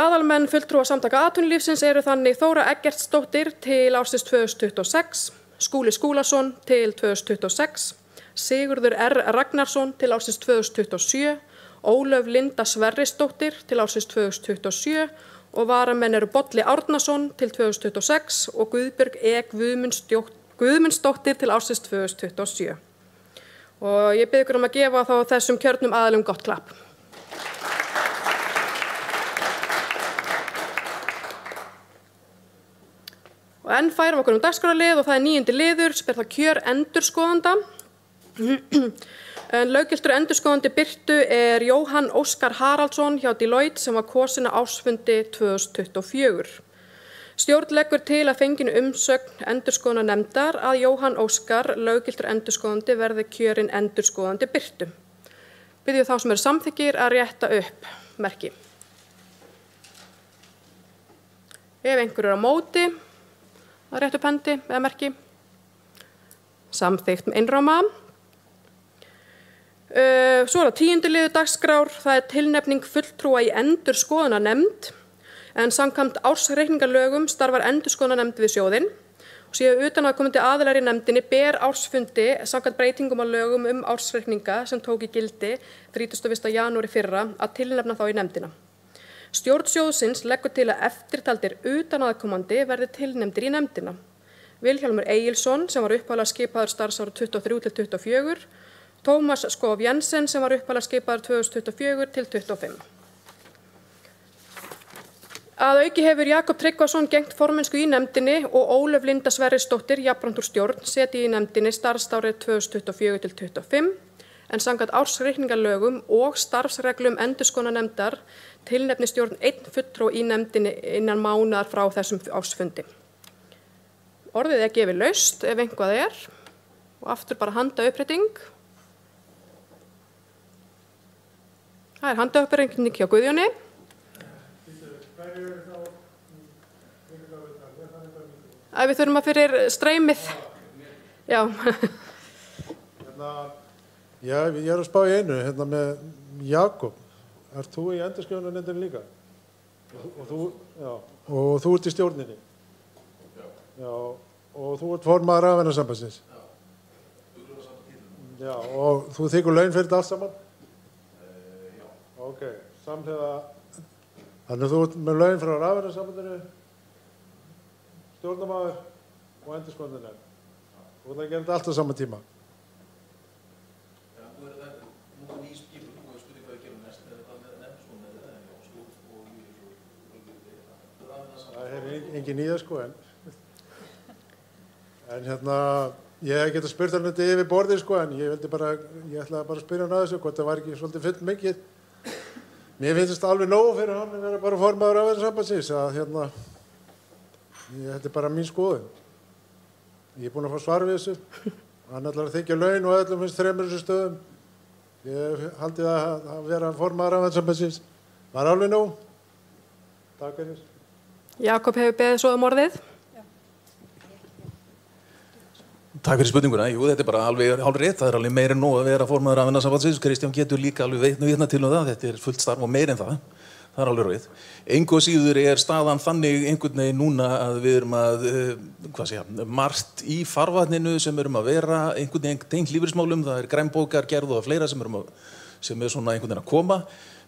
Aðalmenn fulltrúar samtaka atvinnulífsins eru þannig Þóra Eggertsdóttir til ársins 2026, Skúli Skúlason til 2026, Sigurður R. Ragnarsson til ársins 2027, Ólöf Linda Sverrisdóttir til ársins 2027 og varamenn eru Bolli Árnason til 2026 og Guðbjörg E. Guðmundsdóttir til ársins 2027. Og ég bið ykkur að gefa þá þessum kjörnum aðalum gott klapp. Og enn færum okkur dagskrárlið og það 9. liður sem það kjör endurskoðanda. Löggiltur endurskoðandi Birtu Jóhann Óskar Haraldsson hjá Deloitte sem var kosinn á ársfundi 2024. Stjórn leggur til að fenginu umsögn endurskoðunarnefndar að Jóhann Óskar, löggiltur endurskoðandi, verði kjörinn endurskoðandi Birtu. Byrju þá sem samþykkir að rétta upp merki. Ef einhver á móti, að rétta upp hendi eða merki. Samþykkt einróma. Svo það 10. liður dagskrár, það tilnefning fulltrúa í endurskoðunarnefnd en samkvæmt ársreikningalögum starfar endurskoðunarnefnd við sjóðinn og séu utanaðkomandi aðilar í nefndinni ber ársfundi samkvæmt breytingum á lögum ársreikninga sem tók í gildi 31. janúar í fyrra að tilnefna þá í nefndina. Stjórn sjóðsins leggur til að eftirtaldir utanaðkomandi verði tilnefndir í nefndina. Vilhjálmur Egilsson sem var upphaflega skipaður starfsára 23 til 24, Tómas Skov Jensen sem var upphaflega skipaður 2024 til 25. Að auki hefur Jakob Tryggvason gegnt formennsku í nefndinni og Ólöf Linda Sverrisdóttir, jafnframt úr stjórn, setið í nefndinni starfsárið 2024 til 25, en samkvæmt ársreikningalögum og starfsreglum endurskoðunarnefndar tilnefni stjórn einn fulltrúa í nefndinni innan mánaðar frá þessum ársfundi. orðið gefið laust ef einhvað og aftur bara handaupprétting. Það handaupprétting hjá Guðjóni. Við þurfum að fyrir streymið. Já. Ég að spá í einu, með Jakob. Ert þú í endurskoðunarnefndinni líka? Og þú ert í stjórninni? Já. Og þú ert formaður Rafiðnaðarsambandsins? Já. Og þú þykir laun fyrir þetta allt saman? Já. Ok, samhliða. Þannig að þú ert með laun frá Rafiðnaðarsambandinu, stjórnarmaður og endurskoðunarnefnd. Þú ert að gera þetta allt á sama tíma. Það engin í það en ég geta spurt hann þetta yfir borðið en ég ætlaði bara að spyrja hann að þessu hvort það var ekki svolítið full mikið. Mér finnst þetta alveg nóg fyrir hann að vera bara formaður Rafiðnaðarsambandsins að þetta bara mín skoðun. Ég búinn að fá svar við þessu. Hann ætlar að þiggja laun og öllum finnst 3 þessum stöðum. Ég haldi það að vera formaður Rafiðnaðarsambandsins var alveg nóg. Takk fyrir. Jakob hefur beðið svo orðið. Takk fyrir spurninguna. Jú, þetta bara alveg hálfrétt. Það alveg meira en nóg að vera formaður Rafiðnaðarsambandsins. Kristján getur líka alveg vitna til það. Þetta fullt starf og meira en það. Það alveg ráðið. Engu og síður staðan þannig einhvern veginn núna að við erum að, margt í farvatninu sem erum að vera einhvern veginn tengt lífeyrismálum. Það grænbókar, gerð og fleira sem svona einhvern veginn að koma.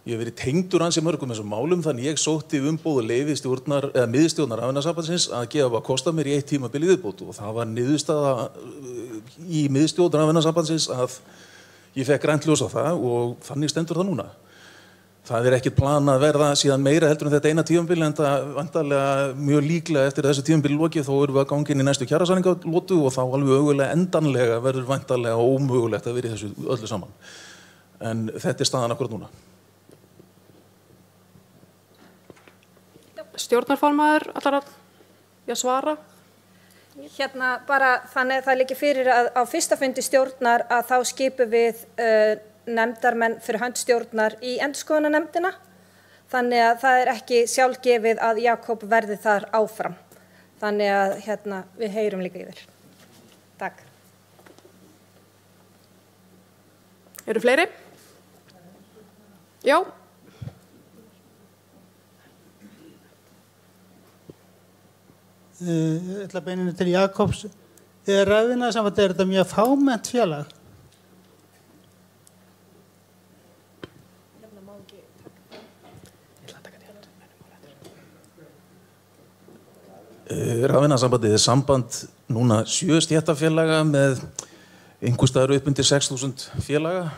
Ég hef verið tengdur ansi mörgum þessum málum, þannig ég sótti umboð og leyfi miðstjórnar Rafiðnaðarsambandsins að gefa að kosta mér í 1 tímabil í viðbót og það var niðurstaða í miðstjórnar Rafiðnaðarsambandsins að ég fekk grænt ljós á það og þannig stendur það núna. Það ekkert plan að verða síðan meira heldur en þetta eina tímabil en það vantarlega mjög líklega eftir þessu tímabili lokið þó erum við að ganga inn í næstu kjarasamningalótu og þá alveg augulega endanlega verður vantarlega ómögulegt að vera í þessu öllu saman. En þetta staðan akkurat núna. Stjórnarformaður allar að svara? Bara þannig að það liggi fyrir að á fyrsta fundi stjórnar að þá skipum við nefndarmenn fyrir hönd stjórnar í endurskoðunarnefndina. Þannig að það ekki sjálfgefið að Jakob verði þar áfram. Þannig að við heyrum líka í þér. Takk. Eru fleiri? Já. Ég ætla að beina til Jakobs. Rafiðnaðarsamband þetta mjög fámennt félag? Rafiðnaðarsambandið samband núna 7 stéttarfélaga með einhvers staðar upp undir 6.000 félaga.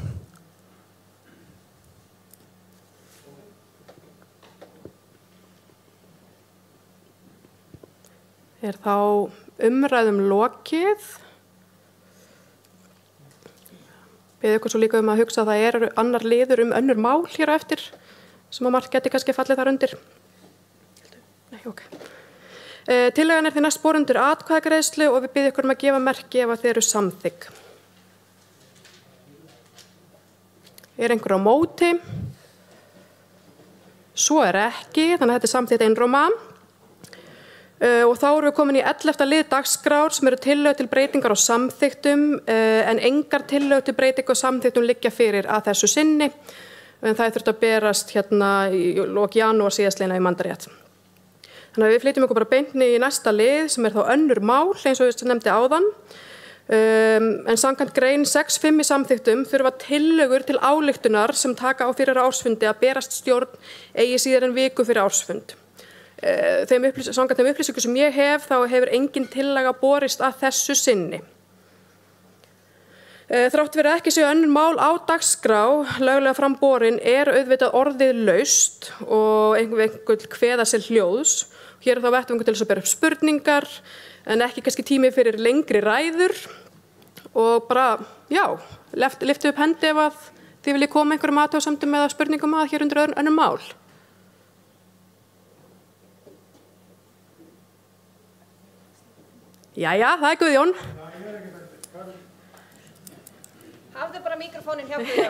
Þá umræðum lokið. Beðið ykkur svo líka að hugsa að það annar liður önnur mál hér á eftir sem að margt geti kannski fallið þar undir. Nei, ok. Tillagan því næst borin undir atkvæðagreiðslu og við biðjum ykkur að gefa merki ef þið eru samþykk. Einhver á móti? Svo ekki, þannig að þetta samþykkt einróma. Og þá erum við komin í 11. lið dagskrár sem eru tillögur til breytingar á samþykktum en engar tillögur til breytingar á samþykktum liggja fyrir að þessu sinni en það þurft að berast í lok janúar síðastliðna í mandarétt. Þannig að við flytjum okkur bara beintni í næsta lið sem þá önnur mál eins og ég nefndi áðan en samkvæmt grein 6.5 í samþykktum þurfa tillögur til ályktunar sem taka á fyrir ársfundi að berast stjórn eigi síðar en viku fyrir ársfund. Samkvæmt þeim upplýsingum sem ég hef, þá hefur engin tillaga borist að þessu sinni. Þrátt fyrir að ekki séu önnur mál á dagskrá, löglega framborin auðvitað orðið laust og einhver kveða sér hljóðs. Hér þá vettvangur til þess að bera upp spurningar, en ekki kannski tími fyrir lengri ræður. Og bara, lyftið upp hendi ef að þið viljið koma einhverjum athugasemdum eða spurningum að hér undir önnur mál. Jæja, það er Guðjón. Hafðu bara mikrofónin hjá þér. Já,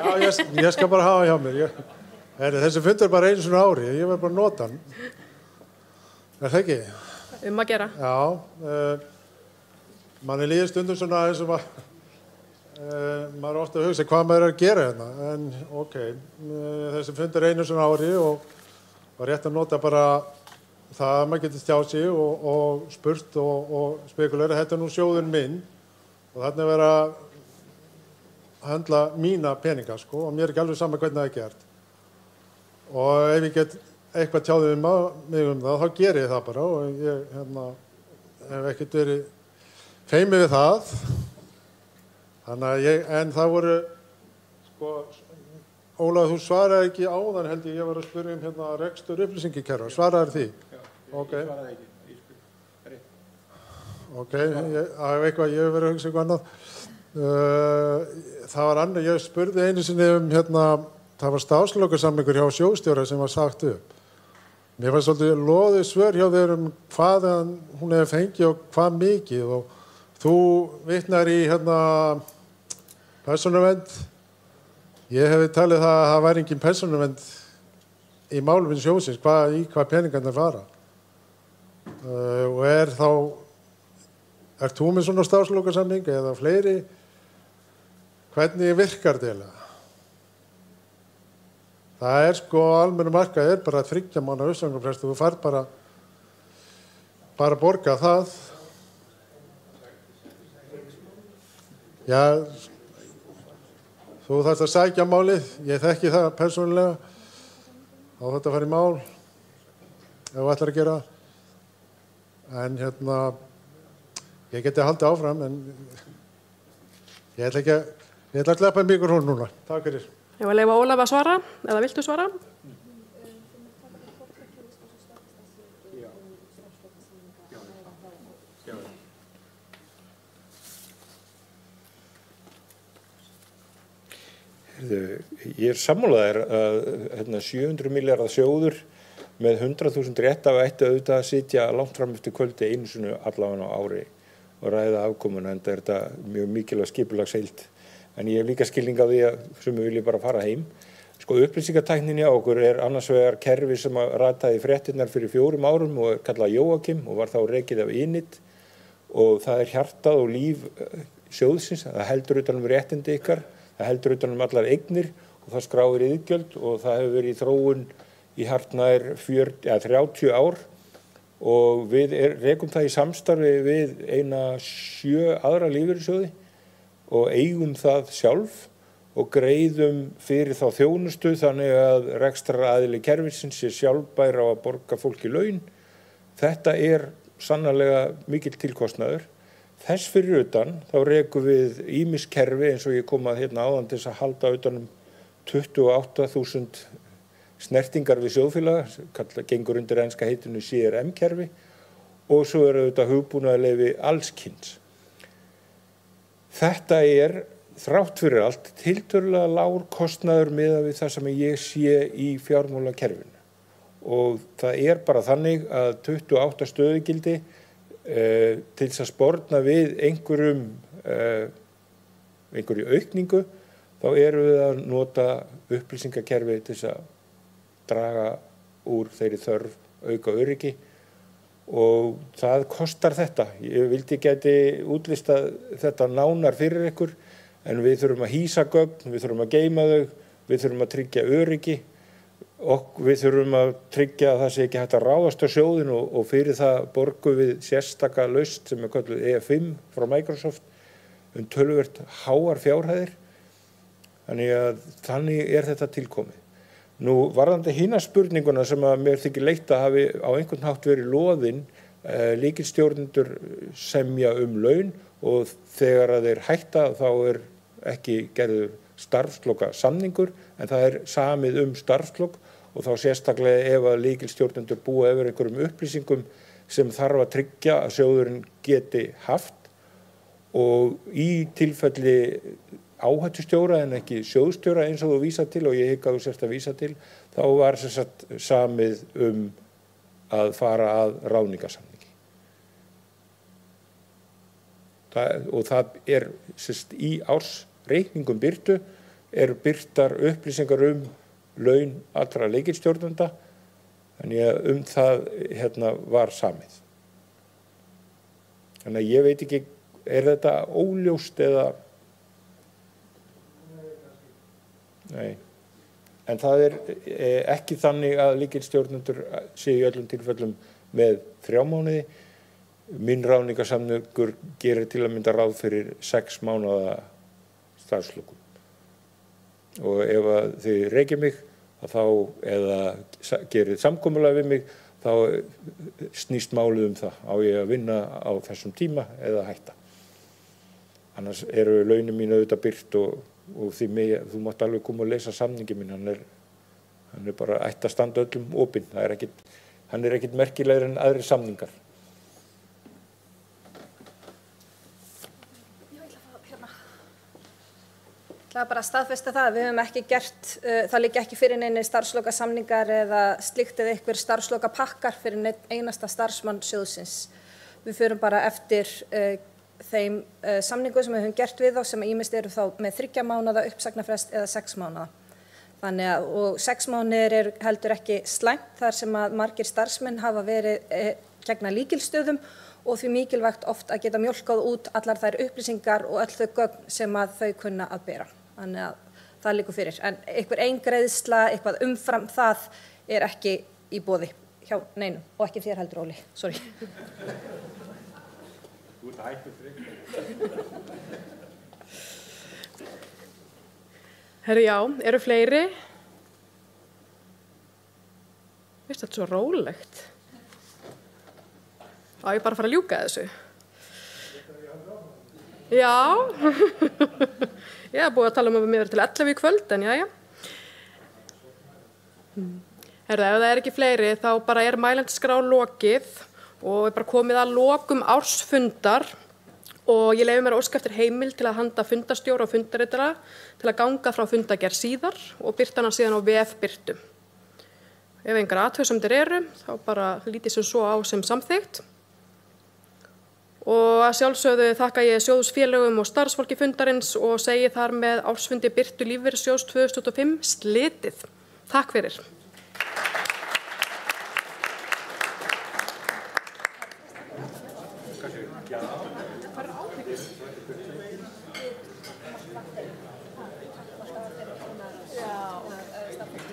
ég skal bara hafa hjá mér. Þessi fundur bara einu svona ári, ég verð bara að nota hann. Er það ekki? Að gera. Já, manni líður stundum svona eins og maður er ofta að hugsa hvað maður er að gera hérna. En ok, þessi fundur einu svona ári og var rétt að nota bara það að maður getur stjáð sig og spurt og spekulera. Þetta er nú sjóðun minn og þarna er verið að handla mína peninga sko og mér er ekki alveg sama hvernig það er gert. Og ef ég get eitthvað tjáðið mig það, þá ger ég það bara og ég hef ekkert verið feimið við það. Þannig að en það voru, sko, Ólafur, þú svaraði ekki áðan held ég var að spyrja rekstur upplýsingakerfa, svaraði því? Já, ég svaraði ekki. Ok, ég hef verið að hugsa eitthvað annað. Það var annað, ég spurði einu sinni það var starfslokasamningur hjá sjóðstjóra sem var sagt upp. Mér fannst svolítið loðið svör hjá þeir hvað hún hefði fengið og hvað mikið og þú vitnar í persónuvernd. Ég hefði talið það að það væri engin persónuvernd í málum sjóðsins, í hvað peningarnir fara. Og ert þú með svona starfslokasamning eða fleiri? Hvernig virkar þetta eiginlega? Það er sko almennu markað er bara 3 mánaða uppsagnarfrestur, þú færð bara borga það. Já, þú þarfst að sækja málið, ég þekki það persónulega, þá þetta að fara í mál, ef þú ætlar að gera. En ég geti haldið áfram, en ég ætla að sleppa mikrofón núna. Takk fyrir. Ég var að leyfa Ólaf að svara, eða viltu svara? Ég er sammálaður að 700 milljarða sjóður með 100.000 réttafa ætti auðvitað að sitja langt fram eftir kvöldi einu sinni allavega á ári og ræða afkomuna, enda er þetta mjög mikilvæg skipulagsheild. En ég hef líka skilning á því að sumir vilja bara fara heim. Sko, upplýsingatæknin hjá okkur er annars vegar kerfi sem rataði fréttirnar fyrir 4 árum og er kallað Jóakim og var þá rekið af Init og það er hjartað og líf sjóðsins, það heldur utan réttindi ykkar, það heldur utan allar eignir og það skráir iðgjöld og það hefur verið í þróun í hartnær 30 ár og við rekum það í samstarfi við eina 7 aðra lífeyrissjóði og eigum það sjálf og greiðum fyrir þá þjónustu þannig að rekstraraðili kerfisins sé sjálfbær á að borga fólki laun. Þetta er sannarlega mikill tilkostnaður. Þess fyrir utan þá rekum við ýmis kerfi eins og ég kom að áðan til að halda utan 28.000 snertingar við sjóðfélaga, gengur undir enska heitinu CRM-kerfi og svo eru þetta hugbúnaðarleyfi alls kyns. Þetta er þrátt fyrir allt tiltölulega lágur kostnaður miðað við það sem ég sé í fjármálakerfinu og það er bara þannig að 28 stöðugildi til þess að sporna við einhverju aukningu þá erum við að nota upplýsingakerfi til þess að draga úr þeirri þörf auka öryggi og það kostar þetta. Ég vildi gæti útlista þetta nánar fyrir ykkur en við þurfum að hýsa gögn, við þurfum að geyma þau, við þurfum að tryggja öryggi og við þurfum að tryggja að það sé ekki hægt að ráðast á sjóðin og fyrir það borgum við sérstaka lausn sem er kölluð EF5 frá Microsoft töluvert háar fjárhæðir. Þannig er þetta tilkomið. Nú varðandi hina spurninguna sem að mér þykir leitt að hafi á einhvern hátt verið loðin lykilstjórnendur semja laun og þegar að þeir hætta þá er ekki gerður starfsloka samningur en það er samið starfslok og þá sérstaklega ef að lykilstjórnendur búa yfir einhverjum upplýsingum sem þarf að tryggja að sjóðurinn geti haft og í tilfelli áhættustjóra en ekki sjóðstjóra eins og þú vísa til og ég hygg að þú sérst að vísa til þá var samið að fara að ráðningarsamningi. og það í ársreikningum Byrtu birtar upplýsingar laun allra lykilstjórnenda, þannig að það var samið. Þannig að ég veit ekki, þetta óljóst eða... Nei. En það ekki þannig að lykilstjórnendur séu í öllum tilfellum með 3 mánuði. Minn ráðningarsamningur gerir til að mynda ráð fyrir 6 mánaða starfslokum. Og ef þið reykja mig, þá, eða gerir samkomulag við mig, þá snýst málið það. Á ég að vinna á þessum tíma eða hætta. Annars eru launin mín auðvitað birt og þú mátt alveg koma og lesa samningi minn. Hann bara ætti að standa öllum opinn. Hann ekkit merkilegri en aðrir samningar. Það bara að staðfesta það. Við höfum ekki gert, það liggja ekki fyrir neini starfslokasamningar eða slíkt eða einhver starfslokapakkar fyrir neinn einasta starfsmann sjóðsins. Við förum bara eftir þeim samningum sem við höfum gert við þá sem ýmist eru þá með 3 mánaða uppsagnarfrest eða 6 mánaða. Þannig að, og 6 mánuðir heldur ekki slæmt þar sem að margir starfsmenn hafa verið gegna lykilstöðum og því mikilvægt oft að geta mjólkað út allar þær upplýsingar og öll þau gögn sem að þau kunna að bera. Þannig að það liggur fyrir. En einhver eingreiðsla, eitthvað umfram það ekki í boði hjá neinum og ekki þér heldur, Óli. Sorry. Þú ert hættur fyrir. Herru, já, eru fleiri? Veist þetta svo rólegt? Á ég bara að fara að ljúka þessu? Já. Ég hef búið að tala um að mér til 11 í kvöld, en já. Herru, ef það ekki fleiri, þá bara mælendaskrá lokið og bara komið að lokum ársfundar og ég leyfi mér að óska eftir heimild til að handa fundarstjóra og fundarritara til að ganga frá fundagerð síðar og birta hana síðan á VF Byrtu. Ef engar athugasemdir eru, þá bara lítið sem svo á sem samþykkt. Og að sjálfsögðu þakka ég sjóðsfélögum og starfsfólki fundarins og segi þar með ársfundi Byrtu lífeyrissjóðs 2025 slitið. Takk fyrir.